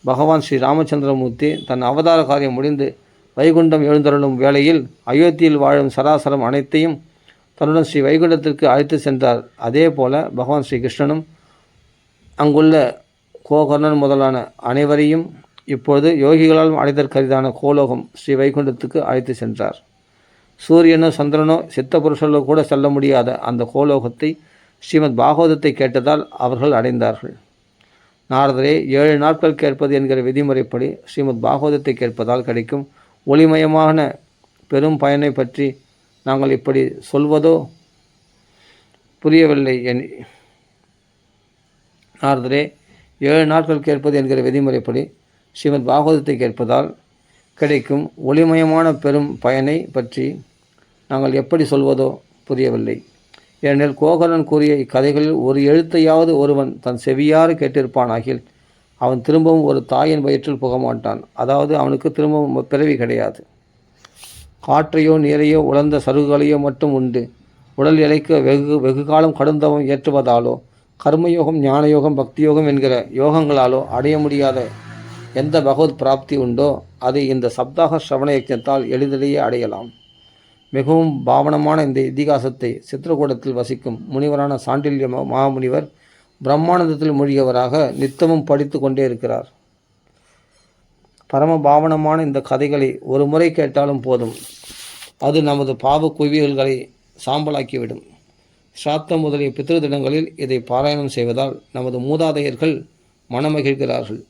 பகவான் ஸ்ரீ ராமச்சந்திரமூர்த்தி தன் அவதார காரியம் முடிந்து வைகுண்டம் எழுந்தருளும் வேளையில் அயோத்தியில் வாழும் சராசரம் அனைத்தையும் தன்னுடன் ஸ்ரீ வைகுண்டத்திற்கு அழைத்து சென்றார். அதே போல பகவான் ஸ்ரீ கிருஷ்ணனும் அங்குள்ள கோகர்ணன் முதலான அனைவரையும் இப்பொழுது யோகிகளால் அடைதற்கரிதான கோலோகம் ஸ்ரீ வைகுண்டத்துக்கு அழைத்து சென்றார். சூரியனோ சந்திரனோ சித்த புருஷர்களோ கூட செல்ல முடியாத அந்த கோலோகத்தை ஸ்ரீமத் பாகவதத்தை கேட்டதால் அவர்கள் அடைந்தார்கள். நாரதரே, 7 நாட்கள் கேட்பது என்கிற விதிமுறைப்படி ஸ்ரீமத் பாகவதத்தை கேட்பதால் கிடைக்கும் ஒளிமயமான பெரும் பயனை பற்றி நாங்கள் இப்படி சொல்வதோ புரியவில்லை. நாரதரே, 7 நாட்கள் கேட்பது என்கிற விதிமுறைப்படி ஸ்ரீமத் பாகவதத்தை கேட்பதால் கிடைக்கும் ஒளிமயமான பெரும் பயனை பற்றி நாங்கள் எப்படி சொல்வதோ புரியவில்லை. ஏனெனில் கோகலன் கூறிய இக்கதைகளில் ஒரு எழுத்தையாவது ஒருவன் தன் செவியாறு கேட்டிருப்பானாகில் அவன் திரும்பவும் ஒரு தாயின் வயிற்றில் புக மாட்டான். அதாவது அவனுக்கு திரும்பவும் பிறவி கிடையாது. காற்றையோ நீரையோ உலர்ந்த சருகுகளையோ மட்டும் உண்டு உடல் இழைக்க வெகு காலம் கடுந்தவம் ஏற்றுவதாலோ கர்மயோகம், ஞானயோகம், பக்தியோகம் என்கிற யோகங்களாலோ அடைய முடியாத எந்த பகவத் பிராப்தி உண்டோ அதை இந்த சப்தாக ஸ்ரவண யஜ்ஞத்தால் எளிதிலேயே அடையலாம். மிகவும் பாவனமான இந்த இதிகாசத்தை சித்திரகூடத்தில் வசிக்கும் முனிவரான சாண்டில்ய மாமுனிவர் பிரம்மானந்தத்தில் மூழ்கியவராக நித்தமும் படித்து கொண்டே இருக்கிறார். பரம பாவனமான இந்த கதைகளை ஒரு முறை கேட்டாலும் போதும், அது நமது பாவ குவியல்களை சாம்பலாக்கிவிடும். ஸ்ராத்தம் முதலிய பித்திருதினங்களில் இதை பாராயணம் செய்வதால் நமது மூதாதையர்கள் மனமகிழ்கிறார்கள்.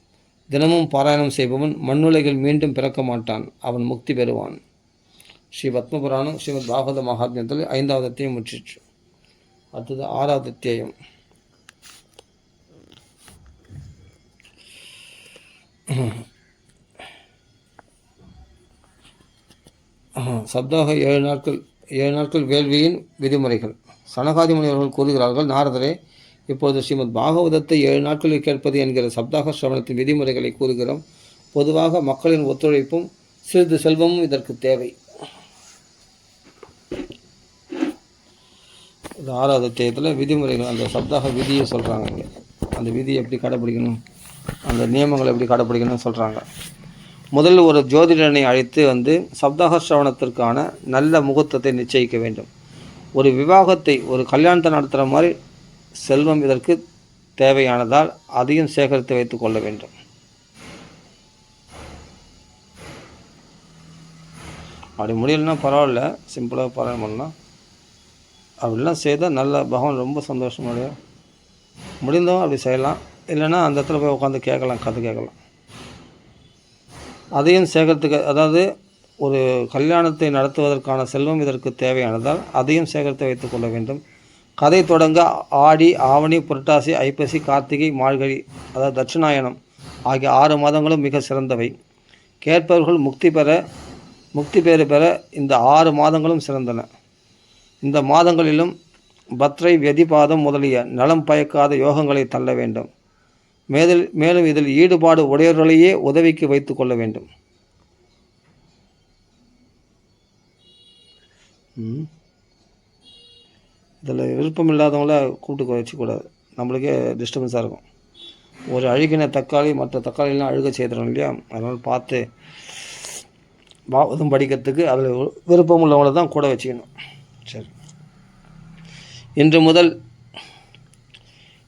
தினமும் பாராயணம் செய்பவன் மண்ணுலகில் மீண்டும் பிறக்க மாட்டான், அவன் முக்தி பெறுவான். ஸ்ரீ பத்மபுராணம் ஸ்ரீமத் பாகவத மகாத்மியத்தில் 5வது அத்தியாயம் முற்றிற்று. அடுத்தது 6வது அத்தியாயம். சப்தாக 7 நாட்கள் வேள்வியின் விதிமுறைகள். சனகாதி முனிவர்கள் கூறுகிறார்கள், நாரதரே, இப்போது ஸ்ரீமத் பாகவதத்தை 7 நாட்களில் கேட்பது என்கிற சப்தாக சிரவணத்தின் விதிமுறைகளை கூறுகிறோம். பொதுவாக மக்களின் ஒத்துழைப்பும் சிறிது செல்வமும் இதற்கு தேவை. 6வது அத்தியாயத்தில் விதிமுறைகள், அந்த சப்தாக விதியை சொல்கிறாங்க. இங்கே அந்த விதியை எப்படி கடைப்பிடிக்கணும், அந்த நியமங்களை எப்படி கடைப்பிடிக்கணும்னு சொல்கிறாங்க. முதலில் ஒரு ஜோதிடனை அழைத்து சப்தாக சிரவணத்திற்கான நல்ல முகூர்த்தத்தை நிச்சயிக்க வேண்டும். ஒரு விவாகத்தை, ஒரு கல்யாணத்தை நடத்துகிற மாதிரி செல்வம் இதற்கு தேவையானதால் அதையும் சேகரித்து வைத்து கொள்ள வேண்டும். அப்படி முடியலன்னா பரவாயில்ல, சிம்பிளாக பாராயணம் பண்ணலாம். அப்படிலாம் செய்தால் நல்ல பகவான் ரொம்ப சந்தோஷமாக முடிந்தவங்க அப்படி செய்யலாம். இல்லைன்னா அந்த இடத்துல போய் உட்காந்து கேட்கலாம், கதை கேட்கலாம். அதையும் சேகரித்துக்க, அதாவது ஒரு கல்யாணத்தை நடத்துவதற்கான செல்வம் இதற்கு தேவையானதால் அதையும் சேகரித்து வைத்து கொள்ள வேண்டும். கதை தொடங்க ஆடி, ஆவணி, புரட்டாசி, ஐப்பசி, கார்த்திகை, மார்கழி, அதாவது தட்சிணாயனம் ஆகிய 6 மாதங்களும் மிக சிறந்தவை. கேட்பவர்கள் முக்தி பேறு பெற இந்த 6 மாதங்களும் சிறந்தன. இந்த மாதங்களிலும் பத்ரை, வெதிபாதம் முதலிய நலம் பயக்காத யோகங்களை தள்ள வேண்டும். மேலும் இதில் ஈடுபாடு உடையவர்களையே உதவிக்கு வைத்து கொள்ள வேண்டும். இதில் விருப்பம் இல்லாதவங்கள கூப்பிட்டு வச்சுக்கூடாது, நம்மளுக்கே டிஸ்டர்பன்ஸாக இருக்கும். ஒரு அழுகின தக்காளி மற்ற தக்காளிலாம் அழுக செய்துடும் இல்லையா? அதனால் பார்த்து பாவதம் படிக்கிறதுக்கு அதில் விருப்பம் உள்ளவங்கள தான் கூட வச்சுக்கணும். சரி, இன்று முதல்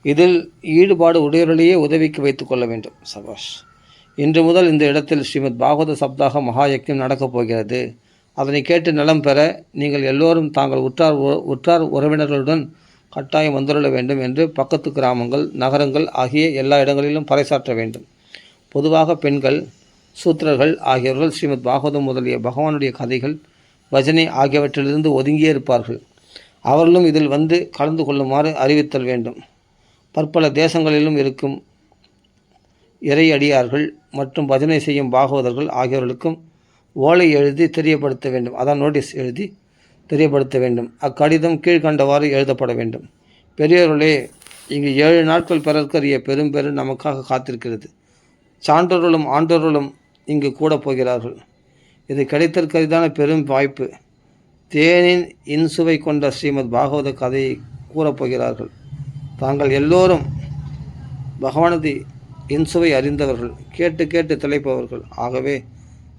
இதில் ஈடுபாடு உடையவர்களையே உதவிக்கு வைத்து கொள்ள வேண்டும். சபாஷ். இன்று முதல் இந்த இடத்தில் ஸ்ரீமத் பாகவத சப்தாக மகாயக்ஞம் நடக்கப் போகிறது. அதனை கேட்டு நலம் பெற நீங்கள் எல்லோரும் தாங்கள் உற்றார் உறவினர்களுடன் கட்டாயம் வந்துள்ள வேண்டும் என்று பக்கத்து கிராமங்கள், நகரங்கள் ஆகிய எல்லா இடங்களிலும் பறைசாற்ற வேண்டும். பொதுவாக பெண்கள், சூத்திரர்கள் ஆகியவர்கள் ஸ்ரீமத் பாகவதம் முதலிய பகவானுடைய கதைகள், பஜனை ஆகியவற்றிலிருந்து ஒதுங்கியே இருப்பார்கள். அவர்களும் இதில் கலந்து கொள்ளுமாறு அறிவித்தல் வேண்டும். பற்பல தேசங்களிலும் இருக்கும் இறை அடியார்கள் மற்றும் பஜனை செய்யும் பாகவதர்கள் ஆகியோர்களுக்கும் ஓலை எழுதி தெரியப்படுத்த வேண்டும். அதான் நோட்டீஸ் எழுதி தெரியப்படுத்த வேண்டும். அக்கடிதம் கீழ்கண்டவாறு எழுதப்பட வேண்டும். பெரியவர்களே, இங்கு 7 நாட்கள் பிறர்க்கரிய பெரும்பெரு நமக்காக காத்திருக்கிறது. சான்றோர்களும் ஆண்டோர்களும் இங்கு கூட போகிறார்கள். இது கிடைத்தற்கரிதான பெரும் வாய்ப்பு. தேனின் இன்சுவை கொண்ட ஸ்ரீமத் பாகவத கதையை கூறப்போகிறார்கள். தாங்கள் எல்லோரும் பகவானது இன்சுவை அறிந்தவர்கள், கேட்டு கேட்டு திளைப்பவர்கள். ஆகவே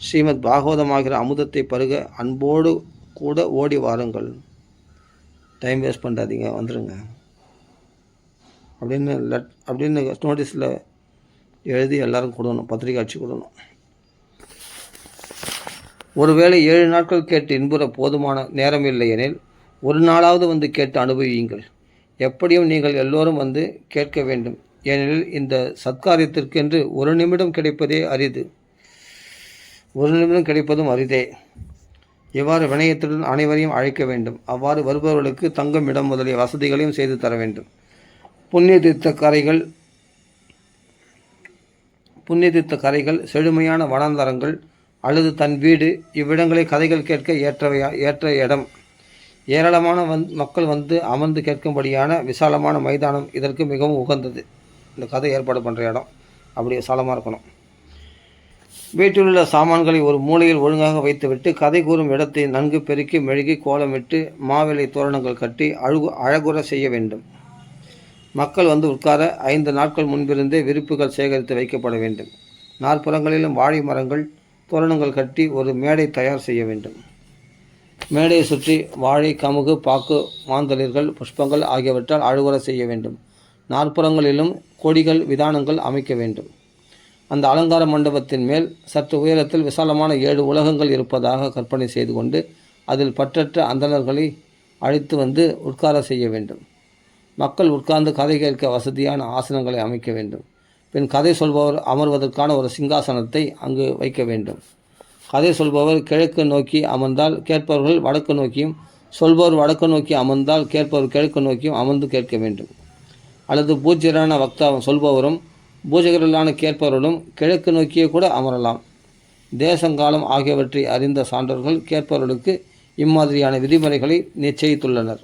ஸ்ரீமத் பாகவதமாகிற அமுதத்தை பருக அன்போடு கூட ஓடி வாருங்கள். டைம் வேஸ்ட் பண்ணாதீங்க, வந்துடுங்க அப்படின்னு நோட்டீஸில் எழுதி எல்லாரும் கொடுக்கணும், பத்திரிக்கை அடிச்சு கொடுக்கணும். ஒருவேளை 7 நாட்கள் கேட்டு இன்புற போதுமான நேரம் இல்லை எனில் ஒரு நாளாவது கேட்டு அனுபவியுங்கள். எப்படியும் நீங்கள் எல்லோரும் கேட்க வேண்டும். ஏனெனில் இந்த சத்காரியத்திற்கென்று 1 நிமிடம் கிடைப்பதே அரிது. 1 நிமிடம் கிடைப்பதும் அரிதே. இவ்வாறு வினயத்துடன் அனைவரையும் அழைக்க வேண்டும். அவ்வாறு வருபவர்களுக்கு தங்கும் இடம் முதலிய வசதிகளையும் செய்து தர வேண்டும். புண்ணிய தீர்த்த கரைகள், செழுமையான வனாந்தரங்கள், அல்லது தன் வீடு, இவ்விடங்களை கதைகள் கேட்க ஏற்ற இடம். ஏராளமான மக்கள் வந்து அமர்ந்து கேட்கும்படியான விசாலமான மைதானம் இதற்கு மிகவும் உகந்தது. இந்த கதை ஏற்பாடு பண்ணுற இடம் அப்படி விசாலமாக இருக்கணும். வீட்டிலுள்ள சாமான்களை ஒரு மூலையில் ஒழுங்காக வைத்துவிட்டு கதை கூறும் இடத்தை நன்கு பெருக்கி மெழுகி கோலமிட்டு மாவிலை தோரணங்கள் கட்டி அழகுற செய்ய வேண்டும். மக்கள் வந்து உட்கார 5 நாட்கள் முன்பிருந்தே விரிப்புகள் சேகரித்து வைக்கப்பட வேண்டும். நாற்புறங்களிலும் வாழை மரங்கள் தோரணங்கள் கட்டி ஒரு மேடை தயார் செய்ய வேண்டும். மேடையை சுற்றி வாழை, கமுகு, பாக்கு, மாந்தளிர்கள், புஷ்பங்கள் ஆகியவற்றால் அழகுற செய்ய வேண்டும். நாற்புறங்களிலும் கொடிகள், விதானங்கள் அமைக்க வேண்டும். அந்த அலங்கார மண்டபத்தின் மேல் சற்று உயரத்தில் விசாலமான 7 உலகங்கள் இருப்பதாக கற்பனை செய்து கொண்டு அதில் பற்றற்ற அந்தணர்களை அழைத்து வந்து உட்கார செய்ய வேண்டும். மக்கள் உட்கார்ந்து கதை கேட்க வசதியான ஆசனங்களை அமைக்க வேண்டும். பின் கதை சொல்பவர் அமர்வதற்கான ஒரு சிங்காசனத்தை அங்கு வைக்க வேண்டும். கதை சொல்பவர் கிழக்கு நோக்கி அமர்ந்தால் கேட்பவர்கள் வடக்கு நோக்கியும், சொல்பவர் வடக்கு நோக்கி அமர்ந்தால் கேட்பவர் கிழக்கு நோக்கியும் அமர்ந்து கேட்க வேண்டும். அல்லது பூஜ்யரான வக்தா சொல்பவரும் பூஜகர்களான கேட்பவர்களும் கிழக்கு நோக்கியே கூட அமரலாம். தேசங்காலம் ஆகியவற்றை அறிந்த சான்றோர்கள் கேட்பவர்களுக்கு இம்மாதிரியான விதிமுறைகளை நிச்சயித்துள்ளனர்.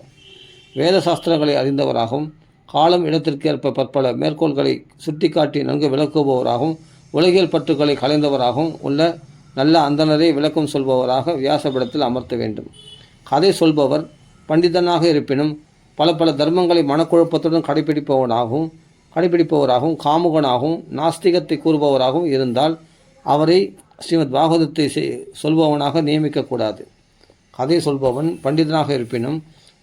வேத சாஸ்திரங்களை அறிந்தவராகவும் காலம் இடத்திற்கேற்ப பற்பல மேற்கோள்களை சுட்டிக்காட்டி நன்கு விளக்குபவராகவும் உலகியல் பற்றுக்களை கலைந்தவராகவும் உள்ள நல்ல அந்தணரை விளக்கம் சொல்பவராக வியாசபீடத்தில் அமர்த்த வேண்டும். கதை சொல்பவர் பண்டிதனாக இருப்பினும் பல தர்மங்களை மனக்குழப்பத்துடன் கடைபிடிப்பவராகவும் காமுகனாகவும் நாஸ்திகத்தை கூறுபவராகவும் இருந்தால் அவரை ஸ்ரீமத் பாகவதத்தை சொல்பவனாக நியமிக்கக்கூடாது. கதை சொல்பவன் பண்டிதனாக இருப்பினும்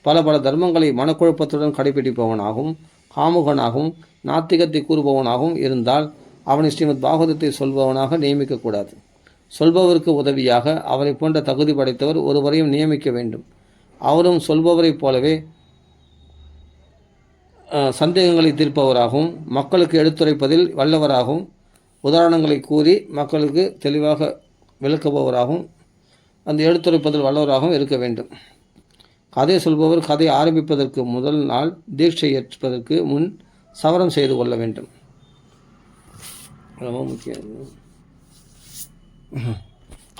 பல தர்மங்களை மனக்குழப்பத்துடன் கடைபிடிப்பவனாகவும் காமுகனாகவும் நாத்திகத்தை கூறுபவனாகவும் இருந்தால் அவனை ஸ்ரீமத் பாகவதத்தை சொல்பவனாக நியமிக்கக்கூடாது. சொல்பவருக்கு உதவியாக அவரை போன்ற தகுதி படைத்தவர் ஒருவரையும் நியமிக்க வேண்டும். அவரும் சொல்பவரைப் போலவே சந்தேகங்களை தீர்ப்பவராகவும் மக்களுக்கு எடுத்துரைப்பதில் வல்லவராகவும் உதாரணங்களை கூறி மக்களுக்கு தெளிவாக விளக்குபவராகவும் அந்த எடுத்துரைப்பதில் வல்லவராகவும் இருக்க வேண்டும். கதை சொல்பவர் கதை ஆரம்பிப்பதற்கு முதல் நாள் தீட்சை ஏற்பதற்கு முன் சவரம் செய்து கொள்ள வேண்டும். ரொம்ப முக்கியம்.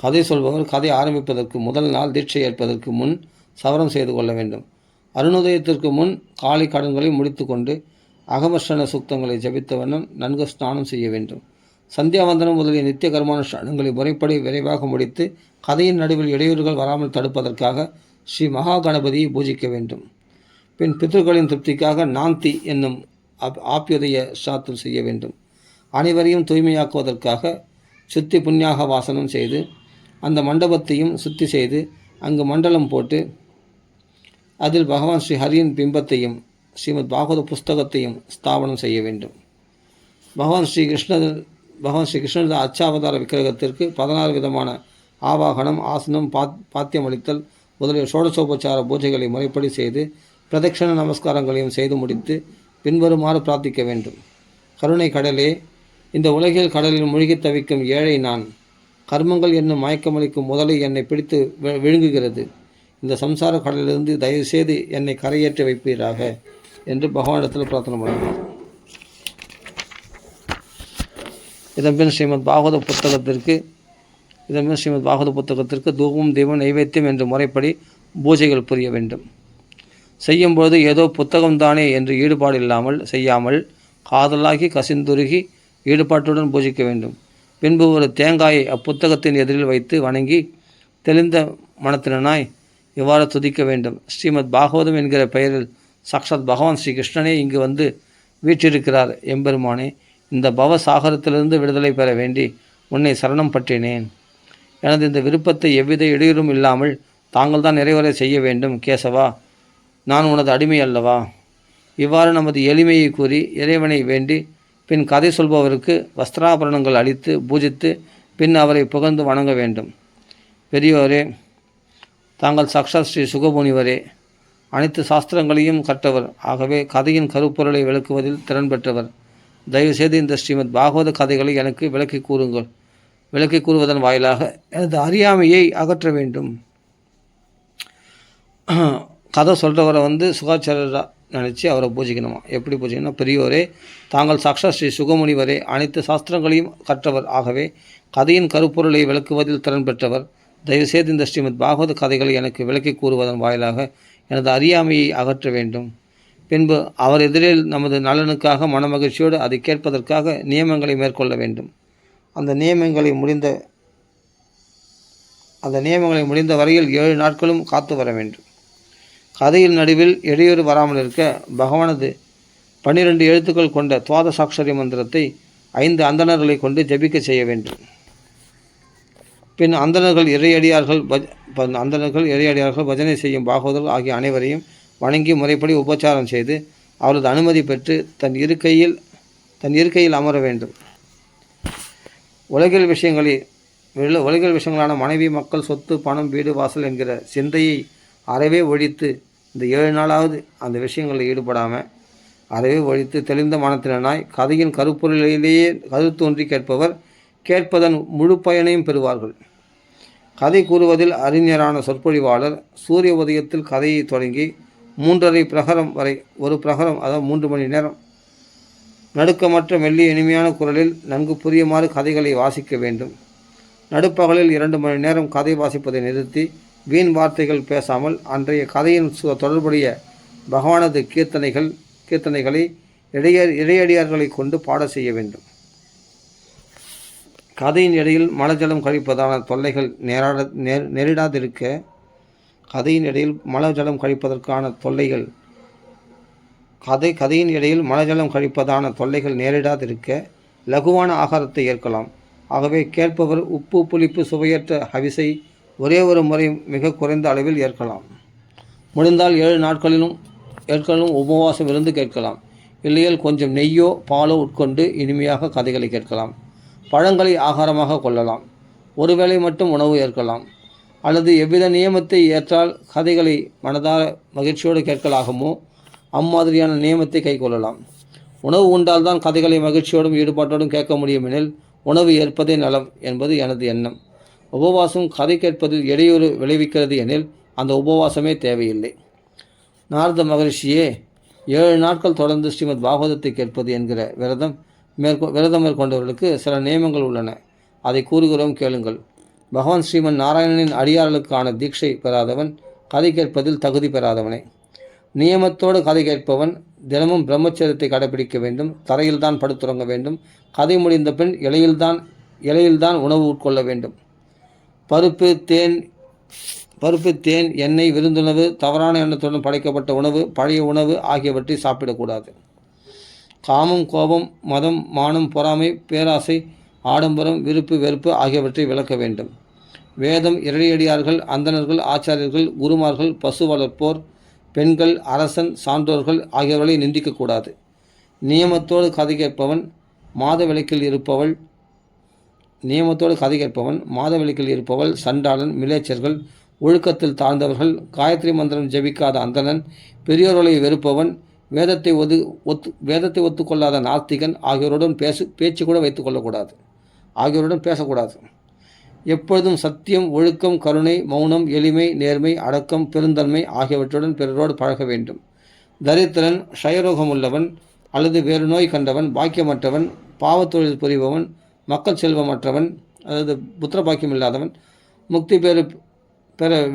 கதை சொல்பவர் கதை ஆரம்பிப்பதற்கு முதல் நாள் தீட்சை ஏற்பதற்கு முன் சவரம் செய்து கொள்ள வேண்டும். அருணோதயத்திற்கு முன் காலை கடன்களை முடித்து கொண்டு அகமர்ஷண சுத்தங்களை ஜபித்த வண்ணம் நன்கு ஸ்நானம் செய்ய வேண்டும். சந்தியாவந்தனம் முதலிய நித்திய கர்மானுஷ்டானங்களை முறைப்படி விரைவாக முடித்து கதையின் நடுவில் இடையூறுகள் வராமல் தடுப்பதற்காக ஸ்ரீ மகா கணபதியை பூஜிக்க வேண்டும். பின் பித்ருக்களின் திருப்திக்காக நாந்தி என்னும் ஆப்யுதய சாத்தம் செய்ய வேண்டும். அனைவரையும் தூய்மையாக்குவதற்காக சுத்தி புண்ணியாக வாசனம் செய்து அந்த மண்டபத்தையும் சுத்தி செய்து அங்கு மண்டலம் போட்டு அதில் பகவான் ஸ்ரீ ஹரியின் பிம்பத்தையும் ஸ்ரீமத் பாகவத புஸ்தகத்தையும் ஸ்தாபனம் செய்ய வேண்டும். பகவான் ஸ்ரீ கிருஷ்ணர் அச்சாவதார விக்கிரகத்திற்கு 16 விதமான ஆவாகனம், ஆசனம், பாத்தியமளித்தல் முதலிய ஷோடசோபச்சார பூஜைகளை முறைப்படி செய்து பிரதட்சண நமஸ்காரங்களையும் செய்து முடித்து பின்வருமாறு பிரார்த்திக்க வேண்டும். கருணை கடலே, இந்த உலகில் கடலில் மூழ்கி தவிக்கும் ஏழை நான். கர்மங்கள் என்னும் மயக்கமளிக்கும் முதலை என்னை பிடித்து விழுங்குகிறது. இந்த சம்சார கடலிலிருந்து தயவுசெய்து என்னை கரையேற்றி வைப்பீராக என்று பகவானிடத்தில் பிரார்த்தனை பண்ணுவார். இதன்பின் ஸ்ரீமத் பாகவத புத்தகத்திற்கு தூபம், தீபம், நைவேத்தியம் என்று முறைப்படி பூஜைகள் புரிய வேண்டும். செய்யும்போது ஏதோ புத்தகம்தானே என்று ஈடுபாடு செய்யாமல் காதலாகி கசிந்துருகி ஈடுபாட்டுடன் பூஜிக்க வேண்டும். பின்பு ஒரு தேங்காயை அப்புத்தகத்தின் எதிரில் வைத்து வணங்கி தெளிந்த மனத்தினாய் இவ்வாறு துதிக்க வேண்டும். ஸ்ரீமத் பாகவதம் என்கிற பெயரில் சாக்ஷாத் பகவான் ஸ்ரீ கிருஷ்ணனே இங்கு வந்து வீற்றிருக்கிறார். எம்பெருமானே, இந்த பவ சாகரத்திலிருந்து விடுதலை பெற வேண்டி உன்னை சரணம் பற்றினேன். எனது இந்த விருப்பத்தை எவ்வித இடையூறும் இல்லாமல் தாங்கள் தான் நிறைவேற செய்ய வேண்டும். கேசவா, நான் உனது அடிமை அல்லவா? இவ்வாறு நமது எளிமையை கூறி இறைவனை வேண்டி பின் கதை சொல்பவருக்கு வஸ்திராபரணங்கள் அளித்து பூஜித்து பின் அவரை புகழ்ந்து வணங்க வேண்டும். பெரியோரே, தாங்கள் சாக்ஷாத் ஸ்ரீ சுகமுனிவரே, அனைத்து சாஸ்திரங்களையும் கற்றவர். ஆகவே கதையின் கருப்பொருளை விளக்குவதில் திறன் பெற்றவர். தயவுசெய்து இந்த ஸ்ரீமத் பாகவத கதைகளை எனக்கு விளக்கி கூறுவதன் வாயிலாக எனது அறியாமையை அகற்ற வேண்டும். கதை சொல்கிறவரை சுகாச்சாரராக நினச்சி அவரை பூஜிக்கணுமா. எப்படி பூஜிக்கணும்னா, பெரியோரே, தாங்கள் சாக்ஷாத் ஸ்ரீ சுகமுனிவரே, அனைத்து சாஸ்திரங்களையும் கற்றவர், ஆகவே கதையின் கருப்பொருளை விளக்குவதில் திறன் பெற்றவர். தயவுசெய்து இந்த ஸ்ரீமத் பாகவத கதைகளை எனக்கு விளக்கி கூறுவதன் வாயிலாக எனது அறியாமையை அகற்ற வேண்டும். பின்பு அவர் எதிரில் நமது நலனுக்காக மனமகிழ்ச்சியோடு அதை கேட்பதற்காக நியமங்களை மேற்கொள்ள வேண்டும். அந்த நியமங்களை முடிந்த வரையில் 7 நாட்களும் காத்து வர வேண்டும். கதையில் நடுவில் இடையூறு வராமல் இருக்க பகவானது 12 எழுத்துக்கள் கொண்ட துவாதசாட்சரி மந்திரத்தை 5 அந்தணர்களை கொண்டு ஜபிக்க செய்ய வேண்டும். பின் அந்தணர்கள் இறையடியார்கள் பஜனை செய்யும் பாகவதர்கள் ஆகிய அனைவரையும் வணங்கி முறைப்படி உபச்சாரம் செய்து அவரது அனுமதி பெற்று தன் இருக்கையில் அமர வேண்டும். உலகில் விஷயங்களான மனைவி, மக்கள், சொத்து, பணம், வீடு, வாசல் என்கிற சிந்தையை அறவே ஒழித்து இந்த 7 நாளாவது அந்த விஷயங்களில் ஈடுபடாமல் அறவே ஒழித்து தெளிந்த மனத்தினாய் கதையின் கருப்பொருளிலேயே கருத்தோன்றி கேட்பவர் கேட்பதன் முழு பயனையும் பெறுவார்கள். கதை கூறுவதில் அறிஞரான சொற்பொழிவாளர் சூரிய உதயத்தில் கதையை தொடங்கி 3.5 பிரகரம் வரை, ஒரு பிரகரம் அதாவது 3 மணி நேரம் நடுக்கமற்ற மெல்லிய இனிமையான குரலில் நன்கு புரியுமாறு கதைகளை வாசிக்க வேண்டும். நடுப்பகலில் 2 மணி நேரம் கதை வாசிப்பதை நிறுத்தி வீண் வார்த்தைகள் பேசாமல் அன்றைய கதையின் தொடர்புடைய பகவானது கீர்த்தனைகளை இடையடியார்களை கொண்டு பாட செய்ய வேண்டும். கதையின் இடையில் மலஜலம் கழிப்பதான தொல்லைகள் நேரிடாதிருக்க கதையின் இடையில் மலஜலம் கழிப்பதற்கான தொல்லைகள் நேரிடாதிருக்க லகுவான ஆகாரத்தை ஏற்கலாம். ஆகவே கேட்பவர் உப்பு, புளிப்பு, சுவையற்ற ஹவிசை ஒரே ஒரு முறை மிக குறைந்த அளவில் ஏற்கலாம். முடிந்தால் 7 நாட்களிலும் உபவாசம் இருந்து கேட்கலாம். இல்லையில் கொஞ்சம் நெய்யோ பாலோ உட்கொண்டு இனிமையாக கதைகளை கேட்கலாம். பழங்களை ஆகாரமாக கொள்ளலாம். ஒருவேளை மட்டும் உணவு ஏற்கலாம். அல்லது எவ்வித நியமத்தை ஏற்றால் கதைகளை மனதார மகிழ்ச்சியோடு கேட்கலாகுமோ அம்மாதிரியான நியமத்தை கை கொள்ளலாம். உணவு உண்டால்தான் கதைகளை மகிழ்ச்சியோடும் ஈடுபாட்டோடும் கேட்க முடியும் எனில் உணவு ஏற்பதே நலம் என்பது எனது எண்ணம். உபவாசம் கதை கேட்பதில் இடையூறு விளைவிக்கிறது எனில் அந்த உபவாசமே தேவையில்லை. நாரத மகரிஷியே, 7 நாட்கள் தொடர்ந்து ஸ்ரீமத் பாகவதத்தை கேட்பது என்கிற விரதம் மேற்கொண்டவர்களுக்கு சில நியமங்கள் உள்ளன. அதை கூறுகிறோம், கேளுங்கள். பகவான் ஸ்ரீமன் நாராயணனின் அடியார்களுக்கான தீட்சை பெறாதவன் கதை கேட்பதில் தகுதி பெறாதவனே. நியமத்தோடு கதை கேட்பவன் தினமும் பிரம்மச்சரியத்தை கடைபிடிக்க வேண்டும். தரையில்தான் படுத்துறங்க வேண்டும். கதை முடிந்த பின் இலையில்தான் உணவு உட்கொள்ள வேண்டும். பருப்பு, தேன், எண்ணெய், விருந்துணவு, தவறான எண்ணத்துடன் படைக்கப்பட்ட உணவு, பழைய உணவு ஆகியவற்றை சாப்பிடக்கூடாது. காமம், கோபம், மதம், மானம், பொறாமை, பேராசை, ஆடம்பரம், விருப்பு, வெறுப்பு ஆகியவற்றை விளக்க வேண்டும். வேதம், இறையடியார்கள், அந்தணர்கள், ஆச்சாரியர்கள், குருமார்கள், பசு வளர்ப்போர், பெண்கள், அரசன், சான்றோர்கள் ஆகியவர்களை நிந்திக்கக்கூடாது. நியமத்தோடு கதை கேட்பவன் மாத விளக்கில் இருப்பவள், சண்டாளன், மிலேச்சர்கள், ஒழுக்கத்தில் தாழ்ந்தவர்கள், காயத்ரி மந்திரம் ஜபிக்காத அந்தணன், பெரியோர்களை வெறுப்பவன், வேதத்தை ஒத்துக்கொள்ளாத நாஸ்திகன் ஆகியோருடன் பேச்சு கூட பேசக்கூடாது. எப்பொழுதும் சத்தியம், ஒழுக்கம், கருணை, மௌனம், எளிமை, நேர்மை, அடக்கம், பெருந்தன்மை ஆகியவற்றுடன் பிறரோடு பழக வேண்டும். தரித்திரன், க்ஷயரோகம் உள்ளவன் அல்லது வேறு நோய் கண்டவன், பாக்கியமற்றவன், பாவத்தொழில் புரிபவன், மக்கள் செல்வமற்றவன் அதாவது புத்திர பாக்கியம் இல்லாதவன், முக்தி பெற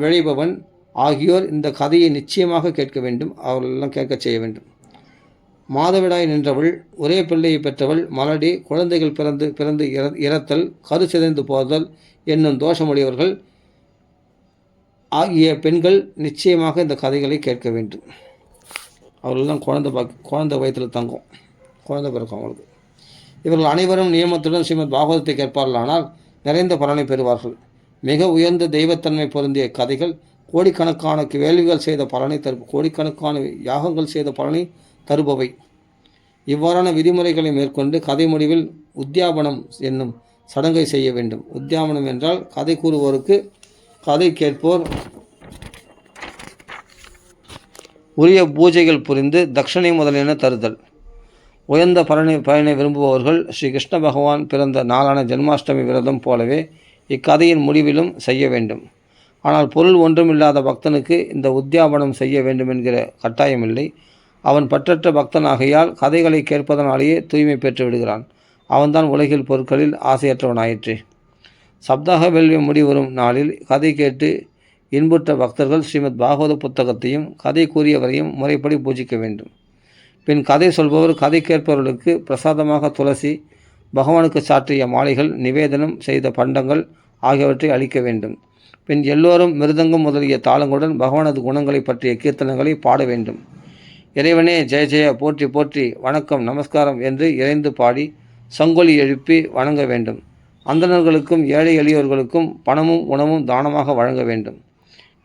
விழைபவன் ஆகியோர் இந்த கதையை நிச்சயமாக கேட்க வேண்டும். அவர்களெல்லாம் கேட்க செய்ய வேண்டும். மாதவிடாய் நின்றவள், ஒரே பிள்ளையை பெற்றவள், மலடி, குழந்தைகள் பிறந்து இறத்தல், கரு சிதைந்து போதல் என்னும் தோஷமுடையவர்கள் ஆகிய பெண்கள் நிச்சயமாக இந்த கதைகளை கேட்க வேண்டும். அவர்களெல்லாம் குழந்தை வயிற்றில் தங்கும், குழந்தை பிறக்கும் அவங்களுக்கு. இவர்கள் அனைவரும் நியமத்துடன் ஸ்ரீமத் பாகவதத்தை கேட்பார்களானால் நிறைந்த பலனை பெறுவார்கள். மிக உயர்ந்த தெய்வத்தன்மை பொருந்திய கதைகள் கோடிக்கணக்கான வேள்விகள் செய்த பலனை கோடிக்கணக்கான யாகங்கள் செய்த பலனை தருபவை. இவ்வாறான விதிமுறைகளை மேற்கொண்டு கதை முடிவில் உத்தியாபனம் என்னும் சடங்கை செய்ய வேண்டும். உத்தியாபனம் என்றால் கதை கூறுவோருக்கு கதை கேட்போர் உரிய பூஜைகள் புரிந்து தட்சணை முதலியன தருதல். உயர்ந்த பயனை விரும்புபவர்கள் ஸ்ரீ கிருஷ்ண பகவான் பிறந்த நாளான ஜென்மாஷ்டமி விரதம் போலவே இக்கதையின் முடிவிலும் செய்ய வேண்டும். ஆனால் பொருள் ஒன்றும் இல்லாத பக்தனுக்கு இந்த உத்தியாபனம் செய்ய வேண்டும் என்கிற கட்டாயமில்லை. அவன் பற்றற்ற பக்தனாகையால் கதைகளை கேட்பதனாலேயே தூய்மை பெற்று விடுகிறான். அவன்தான் உலகில் பொருட்களில் ஆசையற்றவனாயிற்று. சப்தாக வேள்வி முடிவரும் நாளில் கதை கேட்டு இன்புற்ற பக்தர்கள் ஸ்ரீமத் பாகவத புத்தகத்தையும் கதை கூறியவரையும் முறைப்படி பூஜிக்க வேண்டும். பின் கதை சொல்பவர் கதை கேட்பவர்களுக்கு பிரசாதமாக துளசி, பகவானுக்கு சாற்றிய மாலைகள், நிவேதனம் செய்த பண்டங்கள் ஆகியவற்றை அளிக்க வேண்டும். பின் எல்லோரும் மிருதங்கம் முதலிய தாளங்களுடன் பகவானது குணங்களை பற்றிய கீர்த்தனங்களை பாட வேண்டும். இறைவனே ஜெய ஜெய, போற்றி போற்றி, வணக்கம் நமஸ்காரம் என்று இறைந்து பாடி சங்கொலி எழுப்பி வணங்க வேண்டும். அந்தணர்களுக்கும் ஏழை எளியோர்களுக்கும் பணமும் உணவும் தானமாக வழங்க வேண்டும்.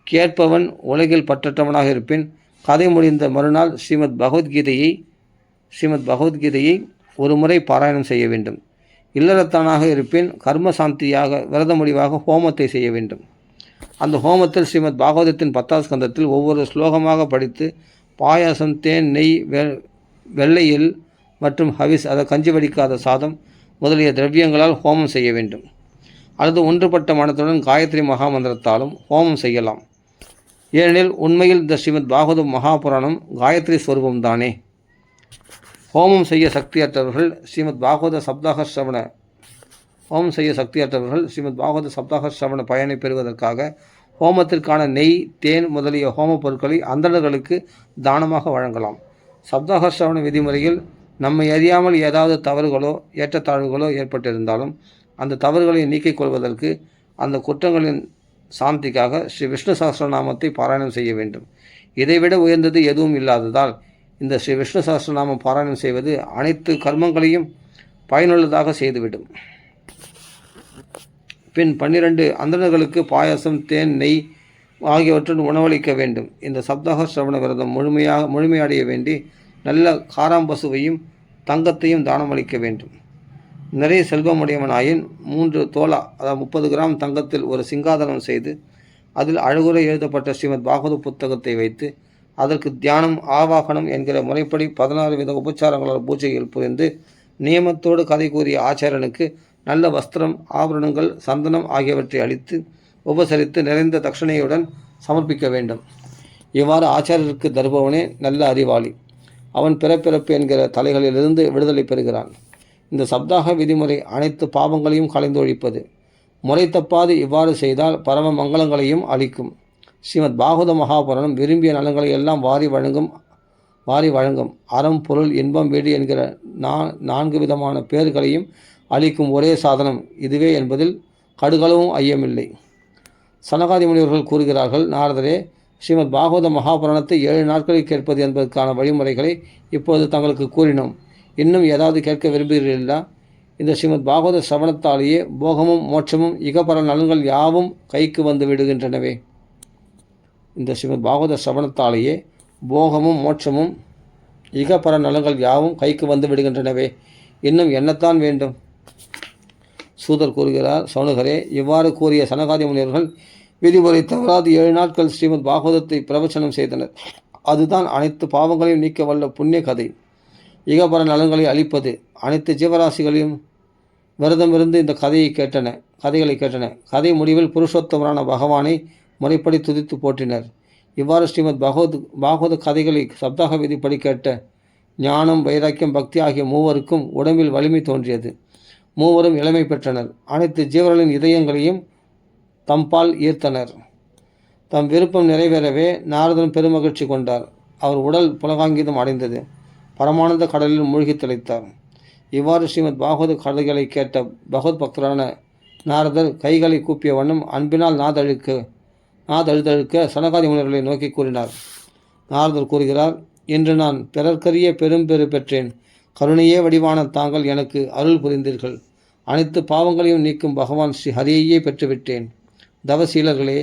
கேட்பவன் உலகில் பற்றற்றவனாக இருப்பின் கதை முடிந்த மறுநாள் ஸ்ரீமத் பகவத்கீதையை ஒரு முறை பாராயணம் செய்ய வேண்டும். இல்லறத்தானாக இருப்பின் கர்ம சாந்தியாக விரத முடிவாக ஹோமத்தை செய்ய வேண்டும். அந்த ஹோமத்தில் ஸ்ரீமத் பாகவதத்தின் 10வது ஸ்கந்தத்தில் ஒவ்வொரு ஸ்லோகமாக படித்து பாயாசம், தேன், நெய், வெள்ளையில் மற்றும் ஹவிஸ், கஞ்சி வடிக்காத சாதம் முதலிய திரவியங்களால் ஹோமம் செய்ய வேண்டும். அல்லது ஒன்றுபட்ட மனத்துடன் காயத்ரி மகாமந்திரத்தாலும் ஹோமம் செய்யலாம். ஏனெனில் உண்மையில் இந்த ஸ்ரீமத் பாகவத மகாபுராணம் காயத்ரி ஸ்வரூபம்தானே. ஹோமம் செய்ய சக்தியற்றவர்கள் ஸ்ரீமத் பாகவத சப்தாக சிரவண பயனை பெறுவதற்காக ஹோமத்திற்கான நெய், தேன் முதலிய ஹோம பொருட்களை அந்தணர்களுக்கு தானமாக வழங்கலாம். சப்தாக சிரவண விதிமுறையில் நம்மை அறியாமல் ஏதாவது தவறுகளோ ஏற்றத்தாழ்வுகளோ ஏற்பட்டிருந்தாலும் அந்த தவறுகளை நீக்கிக் கொள்வதற்கு, அந்த குற்றங்களின் சாந்திக்காக ஸ்ரீ விஷ்ணு சஹஸ்ரநாமத்தை பாராயணம் செய்ய வேண்டும். இதைவிட உயர்ந்தது எதுவும் இல்லாததால் இந்த ஸ்ரீ விஷ்ணு சஹஸ்ரநாமம் பாராயணம் செய்வது அனைத்து கர்மங்களையும் பயனுள்ளதாக செய்துவிடும். பின் 12 அந்தணர்களுக்கு பாயாசம், தேன், நெய் ஆகியவற்றுடன் உணவளிக்க வேண்டும். இந்த சப்தாக சிரவண விரதம் முழுமையடைய வேண்டி நல்ல காராம்பசுவையும் தங்கத்தையும் தானமளிக்க வேண்டும். நிறைய செல்வமுடையவனாயின் 3 தோலா, அதாவது 30 கிராம் தங்கத்தில் ஒரு சிங்காதனம் செய்து அதில் அழகுரை எழுதப்பட்ட ஸ்ரீமத் பாகவத புத்தகத்தை வைத்து அதற்கு தியானம், ஆவாகனம் என்கிற முறைப்படி 16 வித உபச்சாரங்களால் பூஜைகள் புரிந்து நியமத்தோடு கதை கூறிய ஆச்சாரனுக்கு நல்ல வஸ்திரம், ஆபரணங்கள், சந்தனம் ஆகியவற்றை அளித்து உபசரித்து நிறைந்த தட்சணையுடன் சமர்ப்பிக்க வேண்டும். இவ்வாறு ஆச்சாரியருக்கு தருபவனே நல்ல அறிவாளி. அவன் பிறப்பிறப்பு என்கிற தலைகளிலிருந்து விடுதலை பெறுகிறான். இந்த சப்தாக விதிமுறை அனைத்து பாவங்களையும் கலைந்தொழிப்பது. முறை தப்பாது இவ்வாறு செய்தால் பரம மங்களங்களையும் அளிக்கும். ஸ்ரீமத் பாகவத மகாபுராணம் விரும்பிய நலன்களை எல்லாம் வாரி வழங்கும். அறம், பொருள், இன்பம், வீடு என்கிற 4 விதமான பேர்களையும் அளிக்கும் ஒரே சாதனம் இதுவே என்பதில் கடுகளவும் ஐயமில்லை. சனகாதி முனிவர்கள் கூறுகிறார்கள், நாரதரே, ஸ்ரீமத் பாகவத மகாபுராணத்தை 7 நாட்களில் கேட்பது என்பதற்கான வழிமுறைகளை இப்போது தங்களுக்கு கூறினோம். இன்னும் ஏதாவது கேட்க விரும்புகிறீர்களா? இந்த ஸ்ரீமத் பாகவத சிரவணத்தாலேயே போகமும் மோட்சமும் இகபர நலன்கள் யாவும் கைக்கு வந்து விடுகின்றனவே. இந்த ஸ்ரீமத் பாகவத சிரவணத்தாலேயே போகமும் மோட்சமும் இகபர நலன்கள் யாவும் கைக்கு வந்து விடுகின்றனவே. இன்னும் என்னத்தான் வேண்டும்? சூதர் கூறுகிறார், சௌனகரே, இவ்வாறு கூறிய சனகாதி முனிவர்கள் விதிமுறை தவறாது 7 நாட்கள் ஸ்ரீமத் பாகவதத்தை பிரவச்சனம் செய்தனர். அதுதான் அனைத்து பாவங்களையும் நீக்க வல்ல புண்ணிய கதை. இகபர நலன்களை அளிப்பது. அனைத்து ஜீவராசிகளையும் விரதமிருந்து இந்த கதைகளை கேட்டன. கதை முடிவில் புருஷோத்தமரான பகவானை முறைப்படி துதித்து போற்றினர். இவ்வாறு ஸ்ரீமத் பாகவத கதைகளை சப்தாக விதிப்படி கேட்ட ஞானம், வைராக்கியம், பக்தி ஆகிய மூவருக்கும் உடம்பில் வலிமை தோன்றியது. மூவரும் இளமை பெற்றனர். அனைத்து ஜீவர்களின் இதயங்களையும் தம்பால் ஈர்த்தனர். தம் விருப்பம் நிறைவேறவே நாரதன் பெருமகிழ்ச்சி கொண்டார். அவர் உடல் புலகாங்கிதம் அடைந்தது. பரமானந்த கடலில் மூழ்கி திளைத்தார். இவ்வாறு ஸ்ரீமத் பாகவத கதைகளை கேட்ட பகவத் பக்தரான நாரதர் கைகளை கூப்பிய வண்ணம் அன்பினால் நாதழுதழுக்க சனகாதி முனிவர்களை நோக்கி கூறினார். நாரதர் கூறுகிறார், இன்று நான் பிறர்க்கரிய பெரும்பெரு பெற்றேன். கருணையே வடிவான தாங்கள் எனக்கு அருள் புரிந்தீர்கள். அனைத்து பாவங்களையும் நீக்கும் பகவான் ஸ்ரீ ஹரியையே பெற்றுவிட்டேன். தவசீலர்களே,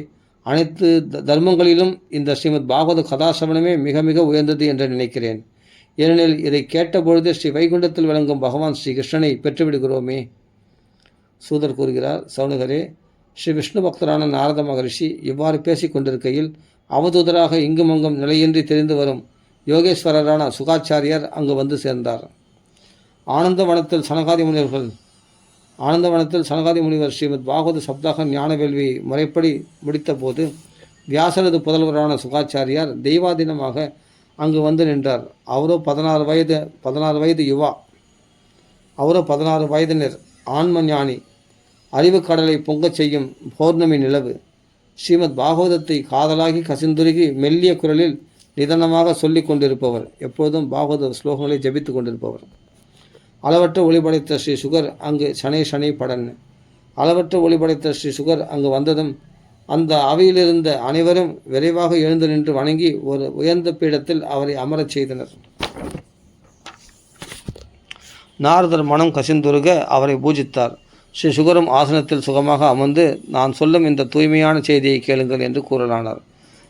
அனைத்து தர்மங்களிலும் இந்த ஸ்ரீமத் பாகவத கதாசிரவணமே மிக மிக உயர்ந்தது என்று நினைக்கிறேன். ஏனெனில் இதை கேட்டபொழுது ஸ்ரீ வைகுண்டத்தில் விளங்கும் பகவான் ஸ்ரீ கிருஷ்ணனை பெற்றுவிடுகிறோமே. சூதர் கூறுகிறார், சௌனகரே, ஸ்ரீ விஷ்ணு பக்தரான நாரத மகரிஷி இவ்வாறு பேசிக் கொண்டிருக்கையில் அவதூதராக இங்குமங்கும் நிலையின்றி தெரிந்து வரும் யோகேஸ்வரரான சுகாச்சாரியர் அங்கு வந்து சேர்ந்தார். ஆனந்தவனத்தில் சனகாதி முனிவர் ஸ்ரீமத் பாகவத சப்தாக ஞான வேள்வியை முறைப்படி முடித்த போது வியாசரது புதல்வரான சுகாச்சாரியார் தெய்வாதீனமாக அங்கு வந்து நின்றார். அவரோ 16 வயது யுவா. அவரோ 16 வயதினர். ஆன்ம ஞானி. அறிவு கடலை பொங்கச் செய்யும் பௌர்ணமி நிலவு. ஸ்ரீமத் பாகவதத்தை காதலாகி கசிந்துருகி மெல்லிய குரலில் நிதானமாக சொல்லிக் கொண்டிருப்பவர். எப்போதும் பாகவத ஸ்லோகங்களை ஜபித்து கொண்டிருப்பவர். அளவற்ற ஒளிபடைத்த ஸ்ரீ சுகர் அங்கு சனை படன். அளவற்ற ஒளிபடைத்த ஸ்ரீ சுகர் அங்கு வந்ததும் அந்த அவையிலிருந்த அனைவரும் விரைவாக எழுந்து நின்று வணங்கி ஒரு உயர்ந்த பீடத்தில் அவரை அமரச் செய்தனர். நாரதர் மனம் கசிந்துருக அவரை பூஜித்தார். ஸ்ரீ சுகரும் ஆசனத்தில் சுகமாக அமர்ந்து, நான் சொல்லும் இந்த தூய்மையான செய்தியை கேளுங்கள் என்று கூறலானார்.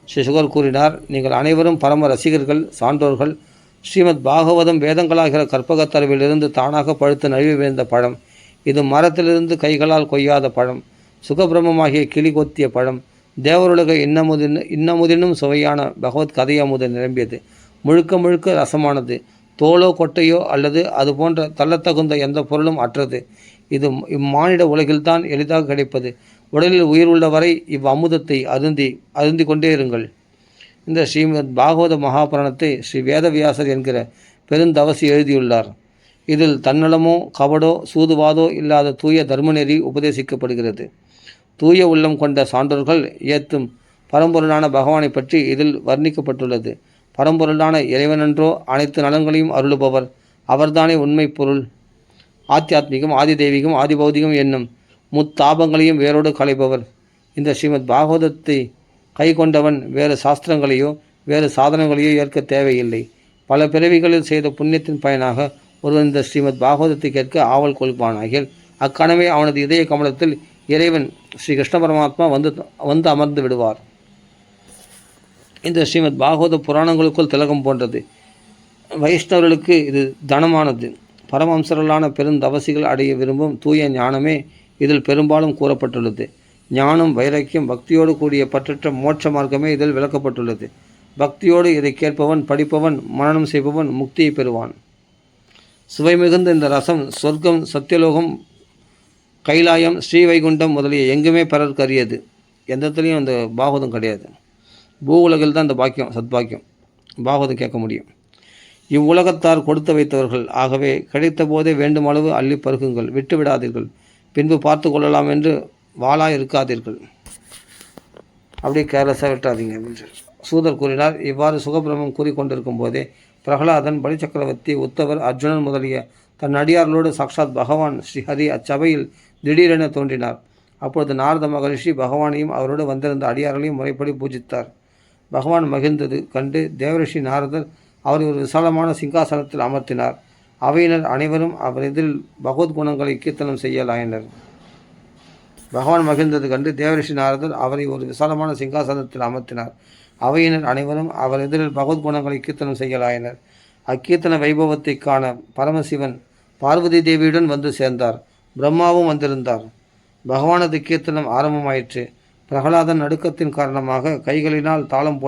ஸ்ரீ சுகர் கூறினார், நீங்கள் அனைவரும் பரம ரசிகர்கள், சான்றோர்கள். ஸ்ரீமத் பாகவதம் வேதங்களாகிற கற்பகத்தரவிலிருந்து தானாக பழுத்து நழுவி விழுந்த பழம். இது மரத்திலிருந்து கைகளால் கொய்யாத பழம். சுகபிரமமாகிய கிளி கொத்திய பழம். தேவருலக இன்னமுதினும் சுவையான பகவத் கதையமுது நிரம்பியது. முழுக்க முழுக்க ரசமானது. தோலோ கொட்டையோ அல்லது அது போன்ற தள்ளத்தகுந்த எந்த பொருளும் அற்றது. இது இம்மானிட உலகில்தான் எளிதாக கிடைப்பது. உடலில் உயிர் உள்ளவரை இவ்வமுதத்தை அருந்தி கொண்டே இருங்கள். இந்த ஸ்ரீமத் பாகவத மகாபுராணத்தை ஸ்ரீ வேதவியாசர் என்கிற பெருந்தவசி எழுதியுள்ளார். இதில் தன்னலமோ கபடோ சூதுவாதோ இல்லாத தூய தர்மநெறி உபதேசிக்கப்படுகிறது. தூய உள்ளம் கொண்ட சான்றோர்கள் ஏத்தும் பரம்பொருளான பகவானை பற்றி இதில் வர்ணிக்கப்பட்டுள்ளது. பரம்பொருளான இறைவனன்றோ அனைத்து நலன்களையும் அருளுபவர். அவர்தானே உண்மை பொருள். ஆத்தியாத்மிகம், ஆதி தெய்வீகம், ஆதி பௌதிகம் என்னும் முத்தாபங்களையும் வேரோடு களைபவர். இந்த ஸ்ரீமத் பாகவதத்தை கை கொண்டவன் வேறு சாஸ்திரங்களையோ வேறு சாதனங்களையோ ஏற்க தேவையில்லை. பல பிறவிகளில் செய்த புண்ணியத்தின் பயனாக ஒருவன் இந்த ஸ்ரீமத் பாகவதத்தை கேட்க ஆவல் கொள்வானாகில் அக்கணமே அவனது இதய கமலத்தில் இறைவன் ஸ்ரீ கிருஷ்ண பரமாத்மா வந்து அமர்ந்து விடுவார். இந்த ஸ்ரீமத் பாகவத புராணங்களுக்குள் திலகம் போன்றது. வைஷ்ணவர்களுக்கு இது தனமானது. பரமம்சர்களான பெருந்தவசிகள் அடைய விரும்பும் தூய ஞானமே இதில் பெரும்பாலும் கூறப்பட்டுள்ளது. ஞானம், வைராக்கியம், பக்தியோடு கூடிய பற்றற்ற மோட்ச மார்க்கமே இதில் விளக்கப்பட்டுள்ளது. பக்தியோடு இதை கேட்பவன், படிப்பவன், மனனம் செய்பவன் முக்தியை பெறுவான். சுவை மிகுந்த இந்த ரசம் சொர்க்கம், சத்தியலோகம், கைலாயம், ஸ்ரீவைகுண்டம் முதலிய எங்குமே பிறருக்கு அறியது. எந்த இடத்துலையும் அந்த பாகவதம் கிடையாது. பூ உலகில் தான் இந்த பாக்கியம், சத்பாக்கியம், பாகவதம் கேட்க முடியும். இவ்வுலகத்தார் கொடுத்து வைத்தவர்கள். ஆகவே கிடைத்த போதே வேண்டுமளவு அள்ளி பருகுங்கள், விட்டு விடாதீர்கள். பின்பு பார்த்து கொள்ளலாம் என்று வாளாக இருக்காதீர்கள். அப்படியே கேர்லஸாக விட்டாதீங்க அப்படின்னு சூதர் கூறினார். இவ்வாறு சுகபிரமம் கூறிக்கொண்டிருக்கும் போதே பிரகலாதன், பலி சக்கரவர்த்தி, உத்தவர், அர்ஜுனன் முதலிய தன் அடியார்களோடு சாக்ஷாத் பகவான் ஸ்ரீஹரி அச்சபையில் திடீரென தோன்றினார். அப்பொழுது நாரத மகரிஷி பகவானையும் அவரோடு வந்திருந்த அடியார்களையும் முறைப்படி பூஜித்தார். பகவான் மகிழ்ந்தது கண்டு தேவரிஷி நாரதர் அவரை ஒரு விசாலமான சிங்காசனத்தில் அமர்த்தினார். அவையினர் அனைவரும் அவர் எதிரில் பகவத் குணங்களை கீர்த்தனம் செய்யலாயினர். பகவான் மகிழ்ந்தது கண்டு தேவரிஷி நாரதர் அவரை ஒரு விசாலமான சிங்காசனத்தில் அமர்த்தினார். அவையினர் அனைவரும் அவர் எதிரில் பகவத் குணங்களை கீர்த்தனம் செய்யலாயினர். அக்கீர்த்தன வைபவத்தை காண பரமசிவன் பார்வதி தேவியுடன் வந்து சேர்ந்தார். பிரம்மாவும் வந்திருந்தார். பகவானது கீர்த்தனம் ஆரம்பமாயிற்று. பிரகலாதன் நடுக்கத்தின் காரணமாக கைகளினால் தாளம்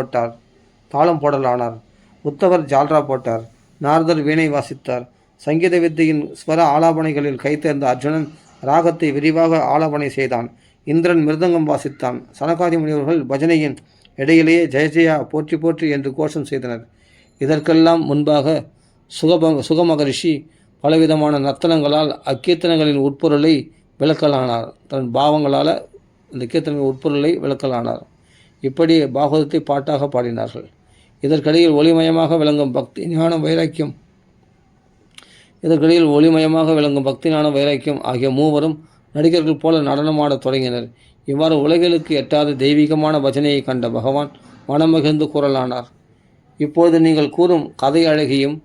போடலானார். உத்தவர் ஜால்ரா போட்டார். நாரதர் வீணை வாசித்தார். சங்கீத வித்தையின் ஸ்வர ஆலாபனைகளில் கைத்தேர்ந்த அர்ஜுனன் ராகத்தை விரிவாக ஆலாபனை செய்தான். இந்திரன் மிருதங்கம் வாசித்தான். சனகாதி முனிவர்கள் பஜனையின் இடையிலேயே ஜெய ஜெயா, போற்றி போற்றி என்று கோஷம் செய்தனர். இதற்கெல்லாம் முன்பாக சுகமகரிஷி பலவிதமான நர்த்தனங்களால் அக்கீர்த்தனங்களின் உட்பொருளை விளக்கலானார். தன் பாவங்களால் இந்த கீர்த்தனங்களின் உட்பொருளை விளக்கலானார். இப்படி பாகவதத்தை பாட்டாக பாடினார்கள். இதற்கிடையில் ஒளிமயமாக விளங்கும் பக்தி ஞானம் வைராக்கியம் ஆகிய மூவரும் நடிகர்கள் போல நடனமாடத் தொடங்கினர். இவ்வாறு உலகிற்கு எட்டாத தெய்வீகமான பஜனையை கண்ட பகவான் மனமகிழ்ந்து கூறலானார். இப்போது நீங்கள் கூறும் கதை அழகையும்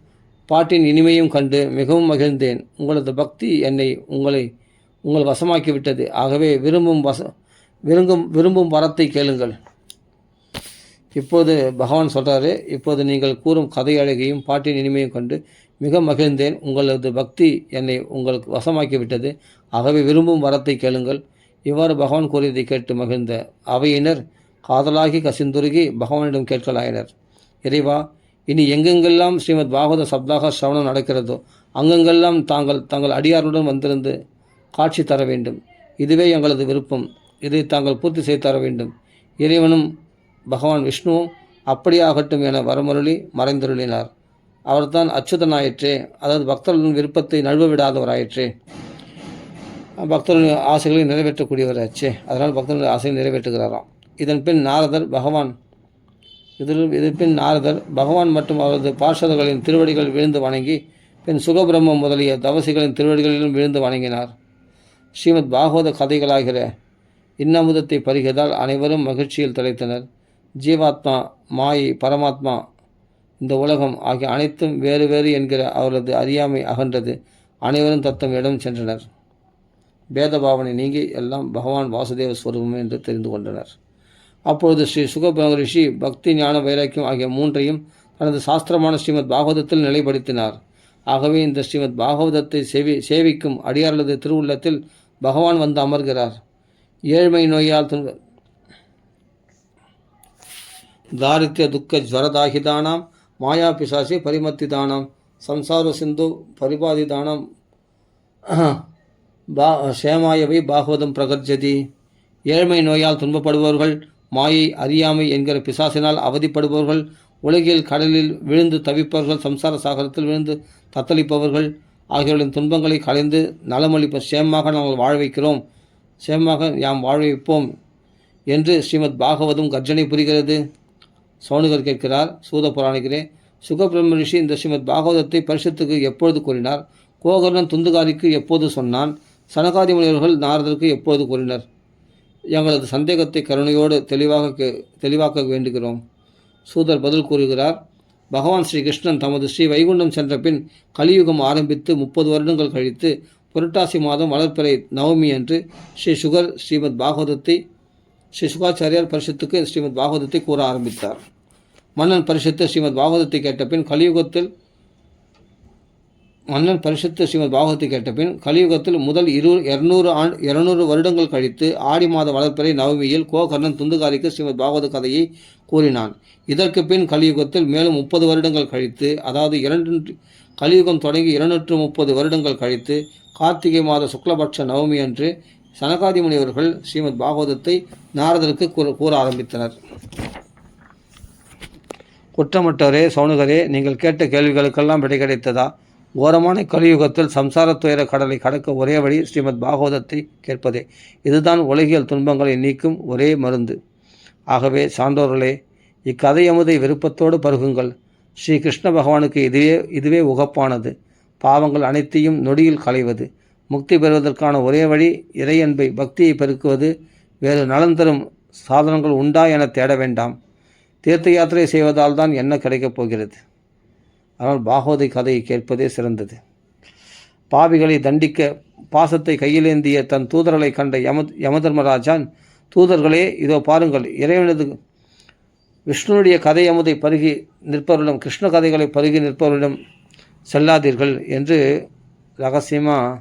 பாட்டின் இனிமையும் கண்டு மிகவும் மகிழ்ந்தேன். உங்களது பக்தி என்னை உங்கள் வசமாக்கிவிட்டது. ஆகவே விரும்பும் வரத்தை கேளுங்கள். இப்போது பகவான் சொல்கிறாரு, இப்போது நீங்கள் கூறும் கதை அழகையும் பாட்டின் இனிமையும் கண்டு மிக மகிழ்ந்தேன். உங்களது பக்தி என்னை உங்களுக்கு வசமாக்கிவிட்டது. ஆகவே விரும்பும் வரத்தை கேளுங்கள். இவ்வாறு பகவான் கூறியதை கேட்டு மகிழ்ந்த அவையினர் காதலாகி கசிந்துருகி பகவானிடம் கேட்கலாயினர். இறைவா, இனி எங்கெங்கெல்லாம் ஸ்ரீமத் பாகவத சப்தாக சிரவணம் நடக்கிறதோ அங்கெங்கெல்லாம் தங்கள் அடியாருடன் வந்திருந்து காட்சி தர வேண்டும். இதுவே எங்களது விருப்பம். இதை தாங்கள் பூர்த்தி செய்து தர வேண்டும். இறைவனும் பகவான் விஷ்ணுவும் அப்படியாகட்டும் என வரமருளி மறைந்தருளினார். அவர்தான் அச்சுதனாயிற்றே, அதாவது பக்தர்களின் விருப்பத்தை நழுவ விடாதவராயிற்றே, பக்தர்களின் ஆசைகளை நிறைவேற்றக்கூடியவராச்சே. அதனால் பக்தர்களின் ஆசைகளை நிறைவேற்றுகிறாராம். இதன் பின் நாரதர் பகவான் மற்றும் அவரது பார்ஷதர்களின் திருவடிகள் விழுந்து வணங்கி பின் சுகபிரம்மம் முதலிய தவசிகளின் திருவடிகளிலும் விழுந்து வணங்கினார். ஸ்ரீமத் பாகவத கதைகளாகிற இன்னமுதத்தை பருகியதால் அனைவரும் மகிழ்ச்சியில் திளைத்தனர். ஜீவாத்மா, மாயை, பரமாத்மா, இந்த உலகம் ஆகிய அனைத்தும் வேறு வேறு என்கிற அவரது அறியாமை அகன்றது. அனைவரும் தத்தம் இடம் சென்றனர். பேதபாவனை நீங்கி எல்லாம் பகவான் வாசுதேவ ஸ்வரூபம் என்று தெரிந்து கொண்டனர். அப்பொழுது ஸ்ரீ சுகபிரம்ம ரிஷி பக்தி, ஞான, வைராக்கியம் ஆகிய மூன்றையும் தனது சாஸ்திரமான ஸ்ரீமத் பாகவதத்தில் நிலைப்படுத்தினார். ஆகவே இந்த ஸ்ரீமத் பாகவதத்தை சேவிக்கும் அடியார்களது திருவுள்ளத்தில் பகவான் வந்து அமர்கிறார். ஏழ்மை நோயால் தாரித்ய துக்க ஜ்வரதாகிதானாம் மாயா பிசாசி பரிமத்திதானாம் சம்சார சிந்து பரிபாதிதானாம் சேமாயவை பாகவதம் பிரகர்ஜதி. ஏழ்மை நோயால் துன்பப்படுபவர்கள், மாயை, அறியாமை என்கிற பிசாசினால் அவதிப்படுபவர்கள், உலகில் கடலில் விழுந்து தவிப்பவர்கள், சம்சார சாகரத்தில் விழுந்து தத்தளிப்பவர்கள் ஆகியோரின் துன்பங்களை கலைந்து நலமளிப்ப சேமமாக நாங்கள் வாழ வைக்கிறோம், சேமமாக யாம் வாழ வைப்போம் என்று ஸ்ரீமத் பாகவதம் கர்ஜனை புரிகிறது. சௌனகர் கேட்கிறார், சூத புராணிகரே, சுகபிரம்ம ரிஷி இந்த ஸ்ரீமத் பாகவதத்தை பரிஷத்துக்கு எப்பொழுது கூறினார்? கோகர்ணன் துந்துகாரிக்கு எப்போது சொன்னான்? சனகாதி முனிவர்கள் நாரதருக்கு எப்போது கூறினர்? எங்களது சந்தேகத்தை கருணையோடு தெளிவாக்க வேண்டுகிறோம். சூதர் பதில் கூறுகிறார், பகவான் ஸ்ரீ கிருஷ்ணன் தமது ஸ்ரீ வைகுண்டம் சென்ற பின் கலியுகம் ஆரம்பித்து 30 வருடங்கள் கழித்து புரட்டாசி மாதம் வளர்ப்பிறை நவமி அன்று ஸ்ரீ சுகாச்சாரியார் பரிஷத்துக்கு ஸ்ரீமத் பாகவதத்தை கூற ஆரம்பித்தார். மன்னன் பரிஷத்து ஸ்ரீமத் பாகவதத்தை கேட்ட பின் கலியுகத்தில் முதல் 200 வருடங்கள் கழித்து ஆடி மாத வளர்ப்பிறை நவமியில் கோகர்ணன் துந்துகாரிக்கு ஸ்ரீமத் பாகவத கதையை கூறினான். இதற்கு பின் கலியுகத்தில் மேலும் 30 வருடங்கள் கழித்து, அதாவது கலியுகம் தொடங்கி 230 வருடங்கள் கழித்து கார்த்திகை மாத சுக்லபட்ச நவமி அன்று சனகாதி முனிவர்கள் ஸ்ரீமத் பாகவதத்தை நாரதருக்கு கூற ஆரம்பித்தனர். குற்றமற்றவரே, சௌனகரே, நீங்கள் கேட்ட கேள்விகளுக்கெல்லாம் விடை கிடைத்ததா? கோரமான கலியுகத்தில் சம்சார துயர கடலை கடக்க ஒரே வழி ஸ்ரீமத் பாகவதத்தை கேட்பதே. இதுதான் உலகியல் துன்பங்களை நீக்கும் ஒரே மருந்து. ஆகவே சான்றோர்களே, இக்கதை அமுதை விருப்பத்தோடு பருகுங்கள். ஸ்ரீ கிருஷ்ண பகவானுக்கு இதுவே உகப்பானது. பாவங்கள் அனைத்தையும் நொடியில் களைவது. முக்தி பெறுவதற்கான ஒரே வழி இறையன்பை, பக்தியை பெருக்குவது. வேறு நலன் தரும் சாதனங்கள் உண்டா என தேட வேண்டாம். தீர்த்த யாத்திரை செய்வதால் தான் என்ன கிடைக்கப் போகிறது? ஆனால் பாகவத கதையை கேட்பதே சிறந்தது. பாவிகளை தண்டிக்க பாசத்தை கையிலேந்திய தன் தூதர்களை கண்ட யமதர்மராஜான், தூதர்களே, இதோ பாருங்கள், இறைவனது விஷ்ணுனுடைய கதை அமுதை பருகி நிற்பவரிடம், கிருஷ்ண கதைகளை பருகி நிற்பவரிடம் செல்லாதீர்கள் என்று ரகசியமாக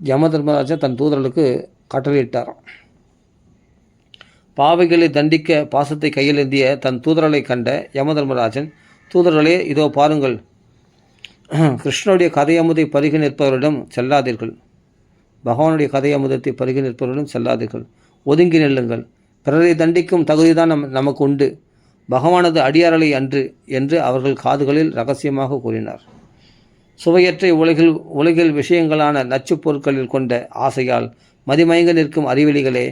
யமதர்மராஜன் தன் தூதர்களுக்கு கட்டளையிட்டார். பாவைகளை தண்டிக்க பாசத்தை கையிலேந்திய தன் தூதர்களை கண்ட யமதர்மராஜன், தூதர்களே, இதோ பாருங்கள், கிருஷ்ணனுடைய கதை அமுதை பருகி நிற்பவரிடம் செல்லாதீர்கள், பகவானுடைய கதை அமுதத்தை பருகி நிற்பவரிடம் செல்லாதீர்கள், ஒதுங்கி நில்லுங்கள். பிறரை தண்டிக்கும் தகுதிதான் நமக்கு உண்டு, பகவானது அடியாரலை அன்று என்று அவர்கள் காதுகளில் ரகசியமாக கூறினார். சுவையற்ற உலகில் விஷயங்களான நச்சுப் பொருட்களில் கொண்ட ஆசையால் மதிமயங்க நிற்கும் அறிவெளிகளே,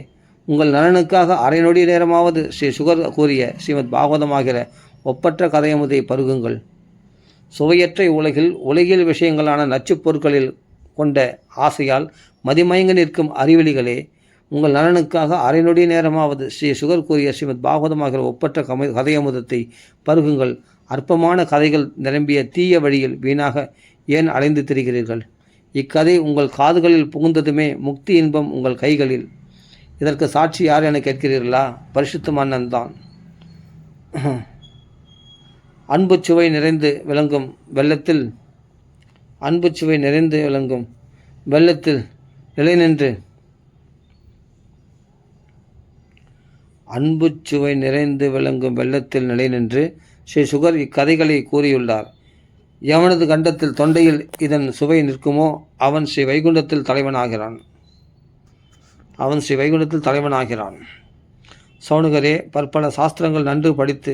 உங்கள் நலனுக்காக அரை நொடி நேரமாவது ஸ்ரீ சுகர் கூறிய ஸ்ரீமத் பாகவதமாகிற ஒப்பற்ற கதையமுதை பருகுங்கள். சுவையற்ற உலகில் விஷயங்களான நச்சுப் பொருட்களில் கொண்ட ஆசையால் மதிமயங்க நிற்கும் அறிவெளிகளே, உங்கள் நலனுக்காக அரை நொடி நேரமாவது ஸ்ரீ சுகர் கூறிய ஸ்ரீமத் பாகவதமாகிற ஒப்பற்ற கதையமுதத்தை பருகுங்கள். அற்பமான கதைகள் நிரம்பிய தீய வழியில் வீணாக ஏன் அலைந்து திரிகிறீர்கள்? இக்கதை உங்கள் காதுகளில் புகுந்ததுமே முக்தி இன்பம் உங்கள் கைகளில். இதற்கு சாட்சி யார் என கேட்கிறீர்களா? பரிசுத்த மன்னன் தான். அன்பு சுவை நிறைந்து விளங்கும் வெள்ளத்தில் நிலை நின்று ஸ்ரீ சுகர் இக்கதைகளை கூறியுள்ளார். எவனது கண்டத்தில் தொண்டையில் இதன் சுவை நிற்குமோ அவன் ஸ்ரீ வைகுண்டத்தில் தலைவனாகிறான். சௌனகரே, பற்பல சாஸ்திரங்கள் நன்கு படித்து